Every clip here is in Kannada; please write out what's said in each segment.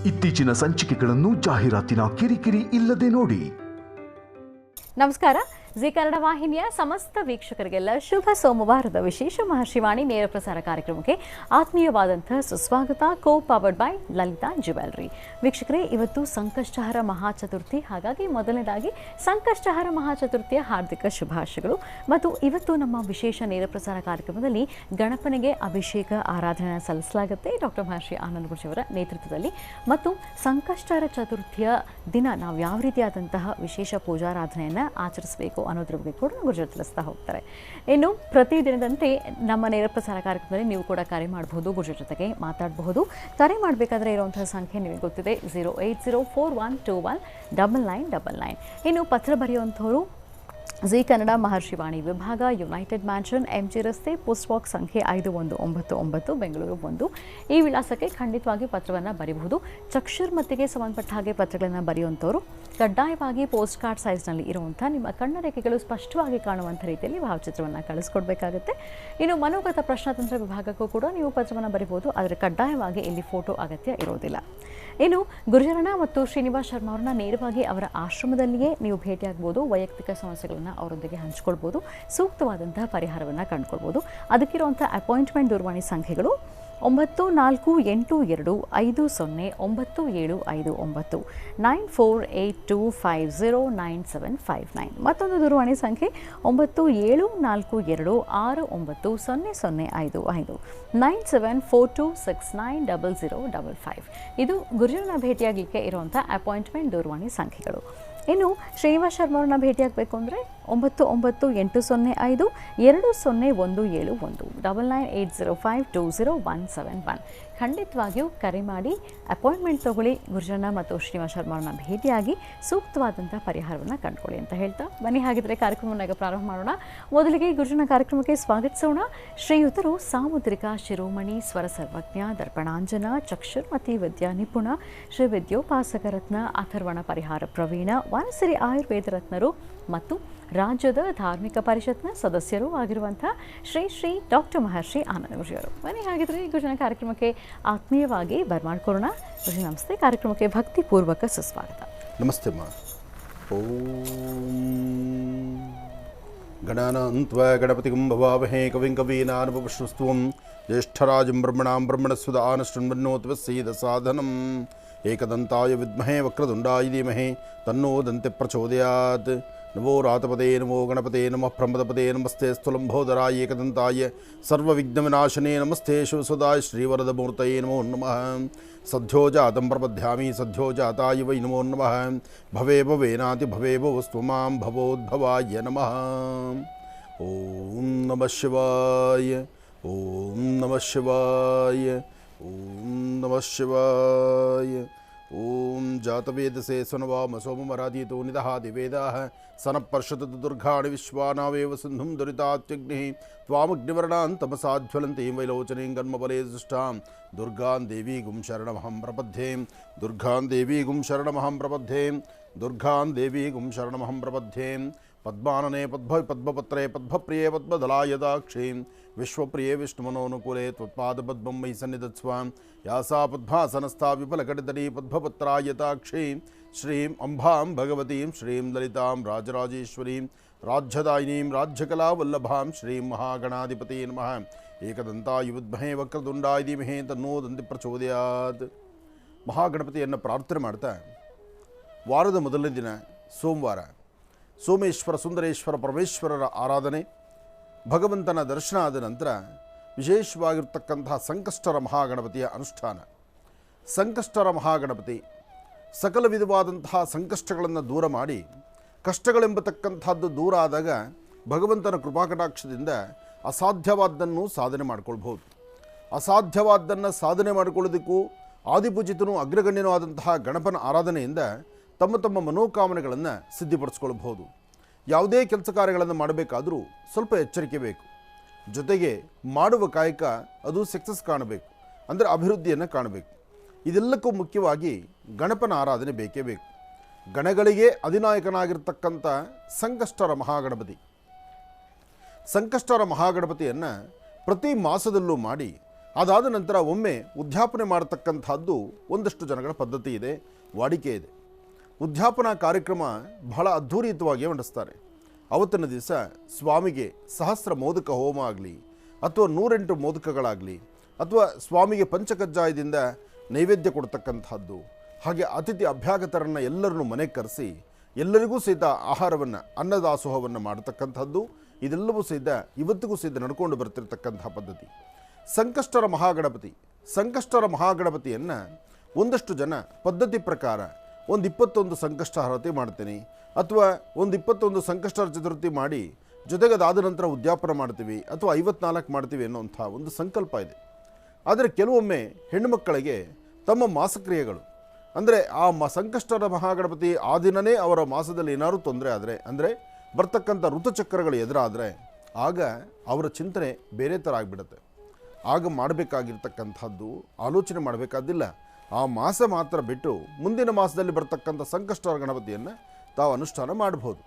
ಇತ್ತೀಚಿನ ಸಂಚಿಕೆಗಳನ್ನು ಜಾಹೀರಾತಿನ ಕಿರಿಕಿರಿ ಇಲ್ಲದೆ ನೋಡಿ. ನಮಸ್ಕಾರ. ಜಿ ಕನ್ನಡ ವಾಹಿನಿಯ ಸಮಸ್ತ ವೀಕ್ಷಕರಿಗೆಲ್ಲ ಶುಭ ಸೋಮವಾರದ ವಿಶೇಷ ಮಹರ್ಷಿವಾಣಿ ನೇರ ಪ್ರಸಾರ ಕಾರ್ಯಕ್ರಮಕ್ಕೆ ಆತ್ಮೀಯವಾದಂತಹ ಸುಸ್ವಾಗತ. Co powered by Lalitha jewellery. ವೀಕ್ಷಕರೇ, ಇವತ್ತು ಸಂಕಷ್ಟಹರ ಮಹಾಚತುರ್ಥಿ. ಹಾಗಾಗಿ ಮೊದಲನೇದಾಗಿ ಸಂಕಷ್ಟಹರ ಮಹಾಚತುರ್ಥಿಯ ಹಾರ್ದಿಕ ಶುಭಾಶಯಗಳು. ಮತ್ತು ಇವತ್ತು ನಮ್ಮ ವಿಶೇಷ ನೇರ ಪ್ರಸಾರ ಕಾರ್ಯಕ್ರಮದಲ್ಲಿ ಗಣಪನಿಗೆ ಅಭಿಷೇಕ ಆರಾಧನೆ ಸಲ್ಲಿಸಲಾಗುತ್ತೆ ಡಾಕ್ಟರ್ ಮಹರ್ಷಿ ಆನಂದ ಗುರೂಜಿ ಅವರ ನೇತೃತ್ವದಲ್ಲಿ. ಮತ್ತು ಸಂಕಷ್ಟಹರ ಚತುರ್ಥಿಯ ದಿನ ನಾವು ಯಾವ ರೀತಿಯಾದಂತಹ ವಿಶೇಷ ಪೂಜಾರಾಧನೆಯನ್ನು ಆಚರಿಸಬೇಕು ಅನ್ನೋದ್ರ ಬಗ್ಗೆ ಕೂಡ ಗುರುಜಿ ತಿಳಿಸ್ತಾ ಹೋಗ್ತಾರೆ. ಇನ್ನು ಪ್ರತಿದಿನದಂತೆ ನಮ್ಮ ನೇರ ಪ್ರಸಾರ ಕಾರ್ಯಕ್ರಮದಲ್ಲಿ ನೀವು ಕೂಡ ಕರೆ ಮಾಡಬಹುದು, ಗುರುಜಿ ಜೊತೆಗೆ ಮಾತಾಡಬಹುದು. ಕರೆ ಮಾಡಬೇಕಾದ್ರೆ ಇರುವಂತಹ ಸಂಖ್ಯೆ ನಿಮಗೆ ಗೊತ್ತಿದೆ, 08041219999. ಇನ್ನು ಪತ್ರ ಬರೆಯುವಂಥವರು ಜಿ ಕನ್ನಡ ಮಹರ್ಷಿವಾಣಿ ವಿಭಾಗ, ಯುನೈಟೆಡ್ ಮ್ಯಾನ್ಷನ್, MG ರಸ್ತೆ, ಪೋಸ್ಟ್ ಬಾಕ್ಸ್ ಸಂಖ್ಯೆ 5199, ಬೆಂಗಳೂರು 1. ಈ ವಿಳಾಸಕ್ಕೆ ಖಂಡಿತವಾಗಿ ಪತ್ರವನ್ನು ಬರೀಬಹುದು. ಚಕ್ಷುರ್ಮತಿಗೆ ಸಂಬಂಧಪಟ್ಟ ಹಾಗೆ ಪತ್ರಗಳನ್ನು ಬರೆಯುವಂಥವರು ಕಡ್ಡಾಯವಾಗಿ ಪೋಸ್ಟ್ ಕಾರ್ಡ್ ಸೈಜ್ನಲ್ಲಿ ಇರುವಂಥ ನಿಮ್ಮ ಕಣ್ಣರೇಖೆಗಳು ಸ್ಪಷ್ಟವಾಗಿ ಕಾಣುವಂಥ ರೀತಿಯಲ್ಲಿ ಭಾವಚಿತ್ರವನ್ನು ಕಳಿಸ್ಕೊಡ್ಬೇಕಾಗುತ್ತೆ. ಇನ್ನು ಮನೋಗತ ಪ್ರಶ್ನಾತಂತ್ರ ವಿಭಾಗಕ್ಕೂ ಕೂಡ ನೀವು ಪತ್ರವನ್ನು ಬರೀಬಹುದು, ಆದರೆ ಕಡ್ಡಾಯವಾಗಿ ಇಲ್ಲಿ ಫೋಟೋ ಅಗತ್ಯ ಇರೋದಿಲ್ಲ. ಇನ್ನು ಗುರುಜರಣ ಮತ್ತು ಶ್ರೀನಿವಾಸ್ ಶರ್ಮಾ ಅವ್ರನ್ನ ನೇರವಾಗಿ ಅವರ ಆಶ್ರಮದಲ್ಲಿಯೇ ನೀವು ಭೇಟಿಯಾಗ್ಬೋದು. ವೈಯಕ್ತಿಕ ಸಮಸ್ಯೆಗಳನ್ನು ಅವರೊಂದಿಗೆ ಹಂಚ್ಕೊಳ್ಬೋದು, ಸೂಕ್ತವಾದಂತಹ ಪರಿಹಾರವನ್ನು ಕಂಡುಕೊಳ್ಬೋದು. ಅದಕ್ಕಿರುವಂಥ ಅಪಾಯಿಂಟ್ಮೆಂಟ್ ದೂರವಾಣಿ ಸಂಖ್ಯೆಗಳು 9482509759 9482509759. ಮತ್ತೊಂದು ದೂರವಾಣಿ ಸಂಖ್ಯೆ 9742690055 9742690055. ಇದು ಗುರುಜರನ್ನ ಭೇಟಿಯಾಗಲಿಕ್ಕೆ ಇರುವಂಥ ಅಪಾಯಿಂಟ್ಮೆಂಟ್ ದೂರವಾಣಿ ಸಂಖ್ಯೆಗಳು. ಇನ್ನು ಶ್ರೀನಿವಾಸ್ ಶರ್ಮಾ ಅವ್ರನ್ನ ಭೇಟಿಯಾಗಬೇಕು ಅಂದರೆ 9980520171 9980520171. ಖಂಡಿತವಾಗಿಯೂ ಕರೆ ಮಾಡಿ ಅಪಾಯಿಂಟ್ಮೆಂಟ್ ತೊಗೊಳ್ಳಿ. ಗುರುಜರನ್ನ ಮತ್ತು ಶ್ರೀನಿವಾಸ್ ಶರ್ಮಾ ಅವ್ರನ್ನ ಭೇಟಿಯಾಗಿ ಸೂಕ್ತವಾದಂಥ ಪರಿಹಾರವನ್ನು ಕಂಡುಕೊಳ್ಳಿ ಅಂತ ಹೇಳ್ತಾ ಬನ್ನಿ. ಹಾಗಿದ್ರೆ ಕಾರ್ಯಕ್ರಮವನ್ನು ಈಗ ಪ್ರಾರಂಭ ಮಾಡೋಣ. ಮೊದಲಿಗೆ ಗುರುಜರನ್ನ ಕಾರ್ಯಕ್ರಮಕ್ಕೆ ಸ್ವಾಗತಿಸೋಣ. ಶ್ರೀಯುತರು ಸಾಮುದ್ರಿಕ ಶಿರೋಮಣಿ, ಸ್ವರ ಸರ್ವಜ್ಞ, ದರ್ಪಣಾಂಜನ, ಚಕ್ಷುರ್ಮತಿ ವಿದ್ಯಾ ನಿಪುಣ, ಶ್ರೀ ವಿದ್ಯೋಪಾಸಕ ರತ್ನ, ಅಥರ್ವಣ ಪರಿಹಾರ ಪ್ರವೀಣ, ವನಸಿರಿ ಆಯುರ್ವೇದ ರತ್ನರು ಮತ್ತು ರಾಜ್ಯದ ಧಾರ್ಮಿಕ ಪರಿಷತ್ನ ಸದಸ್ಯರು ಆಗಿರುವಂಥ ಶ್ರೀ ಡಾಕ್ಟರ್ ಮಹರ್ಷಿ ಆನಂದ ಗುರೂಜಿ ಅವರು. ಬನ್ನಿ ಹಾಗಿದ್ರೆ ಗುರುಜನ ಕಾರ್ಯಕ್ರಮಕ್ಕೆ ಆತ್ಮೀಯವಾಗಿ ಬರ್ಮಾಡ್ಕೊಳ್ಳೋಣ. ಗುರುಜಿ ನಮಸ್ತೆ. ಕಾರ್ಯಕ್ರಮಕ್ಕೆ ಭಕ್ತಿಪೂರ್ವಕ ಸುಸ್ವಾಗತ. ನಮಸ್ತೆ ಮಾ. ಓಂ ಗಣಾನಾನ್ತ್ವಾ ಗಣಪತಿಗಂ ಭವಾಮಹೇ ಕವಿಂ ಕವೀನಾನುಪಶ್ನುಸ್ತ್ವಂ ಜ್ಯೇಷ್ಠರಾಜಂ ಬ್ರಹ್ಮಣಾಂ ಬ್ರಹ್ಮಣಸ್ಪದಾನ ಶೃಣ್ವನ್ನೋತ್ವಸ್ಸೇದ ಸಾಧನಂ ಏಕದಂತಾಯ ವಿದ್ಮಹೇ ವಕ್ರತುಂಡಾಯ ಧೀಮಹಿ ತನ್ನೋ ದಂತೆ ಪ್ರಚೋದಯಾತ್. ನಮೋ ರಾತಪದೇ ನಮೋ ಗಣಪತೆ ನಮಃ ಪ್ರಮದಪದೇ ನಮಸ್ತೆ ಸ್ಥೂಲಂಬೋದರಾಯ ಏಕದಂತಾಯ ಸರ್ವವಿಘ್ನವಿನಾಶನೇ ನಮಸ್ತೆ ಶಿವಸುಧಾಯ ಶ್ರೀವರದಮೂರ್ತಯೇ ನಮೋ ನಮಃ. ಸದ್ಯೋ ಜಾತಂ ಪ್ರಪದ್ಯಾಮಿ ಸದ್ಯೋ ಜಾತಾಯ ವೈ ನಮೋ ನಮಃ. ಭವೇ ಭವೇನಾತಿ ಭವೇ ಭವಸ್ತು ಮಾಂ ಭವೋದ್ಭವಾಯ ನಮಃ. ಓಂ ನಮಃ ಶಿವಾಯ, ಓಂ ನಮಃ ಶಿವಾಯ, ಓಂ ನಮಃ ಶಿವಾಯ. ಓಂ ಜಾತವೇದಸೆ ಸುನವಾಮ ಸೋಮಮರಾಧೀತೋ ನಿದಹಾದಿ ವೇದಾಃ ಸನಃಪರ್ಷತು ದುರ್ಗಾಣಿ ವಿಶ್ವಾನಾವೇವ ಸಿಂಧುಂ ದುರಿತಾತ್ಯಗ್ನಿಃ ತ್ವಾಮಗ್ನಿವರ್ಣಾನ್ ತಮಸಾಜ್ವಲಂತೀಂ ವೈಲೋಚನೀಂ ಕರ್ಮಫಲೇ ಸೃಷ್ಟಾಂ ದುರ್ಗಾಂ ದೇವೀಗುಂ ಶರಣಮಹಂ ಪ್ರಪದ್ಯೆ. ದುರ್ಗಾಂ ದೇವೀಗುಂ ಶರಣಮಹಂ ಪ್ರಪದ್ಯೆ. ದುರ್ಗಾಂ ದೇವೀಗುಂ ಶರಣಮಹಂ ಪ್ರಪದ್ಯೆ. ಪದ್ಮಾನನೆ ಪದ್ಮಪತ್ರೇ ಪದ್ಮಪ್ರಿಯೇ ಪದ್ಮದಲಾಯದಾಕ್ಷೇ ವಿಶ್ವಪ್ರಿಯೇ ವಿಷ್ಣುಮನೋನುಕೂಲೆ ತ್ವತ್ಪಾದಪದ್ಮಂ ಮಯಿ ಸನ್ನಿಧತ್ಸ್ವ. ಯಾಸಾ ಪದ್ಮಾಸನಸ್ಥಾ ವಿಫಲಕಟಿತಟೀ ಪದ್ಮಪತ್ರಾಯತಾಕ್ಷೀ ಶ್ರೀಂ ಅಂಬಾಂ ಭಗವತೀಂ ಶ್ರೀಂ ಲಲಿತಾಂ ರಾಜರಾಜೇಶ್ವರೀಂ ರಾಜ್ಯದಾಯಿನೀಂ ರಾಜ್ಯಕಲಾವಲ್ಲಭಾಂ ಶ್ರೀಂ ಮಹಾಗಣಾಧಿಪತಿ ನಮಃ. ಏಕದಂತಾಯ ವಿದ್ಮಹೇ ವಕ್ರತುಂಡಾಯ ಧೀಮಹಿ ತನ್ನೋ ದಂತಿ ಪ್ರಚೋದಯಾತ್. ಮಹಾಗಣಪತಿಯನ್ನು ಪ್ರಾರ್ಥನೆ ಮಾಡ್ತಾ ವಾರದ ಮೊದಲನೇ ದಿನ ಸೋಮವಾರ ಸೋಮೇಶ್ವರ ಸುಂದರೇಶ್ವರ ಪರಮೇಶ್ವರರ ಆರಾಧನೆ, ಭಗವಂತನ ದರ್ಶನ ಆದ ನಂತರ ವಿಶೇಷವಾಗಿರ್ತಕ್ಕಂತಹ ಸಂಕಷ್ಟರ ಮಹಾಗಣಪತಿಯ ಅನುಷ್ಠಾನ. ಸಂಕಷ್ಟರ ಮಹಾಗಣಪತಿ ಸಕಲ ವಿಧವಾದಂತಹ ಸಂಕಷ್ಟಗಳನ್ನು ದೂರ ಮಾಡಿ ಕಷ್ಟಗಳೆಂಬತಕ್ಕಂಥದ್ದು ದೂರ ಆದಾಗ ಭಗವಂತನ ಕೃಪಾಕಟಾಕ್ಷದಿಂದ ಅಸಾಧ್ಯವಾದ್ದನ್ನು ಸಾಧನೆ ಮಾಡಿಕೊಳ್ಬಹುದು. ಅಸಾಧ್ಯವಾದ್ದನ್ನು ಸಾಧನೆ ಮಾಡಿಕೊಳ್ಳೋದಕ್ಕೂ ಆದಿಪೂಜಿತನೂ ಅಗ್ರಗಣ್ಯನೂ ಆದಂತಹ ಗಣಪನ ಆರಾಧನೆಯಿಂದ ತಮ್ಮ ತಮ್ಮ ಮನೋಕಾಮನೆಗಳನ್ನು ಸಿದ್ಧಿಪಡಿಸ್ಕೊಳ್ಬಹುದು. ಯಾವುದೇ ಕೆಲಸ ಕಾರ್ಯಗಳನ್ನು ಮಾಡಬೇಕಾದರೂ ಸ್ವಲ್ಪ ಎಚ್ಚರಿಕೆ ಬೇಕು. ಜೊತೆಗೆ ಮಾಡುವ ಕಾಯಕ ಅದು ಸಕ್ಸಸ್ ಕಾಣಬೇಕು, ಅಂದರೆ ಅಭಿವೃದ್ಧಿಯನ್ನು ಕಾಣಬೇಕು. ಇದೆಲ್ಲಕ್ಕೂ ಮುಖ್ಯವಾಗಿ ಗಣಪನ ಆರಾಧನೆ ಬೇಕೇ ಬೇಕು. ಗಣಗಳಿಗೆ ಅಧಿನಾಯಕನಾಗಿರ್ತಕ್ಕಂಥ ಸಂಕಷ್ಟರ ಮಹಾಗಣಪತಿ. ಸಂಕಷ್ಟರ ಮಹಾಗಣಪತಿಯನ್ನು ಪ್ರತಿ ಮಾಸದಲ್ಲೂ ಮಾಡಿ ಅದಾದ ನಂತರ ಒಮ್ಮೆ ಉದ್ಯಾಪನೆ ಮಾಡತಕ್ಕಂಥದ್ದು ಒಂದಷ್ಟು ಜನಗಳ ಪದ್ಧತಿ ಇದೆ, ವಾಡಿಕೆ ಇದೆ. ಉದ್ಯಾಪನಾ ಕಾರ್ಯಕ್ರಮ ಬಹಳ ಅದ್ಧೂರಿತವಾಗಿ ನಡೆಸ್ತಾರೆ. ಅವತ್ತಿನ ದಿವಸ ಸ್ವಾಮಿಗೆ ಸಹಸ್ರ ಮೋದಕ ಹೋಮ ಆಗಲಿ ಅಥವಾ 108 ಮೋದಕಗಳಾಗಲಿ ಅಥವಾ ಸ್ವಾಮಿಗೆ ಪಂಚಕಜ್ಜಾಯದಿಂದ ನೈವೇದ್ಯ ಕೊಡ್ತಕ್ಕಂಥದ್ದು, ಹಾಗೆ ಅತಿಥಿ ಅಭ್ಯಾಗತರನ್ನು ಎಲ್ಲರನ್ನೂ ಮನೆಗೆ ಕರೆಸಿ ಎಲ್ಲರಿಗೂ ಸಹಿತ ಆಹಾರವನ್ನು ಅನ್ನದಾಸೋಹವನ್ನು ಮಾಡತಕ್ಕಂಥದ್ದು, ಇದೆಲ್ಲವೂ ಸಹಿತ ಇವತ್ತಿಗೂ ಸಹಿತ ನಡ್ಕೊಂಡು ಬರ್ತಿರ್ತಕ್ಕಂಥ ಪದ್ಧತಿ. ಸಂಕಷ್ಟರ ಮಹಾಗಣಪತಿಯನ್ನು ಒಂದಷ್ಟು ಜನ ಪದ್ಧತಿ ಪ್ರಕಾರ ಒಂದು 21 ಸಂಕಷ್ಟಹಾರತಿ ಮಾಡ್ತೀನಿ ಅಥವಾ ಒಂದು 21 ಸಂಕಷ್ಟರ ಚತುರ್ಥಿ ಮಾಡಿ ಜೊತೆಗದಾದ ನಂತರ ಉದ್ಯಾಪನ ಮಾಡ್ತೀವಿ ಅಥವಾ 54 ಮಾಡ್ತೀವಿ ಅನ್ನೋಂಥ ಒಂದು ಸಂಕಲ್ಪ ಇದೆ. ಆದರೆ ಕೆಲವೊಮ್ಮೆ ಹೆಣ್ಣುಮಕ್ಕಳಿಗೆ ತಮ್ಮ ಮಾಸಕ್ರಿಯೆಗಳು ಅಂದರೆ ಆ ಸಂಕಷ್ಟರ ಮಹಾಗಣಪತಿ ಆ ದಿನವೇ ಅವರ ಮಾಸದಲ್ಲಿ ಏನಾದರೂ ತೊಂದರೆ ಆದರೆ, ಅಂದರೆ ಬರ್ತಕ್ಕಂಥ ಋತುಚಕ್ರಗಳು ಎದುರಾದರೆ ಆಗ ಅವರ ಚಿಂತನೆ ಬೇರೆ ಥರ ಆಗಿಬಿಡುತ್ತೆ. ಆಗ ಮಾಡಬೇಕಾಗಿರ್ತಕ್ಕಂಥದ್ದು ಆಲೋಚನೆ ಮಾಡಬೇಕಾದಿಲ್ಲ, ಆ ಮಾಸ ಮಾತ್ರ ಬಿಟ್ಟು ಮುಂದಿನ ಮಾಸದಲ್ಲಿ ಬರ್ತಕ್ಕಂಥ ಸಂಕಷ್ಟರ ಗಣಪತಿಯನ್ನು ತಾವು ಅನುಷ್ಠಾನ ಮಾಡ್ಬೋದು.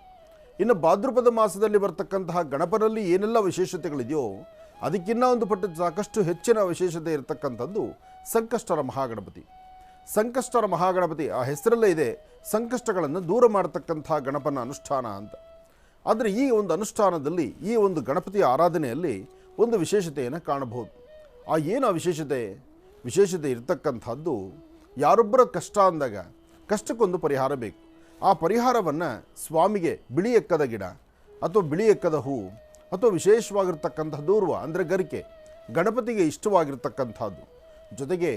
ಇನ್ನು ಭಾದ್ರಪದ ಮಾಸದಲ್ಲಿ ಬರ್ತಕ್ಕಂತಹ ಗಣಪನಲ್ಲಿ ಏನೆಲ್ಲ ವಿಶೇಷತೆಗಳಿದೆಯೋ ಅದಕ್ಕಿನ್ನ ಒಂದು ಪಟ್ಟು ಸಾಕಷ್ಟು ಹೆಚ್ಚಿನ ವಿಶೇಷತೆ ಇರತಕ್ಕಂಥದ್ದು ಸಂಕಷ್ಟರ ಮಹಾಗಣಪತಿ. ಆ ಹೆಸರಲ್ಲೇ ಇದೆ, ಸಂಕಷ್ಟಗಳನ್ನು ದೂರ ಮಾಡತಕ್ಕಂಥ ಗಣಪನ ಅನುಷ್ಠಾನ ಅಂತ. ಆದರೆ ಈ ಒಂದು ಅನುಷ್ಠಾನದಲ್ಲಿ, ಈ ಒಂದು ಗಣಪತಿಯ ಆರಾಧನೆಯಲ್ಲಿ ಒಂದು ವಿಶೇಷತೆಯನ್ನು ಕಾಣಬಹುದು. ಆ ಏನು ವಿಶೇಷತೆ ಇರತಕ್ಕಂಥದ್ದು, ಯಾರೊಬ್ಬರ ಕಷ್ಟ ಅಂದಾಗ ಕಷ್ಟಕ್ಕೊಂದು ಪರಿಹಾರ ಬೇಕು. ಆ ಪರಿಹಾರವನ್ನು ಸ್ವಾಮಿಗೆ ಬಿಳಿ ಎಕ್ಕದ ಗಿಡ ಅಥವಾ ಬಿಳಿ ಎಕ್ಕದ ಹೂವು ಅಥವಾ ವಿಶೇಷವಾಗಿರ್ತಕ್ಕಂಥ ದೂರ್ವ ಅಂದರೆ ಗರಿಕೆ, ಗಣಪತಿಗೆ ಇಷ್ಟವಾಗಿರ್ತಕ್ಕಂಥದ್ದು. ಜೊತೆಗೆ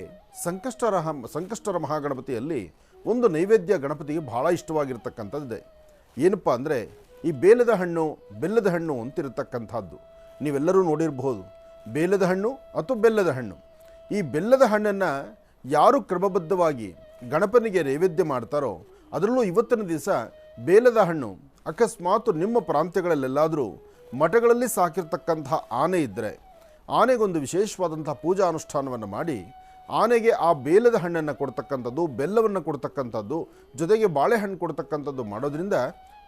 ಸಂಕಷ್ಟರ ಮಹಾಗಣಪತಿಯಲ್ಲಿ ಒಂದು ನೈವೇದ್ಯ ಗಣಪತಿಗೆ ಬಹಳ ಇಷ್ಟವಾಗಿರ್ತಕ್ಕಂಥದ್ದಿದೆ. ಏನಪ್ಪ ಅಂದರೆ ಈ ಬೇಲದ ಹಣ್ಣು ಬೆಲ್ಲದ ಹಣ್ಣು ಅಂತಿರತಕ್ಕಂಥದ್ದು ನೀವೆಲ್ಲರೂ ನೋಡಿರಬಹುದು. ಬೇಲದ ಹಣ್ಣು ಅಥವಾ ಬೆಲ್ಲದ ಹಣ್ಣು, ಈ ಬೆಲ್ಲದ ಹಣ್ಣನ್ನು ಯಾರು ಕ್ರಮಬದ್ಧವಾಗಿ ಗಣಪನಿಗೆ ನೈವೇದ್ಯ ಮಾಡ್ತಾರೋ, ಅದರಲ್ಲೂ ಇವತ್ತಿನ ದಿವಸ ಬೇಲದ ಹಣ್ಣು ಅಕಸ್ಮಾತ್ ನಿಮ್ಮ ಪ್ರಾಂತ್ಯಗಳಲ್ಲೆಲ್ಲಾದರೂ ಮಠಗಳಲ್ಲಿ ಸಾಕಿರ್ತಕ್ಕಂಥ ಆನೆ ಇದ್ದರೆ ಆನೆಗೊಂದು ವಿಶೇಷವಾದಂಥ ಪೂಜಾ ಅನುಷ್ಠಾನವನ್ನು ಮಾಡಿ ಆನೆಗೆ ಆ ಬೇಲದ ಹಣ್ಣನ್ನು ಕೊಡ್ತಕ್ಕಂಥದ್ದು, ಬೆಲ್ಲವನ್ನು ಕೊಡ್ತಕ್ಕಂಥದ್ದು, ಜೊತೆಗೆ ಬಾಳೆಹಣ್ಣು ಕೊಡ್ತಕ್ಕಂಥದ್ದು ಮಾಡೋದ್ರಿಂದ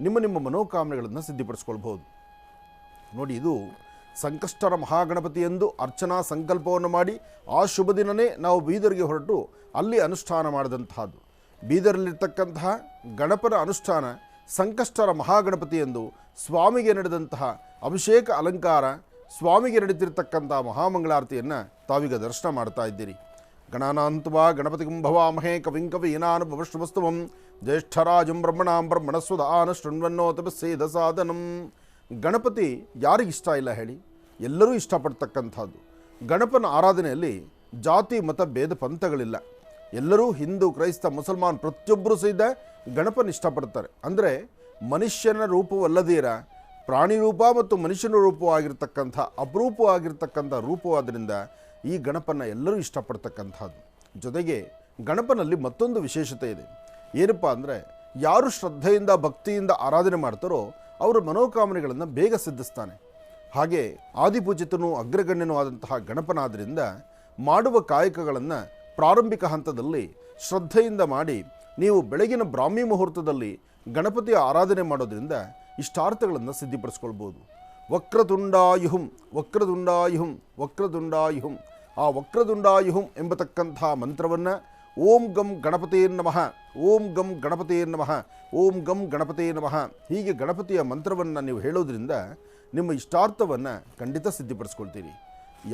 ನಿಮ್ಮ ಮನೋಕಾಮನೆಗಳನ್ನು ಸಿದ್ಧಿಪಡಿಸ್ಕೊಳ್ಬೋದು. ನೋಡಿ, ಇದು ಸಂಕಷ್ಟರ ಮಹಾಗಣಪತಿ ಎಂದು ಅರ್ಚನಾ ಸಂಕಲ್ಪವನ್ನು ಮಾಡಿ ಆ ಶುಭ ದಿನವೇ ನಾವು ಬೀದರ್ಗೆ ಹೊರಟು ಅಲ್ಲಿ ಅನುಷ್ಠಾನ ಮಾಡಿದಂತಹದ್ದು. ಬೀದರಲ್ಲಿರ್ತಕ್ಕಂತಹ ಗಣಪನ ಅನುಷ್ಠಾನ ಸಂಕಷ್ಟರ ಮಹಾಗಣಪತಿ ಎಂದು ಸ್ವಾಮಿಗೆ ನಡೆದಂತಹ ಅಭಿಷೇಕ ಅಲಂಕಾರ, ಸ್ವಾಮಿಗೆ ನಡೀತಿರ್ತಕ್ಕಂಥ ಮಹಾಮಂಗಳಾರತಿಯನ್ನು ತಾವೀಗ ದರ್ಶನ ಮಾಡ್ತಾ ಇದ್ದೀರಿ. ಗಣಾನಾಂತ್ವಾ ಗಣಪತಿಂ ಭವಾಮಹೇ ಕವಿಂ ಕವೀನಾನುಪವಶ್ರವಸ್ತುವಂ ಜ್ಯೇಷ್ಠರಾಜಂ ಬ್ರಹ್ಮಣಾಂ ಬ್ರಹ್ಮಣಸ್ವದಾನ ಶೃಣ್ವನ್ನೋತಪಸ್ಸೇದ ಸಾಧನಂ. ಗಣಪತಿ ಯಾರಿಗಿಷ್ಟ ಇಲ್ಲ ಹೇಳಿ? ಎಲ್ಲರೂ ಇಷ್ಟಪಡ್ತಕ್ಕಂಥದ್ದು. ಗಣಪನ ಆರಾಧನೆಯಲ್ಲಿ ಜಾತಿ ಮತ ಭೇದ ಪಂಥಗಳಿಲ್ಲ. ಎಲ್ಲರೂ ಹಿಂದೂ ಕ್ರೈಸ್ತ ಮುಸಲ್ಮಾನ್ ಪ್ರತಿಯೊಬ್ಬರೂ ಸಹಿತ ಗಣಪನ ಇಷ್ಟಪಡ್ತಾರೆ. ಅಂದರೆ ಮನುಷ್ಯನ ರೂಪವಲ್ಲದೀರ ಪ್ರಾಣಿ ರೂಪ ಮತ್ತು ಮನುಷ್ಯನ ರೂಪವಾಗಿರ್ತಕ್ಕಂಥ ಅಪರೂಪವಾಗಿರ್ತಕ್ಕಂಥ ರೂಪವಾದ್ದರಿಂದ ಈ ಗಣಪನ ಎಲ್ಲರೂ ಇಷ್ಟಪಡ್ತಕ್ಕಂಥದ್ದು. ಜೊತೆಗೆ ಗಣಪನಲ್ಲಿ ಮತ್ತೊಂದು ವಿಶೇಷತೆ ಇದೆ. ಏನಪ್ಪ ಅಂದರೆ ಯಾರು ಶ್ರದ್ಧೆಯಿಂದ ಭಕ್ತಿಯಿಂದ ಆರಾಧನೆ ಮಾಡ್ತಾರೋ ಅವರ ಮನೋಕಾಮನೆಗಳನ್ನು ಬೇಗ ಸಿದ್ಧಿಸ್ತಾನೆ. ಹಾಗೆ ಆದಿಪೂಜಿತನೂ ಅಗ್ರಗಣ್ಯನೂ ಆದಂತಹ ಗಣಪನಾದ್ದರಿಂದ ಮಾಡುವ ಕಾಯಕಗಳನ್ನು ಪ್ರಾರಂಭಿಕ ಹಂತದಲ್ಲಿ ಶ್ರದ್ಧೆಯಿಂದ ಮಾಡಿ ನೀವು ಬೆಳಗಿನ ಬ್ರಾಹ್ಮಿ ಮುಹೂರ್ತದಲ್ಲಿ ಗಣಪತಿಯ ಆರಾಧನೆ ಮಾಡೋದ್ರಿಂದ ಇಷ್ಟಾರ್ಥಗಳನ್ನು ಸಿದ್ಧಿಪಡಿಸ್ಕೊಳ್ಬೋದು. ವಕ್ರತುಂಡಾಯುಹುಂ ವಕ್ರತುಂಡಾಯುಹುಂ ವಕ್ರತುಂಡಾಯುಹುಂ, ಆ ವಕ್ರತುಂಡಾಯುಹುಂ ಎಂಬತಕ್ಕಂಥ ಮಂತ್ರವನ್ನು ಓಂ ಗಂ ಗಣಪತೇ ನಮಃ, ಓಂ ಗಂ ಗಣಪತೇ ನಮಃ, ಓಂ ಗಂ ಗಣಪತೇ ನಮಃ, ಹೀಗೆ ಗಣಪತಿಯ ಮಂತ್ರವನ್ನು ನೀವು ಹೇಳೋದ್ರಿಂದ ನಿಮ್ಮ ಇಷ್ಟಾರ್ಥವನ್ನು ಖಂಡಿತ ಸಿದ್ಧಿಪಡಿಸ್ಕೊಳ್ತೀರಿ.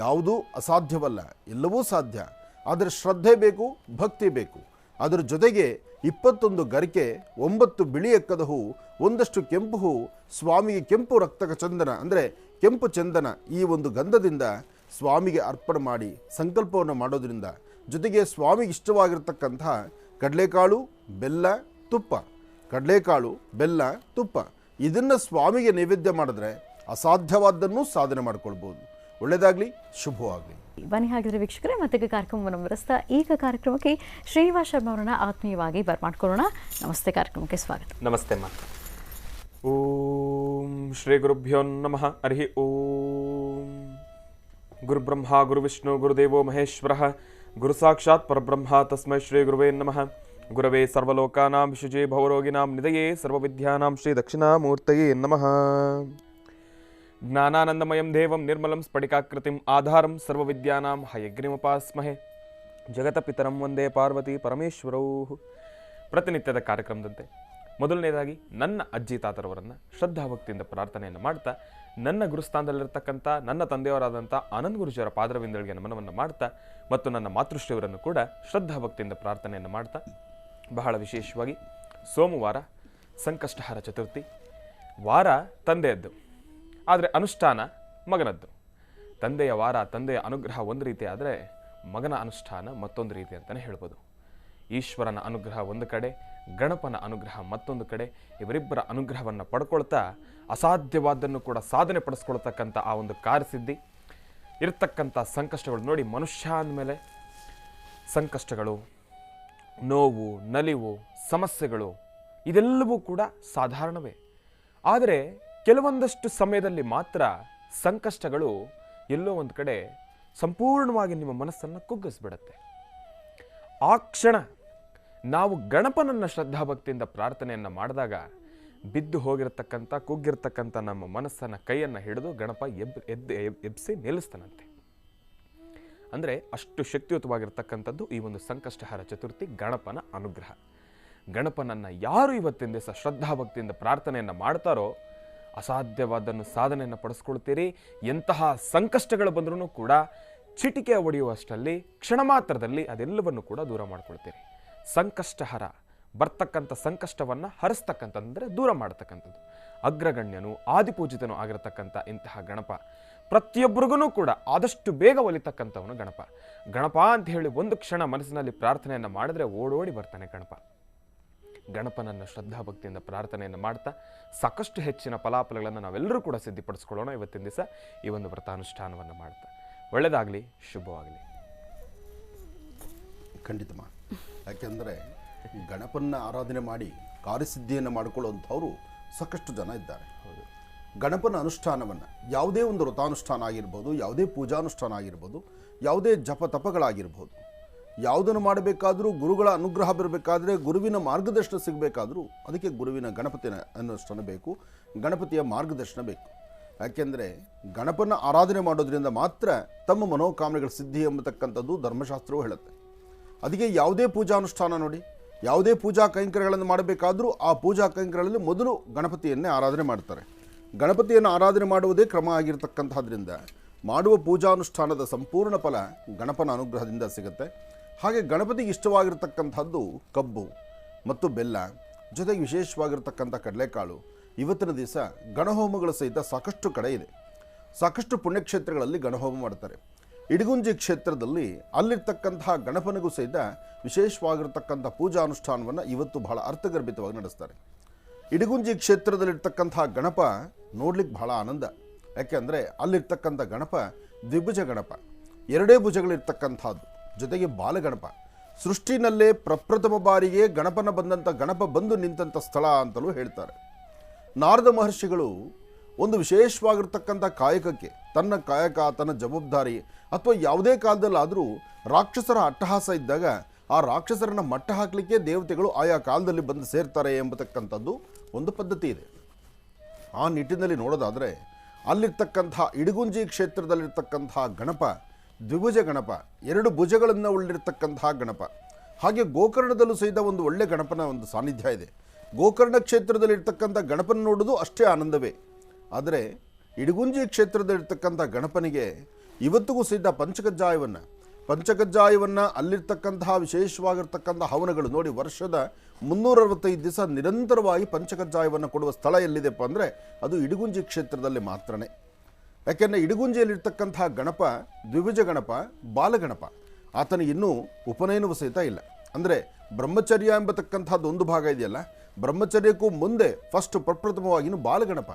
ಯಾವುದೂ ಅಸಾಧ್ಯವಲ್ಲ, ಎಲ್ಲವೂ ಸಾಧ್ಯ. ಆದರೆ ಶ್ರದ್ಧೆ ಬೇಕು, ಭಕ್ತಿ ಬೇಕು. ಅದರ ಜೊತೆಗೆ 21 ಗರಿಕೆ, 9 ಬಿಳಿ ಎಕ್ಕದ ಹೂ, ಒಂದಷ್ಟು ಕೆಂಪು ಹೂ, ಸ್ವಾಮಿಗೆ ಕೆಂಪು ರಕ್ತಕ ಚಂದನ ಅಂದರೆ ಕೆಂಪು ಚಂದನ, ಈ ಒಂದು ಗಂಧದಿಂದ ಸ್ವಾಮಿಗೆ ಅರ್ಪಣೆ ಮಾಡಿ ಸಂಕಲ್ಪವನ್ನು ಮಾಡೋದ್ರಿಂದ, ಜೊತೆಗೆ ಸ್ವಾಮಿಗೆ ಇಷ್ಟವಾಗಿರ್ತಕ್ಕಂತಹ ಕಡಲೆಕಾಳು ಬೆಲ್ಲ ತುಪ್ಪ, ಕಡಲೆಕಾಳು ಬೆಲ್ಲ ತುಪ್ಪ, ಇದನ್ನು ಸ್ವಾಮಿಗೆ ನೈವೇದ್ಯ ಮಾಡಿದ್ರೆ ಅಸಾಧ್ಯವಾದ್ದನ್ನು ಸಾಧನೆ ಮಾಡ್ಕೊಳ್ಬೋದು. ಒಳ್ಳೆಯದಾಗಲಿ, ಶುಭವಾಗಲಿ. ಬನ್ನಿ ಹಾಗಿದ್ರೆ ವೀಕ್ಷಕರೇ, ಮತ್ತೆ ಕಾರ್ಯಕ್ರಮವನ್ನು ಬರೆಸ್ತಾ ಈಗ ಕಾರ್ಯಕ್ರಮಕ್ಕೆ ಶ್ರೀನಿವಾಸ್ ಶರ್ಮಾ ಅವರನ್ನ ಆತ್ಮೀಯವಾಗಿ ಬರ್ಮಾಡ್ಕೊಳ್ಳೋಣ. ನಮಸ್ತೆ, ಕಾರ್ಯಕ್ರಮಕ್ಕೆ ಸ್ವಾಗತ. ನಮಸ್ತೆ ಅಮ್ಮ. ಓಂ ಶ್ರೀ ಗುರುಭ್ಯೋ ನಮಃ. ಹರಿ ಓಂ. ಗುರುಬ್ರಹ್ಮ ಗುರುವಿಷ್ಣು ಗುರುದೇವೋ ಮಹೇಶ್ವರಃ, ಗುರು ಸಾಕ್ಷಾತ್ ಪರಬ್ರಹ್ಮ ತಸ್ಮೈ ಶ್ರೀ ಗುರುವೇ ನಮಃ. ಗುರವೇ ಸರ್ವಲೋಕಾನಾಂ ವಿಶುಜೇ ಭವರೋಗಿನಾಂ ನಿಧಯೇ ಸರ್ವವಿದ್ಯಾನಾಂ ಶ್ರೀ ದಕ್ಷಿಣಾಮೂರ್ತಯೇ ನಮಃ. ಜ್ಞಾನಾನಂದಮಯಂ ದೇವಂ ನಿರ್ಮಲಂ ಸ್ಫಟಿಕಾಕೃತಿಂ ಆಧಾರಂ ಸರ್ವವಿದ್ಯಾನಾಂ ಹಯಗ್ರೀಮಪಾಸ್ಮಹೆ ಜಗತಪಿತರಂ ವಂದೇ ಪಾರ್ವತಿ ಪರಮೇಶ್ವರೌ. ಪ್ರತಿನಿತ್ಯದ ಕಾರ್ಯಕ್ರಮದಂತೆ ಮೊದಲನೇದಾಗಿ ನನ್ನ ಅಜ್ಜಿ ತಾತರವರನ್ನು ಶ್ರದ್ಧಾಭಕ್ತಿಯಿಂದ ಪ್ರಾರ್ಥನೆಯನ್ನು ಮಾಡ್ತಾ, ನನ್ನ ಗುರುಸ್ಥಾನದಲ್ಲಿರ್ತಕ್ಕಂಥ ನನ್ನ ತಂದೆಯವರಾದಂಥ ಆನಂದ್ ಗುರುಜಿಯವರ ಪಾದರವಿಂದಗಳಿಗೆ ನಮನವನ್ನು ಮಾಡ್ತಾ, ಮತ್ತು ನನ್ನ ಮಾತೃಶ್ರೀಯವರನ್ನು ಕೂಡ ಶ್ರದ್ಧಾಭಕ್ತಿಯಿಂದ ಪ್ರಾರ್ಥನೆಯನ್ನು ಮಾಡ್ತಾ, ಬಹಳ ವಿಶೇಷವಾಗಿ ಸೋಮವಾರ ಸಂಕಷ್ಟಹಾರ ಚತುರ್ಥಿ, ವಾರ ತಂದೆಯದ್ದು ಆದರೆ ಅನುಷ್ಠಾನ ಮಗನದ್ದು. ತಂದೆಯ ವಾರ, ತಂದೆಯ ಅನುಗ್ರಹ ಒಂದು ರೀತಿ ಆದರೆ ಮಗನ ಅನುಷ್ಠಾನ ಮತ್ತೊಂದು ರೀತಿ ಅಂತಲೇ ಹೇಳ್ಬೋದು. ಈಶ್ವರನ ಅನುಗ್ರಹ ಒಂದು ಕಡೆ, ಗಣಪನ ಅನುಗ್ರಹ ಮತ್ತೊಂದು ಕಡೆ. ಇವರಿಬ್ಬರ ಅನುಗ್ರಹವನ್ನು ಪಡ್ಕೊಳ್ತಾ ಅಸಾಧ್ಯವಾದ್ದನ್ನು ಕೂಡ ಸಾಧನೆ ಪಡಿಸ್ಕೊಳ್ತಕ್ಕಂಥ ಆ ಒಂದು ಕಾರ್ಯಸಿದ್ಧಿ, ಇರತಕ್ಕಂಥ ಸಂಕಷ್ಟಗಳು ನೋಡಿ. ಮನುಷ್ಯ ಅಂದಮೇಲೆ ಸಂಕಷ್ಟಗಳು, ನೋವು, ನಲಿವು, ಸಮಸ್ಯೆಗಳು ಇದೆಲ್ಲವೂ ಕೂಡ ಸಾಧಾರಣವೇ. ಆದರೆ ಕೆಲವೊಂದಷ್ಟು ಸಮಯದಲ್ಲಿ ಮಾತ್ರ ಸಂಕಷ್ಟಗಳು ಎಲ್ಲೋ ಒಂದು ಕಡೆ ಸಂಪೂರ್ಣವಾಗಿ ನಿಮ್ಮ ಮನಸ್ಸನ್ನು ಕುಗ್ಗಿಸ್ಬಿಡತ್ತೆ. ಆ ಕ್ಷಣ ನಾವು ಗಣಪನನ್ನು ಶ್ರದ್ಧಾಭಕ್ತಿಯಿಂದ ಪ್ರಾರ್ಥನೆಯನ್ನು ಮಾಡಿದಾಗ ಬಿದ್ದು ಹೋಗಿರತಕ್ಕಂಥ, ಕುಗ್ಗಿರ್ತಕ್ಕಂಥ ನಮ್ಮ ಮನಸ್ಸನ್ನು ಕೈಯನ್ನು ಹಿಡಿದು ಗಣಪ ಎಬ್ಬಿಸಿ ನಿಲ್ಲಿಸ್ತಾನಂತೆ. ಅಂದರೆ ಅಷ್ಟು ಶಕ್ತಿಯುತವಾಗಿರ್ತಕ್ಕಂಥದ್ದು ಈ ಒಂದು ಸಂಕಷ್ಟಹಾರ ಚತುರ್ಥಿ ಗಣಪನ ಅನುಗ್ರಹ. ಗಣಪನನ್ನು ಯಾರು ಇವತ್ತಿನ ದಿವಸ ಶ್ರದ್ಧಾಭಕ್ತಿಯಿಂದ ಪ್ರಾರ್ಥನೆಯನ್ನು ಮಾಡ್ತಾರೋ ಅಸಾಧ್ಯವಾದನ್ನು ಸಾಧನೆಯನ್ನು ಪಡಿಸ್ಕೊಳ್ತೀರಿ. ಎಂತಹ ಸಂಕಷ್ಟಗಳು ಬಂದರೂ ಕೂಡ ಚಿಟಿಕೆ ಹೊಡೆಯುವಷ್ಟರಲ್ಲಿ, ಕ್ಷಣ ಮಾತ್ರದಲ್ಲಿ ಅದೆಲ್ಲವನ್ನು ಕೂಡ ದೂರ ಮಾಡ್ಕೊಳ್ತೀರಿ. ಸಂಕಷ್ಟಹರ, ಬರ್ತಕ್ಕಂಥ ಸಂಕಷ್ಟವನ್ನು ಹರಿಸ್ತಕ್ಕಂಥದ್ದಂದರೆ ದೂರ ಮಾಡ್ತಕ್ಕಂಥದ್ದು. ಅಗ್ರಗಣ್ಯನು ಆದಿಪೂಜಿತನೂ ಆಗಿರತಕ್ಕಂಥ ಇಂತಹ ಗಣಪ ಪ್ರತಿಯೊಬ್ಬರಿಗೂ ಕೂಡ ಆದಷ್ಟು ಬೇಗ ಒಲಿತಕ್ಕಂಥವನು ಗಣಪ. ಗಣಪ ಅಂತ ಹೇಳಿ ಒಂದು ಕ್ಷಣ ಮನಸ್ಸಿನಲ್ಲಿ ಪ್ರಾರ್ಥನೆಯನ್ನು ಮಾಡಿದ್ರೆ ಓಡೋಡಿ ಬರ್ತಾನೆ ಗಣಪ. ಗಣಪನನ್ನು ಶ್ರದ್ಧಾಭಕ್ತಿಯಿಂದ ಪ್ರಾರ್ಥನೆಯನ್ನು ಮಾಡ್ತಾ ಸಾಕಷ್ಟು ಹೆಚ್ಚಿನ ಫಲಾಫಲಗಳನ್ನು ನಾವೆಲ್ಲರೂ ಕೂಡ ಸಿದ್ಧಿಪಡಿಸ್ಕೊಳ್ಳೋಣ ಇವತ್ತಿನ ದಿವಸ ಈ ಒಂದು ವ್ರತಾನುಷ್ಠಾನವನ್ನು ಮಾಡ್ತಾ. ಒಳ್ಳೆಯದಾಗಲಿ, ಶುಭವಾಗಲಿ. ಖಂಡಿತಮ್ಮ. ಯಾಕೆಂದರೆ ಗಣಪನ್ನ ಆರಾಧನೆ ಮಾಡಿ ಕಾರ್ಯಸಿದ್ಧಿಯನ್ನು ಮಾಡಿಕೊಳ್ಳುವಂಥವರು ಸಾಕಷ್ಟು ಜನ ಇದ್ದಾರೆ. ಹೌದು. ಗಣಪನ ಅನುಷ್ಠಾನವನ್ನು ಯಾವುದೇ ಒಂದು ವ್ರತಾನುಷ್ಠಾನ ಆಗಿರ್ಬೋದು, ಯಾವುದೇ ಪೂಜಾನುಷ್ಠಾನ ಆಗಿರ್ಬೋದು, ಯಾವುದೇ ಜಪ ತಪಗಳಾಗಿರ್ಬೋದು, ಯಾವುದನ್ನು ಮಾಡಬೇಕಾದರೂ ಗುರುಗಳ ಅನುಗ್ರಹ ಬರಬೇಕಾದ್ರೆ, ಗುರುವಿನ ಮಾರ್ಗದರ್ಶನ ಸಿಗಬೇಕಾದ್ರೂ ಅದಕ್ಕೆ ಗುರುವಿನ ಗಣಪತಿಯ ಅನುಷ್ಠಾನ ಬೇಕು, ಗಣಪತಿಯ ಮಾರ್ಗದರ್ಶನ ಬೇಕು. ಯಾಕೆಂದರೆ ಗಣಪನ ಆರಾಧನೆ ಮಾಡೋದ್ರಿಂದ ಮಾತ್ರ ತಮ್ಮ ಮನೋಕಾಮನೆಗಳ ಸಿದ್ಧಿ ಎಂಬತಕ್ಕಂಥದ್ದು ಧರ್ಮಶಾಸ್ತ್ರವೂ ಹೇಳುತ್ತೆ. ಅದಕ್ಕೆ ಯಾವುದೇ ಪೂಜಾನುಷ್ಠಾನ ನೋಡಿ, ಯಾವುದೇ ಪೂಜಾ ಕೈಂಕರ್ಯಗಳನ್ನು ಮಾಡಬೇಕಾದರೂ ಆ ಪೂಜಾ ಕೈಂಕರ್ಯಗಳಲ್ಲಿ ಮೊದಲು ಗಣಪತಿಯನ್ನೇ ಆರಾಧನೆ ಮಾಡ್ತಾರೆ. ಗಣಪತಿಯನ್ನು ಆರಾಧನೆ ಮಾಡುವುದೇ ಕ್ರಮ ಆಗಿರತಕ್ಕಂಥದ್ರಿಂದ ಮಾಡುವ ಪೂಜಾನುಷ್ಠಾನದ ಸಂಪೂರ್ಣ ಫಲ ಗಣಪನ ಅನುಗ್ರಹದಿಂದ ಸಿಗುತ್ತೆ. ಹಾಗೆ ಗಣಪತಿಗೆ ಇಷ್ಟವಾಗಿರ್ತಕ್ಕಂಥದ್ದು ಕಬ್ಬು ಮತ್ತು ಬೆಲ್ಲ, ಜೊತೆಗೆ ವಿಶೇಷವಾಗಿರ್ತಕ್ಕಂಥ ಕಡಲೆಕಾಳು. ಇವತ್ತಿನ ದಿವಸ ಗಣಹೋಮಗಳ ಸಹಿತ ಸಾಕಷ್ಟು ಕಡೆ ಇದೆ. ಸಾಕಷ್ಟು ಪುಣ್ಯಕ್ಷೇತ್ರಗಳಲ್ಲಿ ಗಣಹೋಮ ಮಾಡ್ತಾರೆ. ಇಡಗುಂಜಿ ಕ್ಷೇತ್ರದಲ್ಲಿ ಅಲ್ಲಿರ್ತಕ್ಕಂತಹ ಗಣಪನಿಗೂ ಸಹಿತ ವಿಶೇಷವಾಗಿರ್ತಕ್ಕಂಥ ಪೂಜಾನುಷ್ಠಾನವನ್ನು ಇವತ್ತು ಬಹಳ ಅರ್ಥಗರ್ಭಿತವಾಗಿ ನಡೆಸ್ತಾರೆ. ಇಡಗುಂಜಿ ಕ್ಷೇತ್ರದಲ್ಲಿರ್ತಕ್ಕಂತಹ ಗಣಪ ನೋಡ್ಲಿಕ್ಕೆ ಬಹಳ ಆನಂದ. ಯಾಕೆಂದರೆ ಅಲ್ಲಿರ್ತಕ್ಕಂಥ ಗಣಪ ದ್ವಿಭುಜ ಗಣಪ, ಎರಡೇ ಭುಜಗಳಿರ್ತಕ್ಕಂಥದ್ದು, ಜೊತೆಗೆ ಬಾಲಗಣಪ. ಸೃಷ್ಟಿನಲ್ಲೇ ಪ್ರಪ್ರಥಮ ಬಾರಿಗೆ ಗಣಪ ಬಂದು ನಿಂತಹ ಸ್ಥಳ ಅಂತಲೂ ಹೇಳ್ತಾರೆ. ನಾರದ ಮಹರ್ಷಿಗಳು ಒಂದು ವಿಶೇಷವಾಗಿರ್ತಕ್ಕಂಥ ಕಾಯಕಕ್ಕೆ, ತನ್ನ ಕಾಯಕ, ತನ್ನ ಜವಾಬ್ದಾರಿ ಅಥವಾ ಯಾವುದೇ ಕಾಲದಲ್ಲಾದರೂ ರಾಕ್ಷಸರ ಅಟ್ಟಹಾಸ ಇದ್ದಾಗ ಆ ರಾಕ್ಷಸರನ್ನು ಮಟ್ಟ ಹಾಕಲಿಕ್ಕೆ ದೇವತೆಗಳು ಆಯಾ ಕಾಲದಲ್ಲಿ ಬಂದು ಸೇರ್ತಾರೆ ಎಂಬತಕ್ಕಂಥದ್ದು ಒಂದು ಪದ್ಧತಿ ಇದೆ. ಆ ನಿಟ್ಟಿನಲ್ಲಿ ನೋಡೋದಾದರೆ ಅಲ್ಲಿರ್ತಕ್ಕಂಥ ಇಡಗುಂಜಿ ಕ್ಷೇತ್ರದಲ್ಲಿರ್ತಕ್ಕಂತಹ ಗಣಪ ದ್ವಿಭುಜ ಗಣಪ, ಎರಡು ಭುಜಗಳನ್ನು ಉಳ್ಳಿರ್ತಕ್ಕಂತಹ ಗಣಪ. ಹಾಗೆ ಗೋಕರ್ಣದಲ್ಲೂ ಸಹಿತ ಒಂದು ಒಳ್ಳೆ ಗಣಪನ ಒಂದು ಸಾನ್ನಿಧ್ಯ ಇದೆ. ಗೋಕರ್ಣ ಕ್ಷೇತ್ರದಲ್ಲಿರ್ತಕ್ಕಂಥ ಗಣಪನ ನೋಡೋದು ಅಷ್ಟೇ ಆನಂದವೇ. ಆದರೆ ಇಡಗುಂಜಿ ಕ್ಷೇತ್ರದಲ್ಲಿರ್ತಕ್ಕಂಥ ಗಣಪನಿಗೆ ಇವತ್ತಿಗೂ ಸಹಿತ ಪಂಚಕಜ್ಜಾಯವನ್ನು ಅಲ್ಲಿರ್ತಕ್ಕಂತಹ ವಿಶೇಷವಾಗಿರ್ತಕ್ಕಂಥ ಹವನಗಳು ನೋಡಿ, ವರ್ಷದ 365 ದಿವಸ ನಿರಂತರವಾಗಿ ಪಂಚಕಜ್ಜಾಯವನ್ನು ಕೊಡುವ ಸ್ಥಳ ಎಲ್ಲಿದೆಪ್ಪ ಅಂದರೆ ಅದು ಇಡಗುಂಜಿ ಕ್ಷೇತ್ರದಲ್ಲಿ ಮಾತ್ರನೇ. ಯಾಕೆಂದರೆ ಇಡಗುಂಜಿಯಲ್ಲಿರ್ತಕ್ಕಂಥ ಗಣಪ ದ್ವಿಭುಜ ಗಣಪ, ಬಾಲಗಣಪ. ಆತನಿಗೆ ಇನ್ನೂ ಉಪನಯನವೂ ಸಹಿತ ಇಲ್ಲ. ಅಂದರೆ ಬ್ರಹ್ಮಚರ್ಯ ಎಂಬತಕ್ಕಂಥದ್ದು ಒಂದು ಭಾಗ ಇದೆಯಲ್ಲ, ಬ್ರಹ್ಮಚರ್ಯಕ್ಕೂ ಮುಂದೆ ಫಸ್ಟ್ ಪ್ರಪ್ರಥಮವಾಗಿನೂ ಬಾಲಗಣಪ.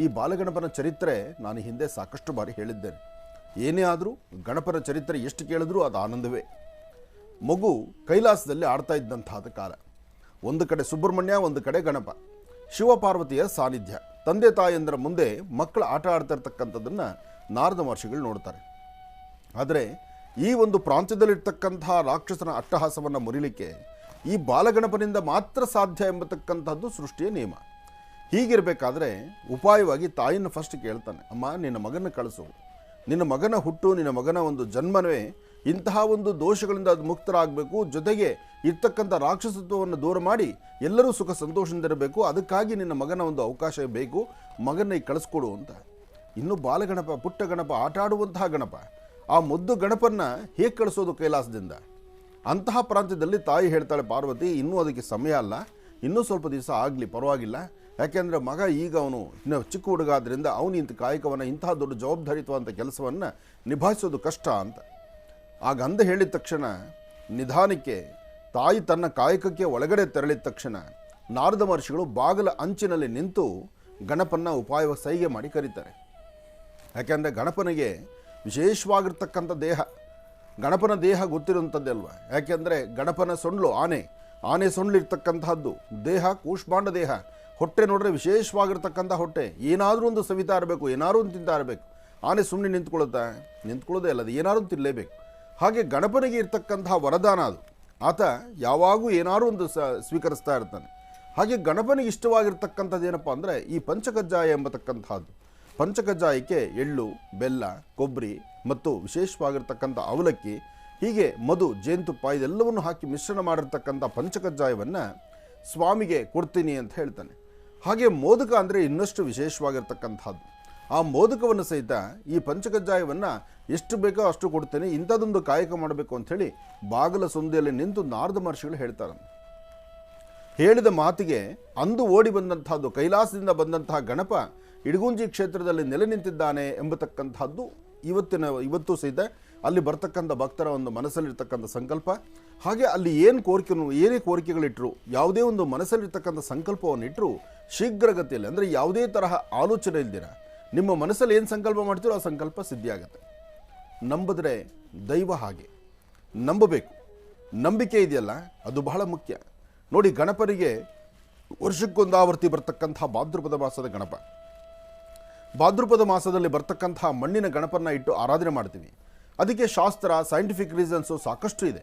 ಈ ಬಾಲಗಣಪನ ಚರಿತ್ರೆ ನಾನು ಹಿಂದೆ ಸಾಕಷ್ಟು ಬಾರಿ ಹೇಳಿದ್ದೇನೆ. ಏನೇ ಆದರೂ ಗಣಪನ ಚರಿತ್ರೆ ಎಷ್ಟು ಕೇಳಿದ್ರೂ ಅದು ಆನಂದವೇ. ಮಗು ಕೈಲಾಸದಲ್ಲಿ ಆಡ್ತಾ ಇದ್ದಂತಹ ಕಾಲ, ಒಂದು ಕಡೆ ಸುಬ್ರಹ್ಮಣ್ಯ, ಒಂದು ಕಡೆ ಗಣಪ, ಶಿವಪಾರ್ವತಿಯ ಸಾನ್ನಿಧ್ಯ. ತಂದೆ ತಾಯಿಯಂದರ ಮುಂದೆ ಮಕ್ಕಳು ಆಟ ಆಡ್ತಾ ಇರ್ತಕ್ಕಂಥದ್ದನ್ನು ನಾರದ ಮಹರ್ಷಿಗಳು ನೋಡ್ತಾರೆ. ಆದರೆ ಈ ಒಂದು ಪ್ರಾಂತ್ಯದಲ್ಲಿರ್ತಕ್ಕಂತಹ ರಾಕ್ಷಸನ ಅಟ್ಟಹಾಸವನ್ನು ಮುರಿಲಿಕ್ಕೆ ಈ ಬಾಲಗಣಪನಿಂದ ಮಾತ್ರ ಸಾಧ್ಯ ಎಂಬತಕ್ಕಂಥದ್ದು ಸೃಷ್ಟಿಯ ನಿಯಮ. ಹೀಗಿರಬೇಕಾದ್ರೆ ಉಪಾಯವಾಗಿ ತಾಯಿನ ಫಸ್ಟ್ ಕೇಳ್ತಾನೆ, ಅಮ್ಮ ನಿನ್ನ ಮಗನ ಕಳಿಸು, ನಿನ್ನ ಮಗನ ಹುಟ್ಟು, ನಿನ್ನ ಮಗನ ಒಂದು ಜನ್ಮವೇ ಇಂತಹ ಒಂದು ದೋಷಗಳಿಂದ ಅದು ಮುಕ್ತರಾಗಬೇಕು, ಜೊತೆಗೆ ಇರ್ತಕ್ಕಂಥ ರಾಕ್ಷಸತ್ವವನ್ನು ದೂರ ಮಾಡಿ ಎಲ್ಲರೂ ಸುಖ ಸಂತೋಷದಿಂದಿರಬೇಕು, ಅದಕ್ಕಾಗಿ ನಿನ್ನ ಮಗನ ಒಂದು ಅವಕಾಶ ಬೇಕು, ಮಗನ ಕಳಿಸ್ಕೊಡು ಅಂತ. ಇನ್ನು ಬಾಲಗಣಪ, ಪುಟ್ಟ ಗಣಪ, ಆಟ ಆಡುವಂತಹ ಗಣಪ, ಆ ಮುದ್ದು ಗಣಪನ್ನ ಹೇಗೆ ಕಳಿಸೋದು ಕೈಲಾಸದಿಂದ? ಅಂತಹ ಪ್ರಾಂತ್ಯದಲ್ಲಿ ತಾಯಿ ಹೇಳ್ತಾಳೆ ಪಾರ್ವತಿ, ಇನ್ನೂ ಅದಕ್ಕೆ ಸಮಯ ಅಲ್ಲ, ಇನ್ನೂ ಸ್ವಲ್ಪ ದಿವಸ ಆಗಲಿ, ಪರವಾಗಿಲ್ಲ, ಯಾಕೆಂದರೆ ಮಗ ಈಗ ಅವನು ಇನ್ನು ಚಿಕ್ಕ ಹುಡುಗ ಆದ್ದರಿಂದ ಅವನು ಇಂಥ ಕಾಯಕವನ್ನು, ಇಂತಹ ದೊಡ್ಡ ಜವಾಬ್ದಾರಿತ್ವಂಥ ಕೆಲಸವನ್ನು ನಿಭಾಯಿಸೋದು ಕಷ್ಟ ಅಂತ. ಆಗ ಅಂದ ಹೇಳಿದ ತಕ್ಷಣ ನಿಧಾನಕ್ಕೆ ತಾಯಿ ತನ್ನ ಕಾಯಕಕ್ಕೆ ಒಳಗಡೆ ತೆರಳಿದ ತಕ್ಷಣ ನಾರದ ಮಹರ್ಷಿಗಳು ಬಾಗಿಲ ಅಂಚಿನಲ್ಲಿ ನಿಂತು ಗಣಪನ ಉಪಾಯ ಸೈಗೆ ಮಾಡಿ ಕರೀತಾರೆ. ಯಾಕೆಂದರೆ ಗಣಪನಿಗೆ ವಿಶೇಷವಾಗಿರ್ತಕ್ಕಂಥ ದೇಹ, ಗಣಪನ ದೇಹ ಗೊತ್ತಿರುವಂಥದ್ದೇ ಅಲ್ವ. ಯಾಕೆಂದರೆ ಗಣಪನ ಸೊಂಡ್ಲು ಆನೆ ಸೊಂಡ್ಲಿರ್ತಕ್ಕಂಥದ್ದು ದೇಹ, ಕೂಷ್ಮಾಂಡ ದೇಹ, ಹೊಟ್ಟೆ ನೋಡ್ರೆ ವಿಶೇಷವಾಗಿರ್ತಕ್ಕಂಥ ಹೊಟ್ಟೆ, ಏನಾದರೂ ಒಂದು ಸವಿತಾ ಇರಬೇಕು, ಏನಾದರೂ ಒಂದು ತಿಂತಾ ಇರಬೇಕು. ಆನೆ ಸುಮ್ಮನೆ ನಿಂತ್ಕೊಳ್ಳೋದೇ ಅಲ್ಲ, ಅದು ಏನಾದರೂ ತಿನ್ನಲೇಬೇಕು. ಹಾಗೆ ಗಣಪನಿಗೆ ಇರ್ತಕ್ಕಂತಹ ವರದಾನ ಅದು, ಆತ ಯಾವಾಗೂ ಏನಾದರೂ ಒಂದು ಸ್ವೀಕರಿಸ್ತಾ ಇರ್ತಾನೆ. ಹಾಗೆ ಗಣಪನಿಗೆ ಇಷ್ಟವಾಗಿರ್ತಕ್ಕಂಥದ್ದು ಏನಪ್ಪ ಅಂದರೆ ಈ ಪಂಚಕಜ್ಜಾಯ ಎಂಬತಕ್ಕಂಥದ್ದು. ಪಂಚಕಜ್ಜಾಯಕ್ಕೆ ಎಳ್ಳು, ಬೆಲ್ಲ, ಕೊಬ್ಬರಿ ಮತ್ತು ವಿಶೇಷವಾಗಿರ್ತಕ್ಕಂಥ ಅವಲಕ್ಕಿ, ಹೀಗೆ ಮಧು, ಜೇನುತುಪ್ಪ ಇದೆಲ್ಲವನ್ನು ಹಾಕಿ ಮಿಶ್ರಣ ಮಾಡಿರ್ತಕ್ಕಂಥ ಪಂಚಕಜ್ಜಾಯವನ್ನು ಸ್ವಾಮಿಗೆ ಕೊಡ್ತೀನಿ ಅಂತ ಹೇಳ್ತಾನೆ. ಹಾಗೆ ಮೋದಕ ಅಂದರೆ ಇನ್ನಷ್ಟು ವಿಶೇಷವಾಗಿರ್ತಕ್ಕಂಥದ್ದು. ಆ ಮೋದಕವನ್ನು ಸಹಿತ ಈ ಪಂಚಕಜ್ಜಾಯವನ್ನು ಎಷ್ಟು ಬೇಕೋ ಅಷ್ಟು ಕೊಡ್ತೇನೆ, ಇಂಥದ್ದೊಂದು ಕಾಯಕ ಮಾಡಬೇಕು ಅಂಥೇಳಿ ಬಾಗಲ ಸಂದಿಯಲ್ಲಿ ನಿಂತು ನಾರದ ಮಹರ್ಷಿಗಳು ಹೇಳ್ತಾರೆ. ಹೇಳಿದ ಮಾತಿಗೆ ಅಂದು ಓಡಿ ಬಂದಂತಹದ್ದು, ಕೈಲಾಸದಿಂದ ಬಂದಂತಹ ಗಣಪ ಇಡಗುಂಜಿ ಕ್ಷೇತ್ರದಲ್ಲಿ ನೆಲೆ ನಿಂತಿದ್ದಾನೆ ಎಂಬತಕ್ಕಂಥದ್ದು ಇವತ್ತು ಸಹಿತ ಅಲ್ಲಿ ಬರ್ತಕ್ಕಂಥ ಭಕ್ತರ ಒಂದು ಮನಸ್ಸಲ್ಲಿರ್ತಕ್ಕಂಥ ಸಂಕಲ್ಪ. ಹಾಗೆ ಅಲ್ಲಿ ಏನೇ ಕೋರಿಕೆಗಳಿಟ್ಟರು, ಯಾವುದೇ ಒಂದು ಮನಸ್ಸಲ್ಲಿರ್ತಕ್ಕಂಥ ಸಂಕಲ್ಪವನ್ನು ಇಟ್ಟರು ಶೀಘ್ರಗತಿಯಲ್ಲಿ, ಅಂದರೆ ಯಾವುದೇ ತರಹ ಆಲೋಚನೆ ಇಲ್ದಿರ ನಿಮ್ಮ ಮನಸ್ಸಲ್ಲಿ ಏನು ಸಂಕಲ್ಪ ಮಾಡ್ತೀರೋ ಆ ಸಂಕಲ್ಪ ಸಿದ್ಧಿಯಾಗುತ್ತೆ. ನಂಬಿದ್ರೆ ದೈವ ಹಾಗೆ ನಂಬಬೇಕು. ನಂಬಿಕೆ ಇದೆಯಲ್ಲ ಅದು ಬಹಳ ಮುಖ್ಯ. ನೋಡಿ, ಗಣಪನಿಗೆ ವರ್ಷಕ್ಕೊಂದು ಆವರ್ತಿ ಬರ್ತಕ್ಕಂಥ ಭಾದ್ರಪದ ಮಾಸದ ಗಣಪ, ಭಾದ್ರಪದ ಮಾಸದಲ್ಲಿ ಬರ್ತಕ್ಕಂಥ ಮಣ್ಣಿನ ಗಣಪನ ಇಟ್ಟು ಆರಾಧನೆ ಮಾಡ್ತೀವಿ. ಅದಕ್ಕೆ ಶಾಸ್ತ್ರ, ಸೈಂಟಿಫಿಕ್ ರೀಸನ್ಸು ಸಾಕಷ್ಟು ಇದೆ.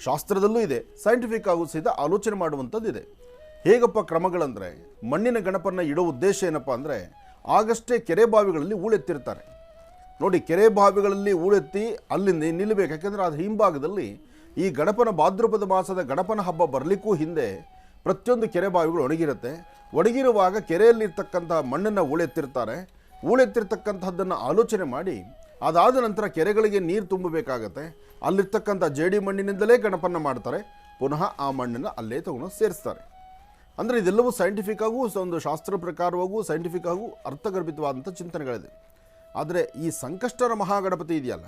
ಶಾಸ್ತ್ರದಲ್ಲೂ ಇದೆ, ಸೈಂಟಿಫಿಕ್ ಆಗೂ ಸಹಿತ ಆಲೋಚನೆ ಮಾಡುವಂಥದ್ದಿದೆ. ಹೇಗಪ್ಪ ಕ್ರಮಗಳಂದರೆ, ಮಣ್ಣಿನ ಗಣಪನ ಇಡೋ ಉದ್ದೇಶ ಏನಪ್ಪ ಅಂದರೆ, ಆಗಷ್ಟೇ ಕೆರೆ ಬಾವಿಗಳಲ್ಲಿ ಹೂಳೆತ್ತಿರ್ತಾರೆ ನೋಡಿ. ಕೆರೆ ಬಾವಿಗಳಲ್ಲಿ ಹೂಳೆತ್ತಿ ಅಲ್ಲಿಂದ ನಿಲ್ಲಬೇಕು. ಯಾಕೆಂದರೆ ಅದು ಹಿಂಭಾಗದಲ್ಲಿ ಈ ಗಣಪನ ಭಾದ್ರಪದ ಮಾಸದ ಗಣಪನ ಹಬ್ಬ ಬರಲಿಕ್ಕೂ ಹಿಂದೆ ಪ್ರತಿಯೊಂದು ಕೆರೆ ಬಾವಿಗಳು ಒಣಗಿರುತ್ತೆ. ಒಣಗಿರುವಾಗ ಕೆರೆಯಲ್ಲಿರ್ತಕ್ಕಂಥ ಮಣ್ಣನ್ನು ಹೂಳೆತ್ತಿರ್ತಾರೆ. ಹೂಳೆತ್ತಿರ್ತಕ್ಕಂಥದ್ದನ್ನು ಆಲೋಚನೆ ಮಾಡಿ ಅದಾದ ನಂತರ ಕೆರೆಗಳಿಗೆ ನೀರು ತುಂಬಬೇಕಾಗತ್ತೆ. ಅಲ್ಲಿರ್ತಕ್ಕಂಥ ಜೇಡಿ ಮಣ್ಣಿನಿಂದಲೇ ಗಣಪನ ಮಾಡ್ತಾರೆ. ಪುನಃ ಆ ಮಣ್ಣನ್ನು ಅಲ್ಲೇ ತಗೊಂಡು ಸೇರಿಸ್ತಾರೆ. ಅಂದರೆ ಇದೆಲ್ಲವೂ ಸೈಂಟಿಫಿಕ್ ಆಗೂ, ಒಂದು ಶಾಸ್ತ್ರ ಪ್ರಕಾರವಾಗೂ ಸೈಂಟಿಫಿಕ್ ಆಗೂ ಅರ್ಥಗರ್ಭಿತವಾದಂಥ ಚಿಂತನೆಗಳಿದೆ. ಆದರೆ ಈ ಸಂಕಷ್ಟರ ಮಹಾಗಣಪತಿ ಇದೆಯಲ್ಲ,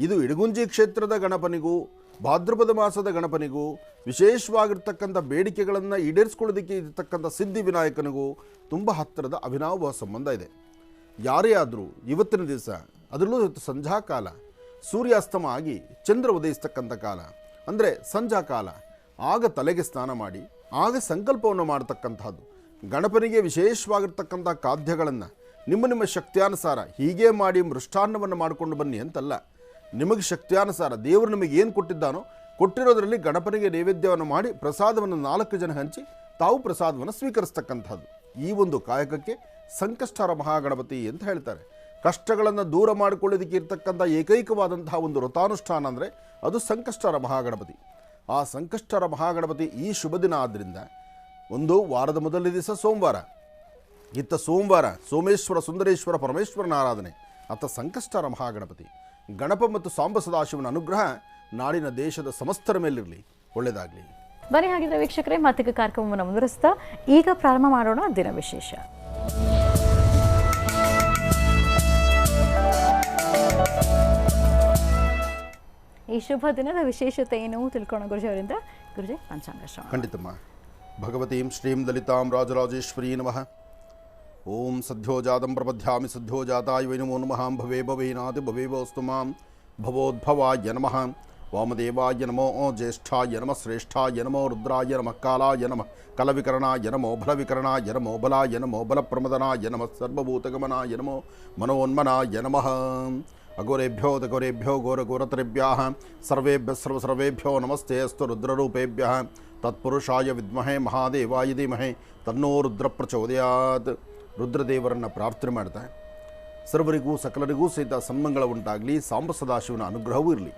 ಇದು ಇಡಗುಂಜಿ ಕ್ಷೇತ್ರದ ಗಣಪನಿಗೂ ಭಾದ್ರಪದ ಮಾಸದ ಗಣಪನಿಗೂ ವಿಶೇಷವಾಗಿರ್ತಕ್ಕಂಥ ಬೇಡಿಕೆಗಳನ್ನು ಈಡೇರಿಸ್ಕೊಳ್ಳೋದಕ್ಕೆ ಇರತಕ್ಕಂಥ ಸಿದ್ಧಿ ವಿನಾಯಕನಿಗೂ ತುಂಬ ಹತ್ತಿರದ ಅವಿನಾವ ಸಂಬಂಧ ಇದೆ. ಯಾರೇ ಆದರೂ ಇವತ್ತಿನ ದಿವಸ, ಅದರಲ್ಲೂ ಸಂಧ್ಯಾಕಾಲ, ಸೂರ್ಯಾಸ್ತಮ ಆಗಿ ಚಂದ್ರ ಉದಯಿಸ್ತಕ್ಕಂಥ ಕಾಲ ಅಂದರೆ ಸಂಧ್ಯಾಕಾಲ, ಆಗ ತಲೆಗೆ ಸ್ನಾನ ಮಾಡಿ ಆಗ ಸಂಕಲ್ಪವನ್ನು ಮಾಡತಕ್ಕಂಥದ್ದು. ಗಣಪನಿಗೆ ವಿಶೇಷವಾಗಿರ್ತಕ್ಕಂಥ ಖಾದ್ಯಗಳನ್ನು ನಿಮ್ಮ ಶಕ್ತಿಯಾನುಸಾರ ಹೀಗೆ ಮಾಡಿ ಮೃಷ್ಟಾನ್ನವನ್ನು ಮಾಡಿಕೊಂಡು ಬನ್ನಿ ಅಂತಲ್ಲ. ನಿಮಗೆ ಶಕ್ತಿಯಾನುಸಾರ ದೇವರು ನಿಮಗೆ ಏನು ಕೊಟ್ಟಿದ್ದಾನೋ ಕೊಟ್ಟಿರೋದರಲ್ಲಿ ಗಣಪನಿಗೆ ನೈವೇದ್ಯವನ್ನು ಮಾಡಿ ಪ್ರಸಾದವನ್ನು 4 ಜನ ಹಂಚಿ ತಾವು ಪ್ರಸಾದವನ್ನು ಸ್ವೀಕರಿಸ್ತಕ್ಕಂಥದ್ದು. ಈ ಒಂದು ಕಾಯಕಕ್ಕೆ ಸಂಕಷ್ಟರ ಮಹಾಗಣಪತಿ ಅಂತ ಹೇಳ್ತಾರೆ. ಕಷ್ಟಗಳನ್ನು ದೂರ ಮಾಡಿಕೊಳ್ಳೋದಕ್ಕೆ ಇರ್ತಕ್ಕಂಥ ಏಕೈಕವಾದಂತಹ ಒಂದು ವ್ರತಾನುಷ್ಠಾನ ಅಂದರೆ ಅದು ಸಂಕಷ್ಟರ ಮಹಾಗಣಪತಿ. ಆ ಸಂಕಷ್ಟರ ಮಹಾಗಣಪತಿ ಈ ಶುಭ ದಿನ ಆದ್ದರಿಂದ, ಒಂದು ವಾರದ ಮೊದಲನೇ ದಿವಸ ಸೋಮವಾರ, ಇತ್ತ ಸೋಮವಾರ ಸೋಮೇಶ್ವರ ಸುಂದರೇಶ್ವರ ಪರಮೇಶ್ವರನ ಆರಾಧನೆ, ಅತ್ತ ಸಂಕಷ್ಟರ ಮಹಾಗಣಪತಿ. ಗಣಪ ಮತ್ತು ಸಾಂಬ ಸದಾಶಿವನ ಅನುಗ್ರಹ ನಾಡಿನ ದೇಶದ ಸಮಸ್ತರ ಮೇಲಿರಲಿ. ಒಳ್ಳೆಯದಾಗಲಿ. ಬನ್ನಿ ಹಾಗಿದ್ರೆ ವೀಕ್ಷಕರೇ, ಮತ್ತಿಗೆ ಕಾರ್ಯಕ್ರಮವನ್ನು ಮುಂದುವರಿಸ್ತಾ ಈಗ ಪ್ರಾರಂಭ ಮಾಡೋಣ ದಿನ ವಿಶೇಷ. ಈ ಶುಭ ದಿನದ ವಿಶೇಷತೆ ಏನು ತಿಳ್ಕೊಳ್ಳೋಣ ಗುರುಜಿ ಅವರಿಂದ. ಗುರುಜಿ, ಪಂಚಾಂಗ ಶ್ರವಣ. ಖಂಡಿತಮ್ಮ. ಭಗವತೀಂ ಶ್ರೀಂ ಲಲಿತಾಂ ರಾಜರಾಜೇಶ್ವರೀ ನಮಃ. ಓಂ ಸದ್ಯೋಜಾತಂ ಪ್ರಪದ್ಯಾಮಿ ಸದ್ಯೋಜಾತಾಯ ವೈ ನಮೋ ನಮಃ. ಭವೇ ಭವೇನಾತಿ ಭವೇವಸ್ತು ಮಾಂ ಭವೋದ್ಭವಾಯ ನಮಃ. ವಾಮದೇವಾಯ ನಮೋ ಜ್ಯೇಷ್ಠಾಯ ನಮಃ. ಶ್ರೇಷ್ಠಾಯ ನಮೋ ರುದ್ರಾಯ ನಮಃ. ಕಾಲಾಯ ನಮಃ. ಕಲವಿಕರಣಾಯ ನಮೋ ಬಲವಿಕರಣಾಯ ನಮೋ ಬಲಾಯ ನಮೋ ಬಲಪ್ರಮದನಾಯ ನಮಃ. ಸರ್ವಭೂತಗಮನಾಯ ನಮೋ ಮನೋನ್ಮನಾಯ ನಮಃ. ಅಘೋರೇಭ್ಯೋ ದಘೋರೇಭ್ಯೋ ಘೋರಘೋರತರೇಭ್ಯಃ ಸರ್ವೇಭ್ಯ ಸರ್ವಸರ್ವೇಭ್ಯೋ ನಮಸ್ತೆ ಅಸ್ತು ರುದ್ರರೂಪೇಭ್ಯಃ ತತ್ಪುರುಷಾಯ ವಿದ್ಮಹೆ ಮಹಾದೇವಾಯ ಧೀಮಹಿ ತನ್ನೋ ರುದ್ರ ಪ್ರಚೋದಯಾತ್. ರುದ್ರದೇವರನ್ನು ಪ್ರಾರ್ಥನೆ ಮಾಡ್ತಾ ಸರ್ವರಿಗೂ ಸಕಲರಿಗೂ ಸಹಿತ ಸನ್ಮಂಗಳ ಉಂಟಾಗಲಿ, ಸಾಂಬ ಸದಾಶಿವನ ಅನುಗ್ರಹವೂ ಇರಲಿ.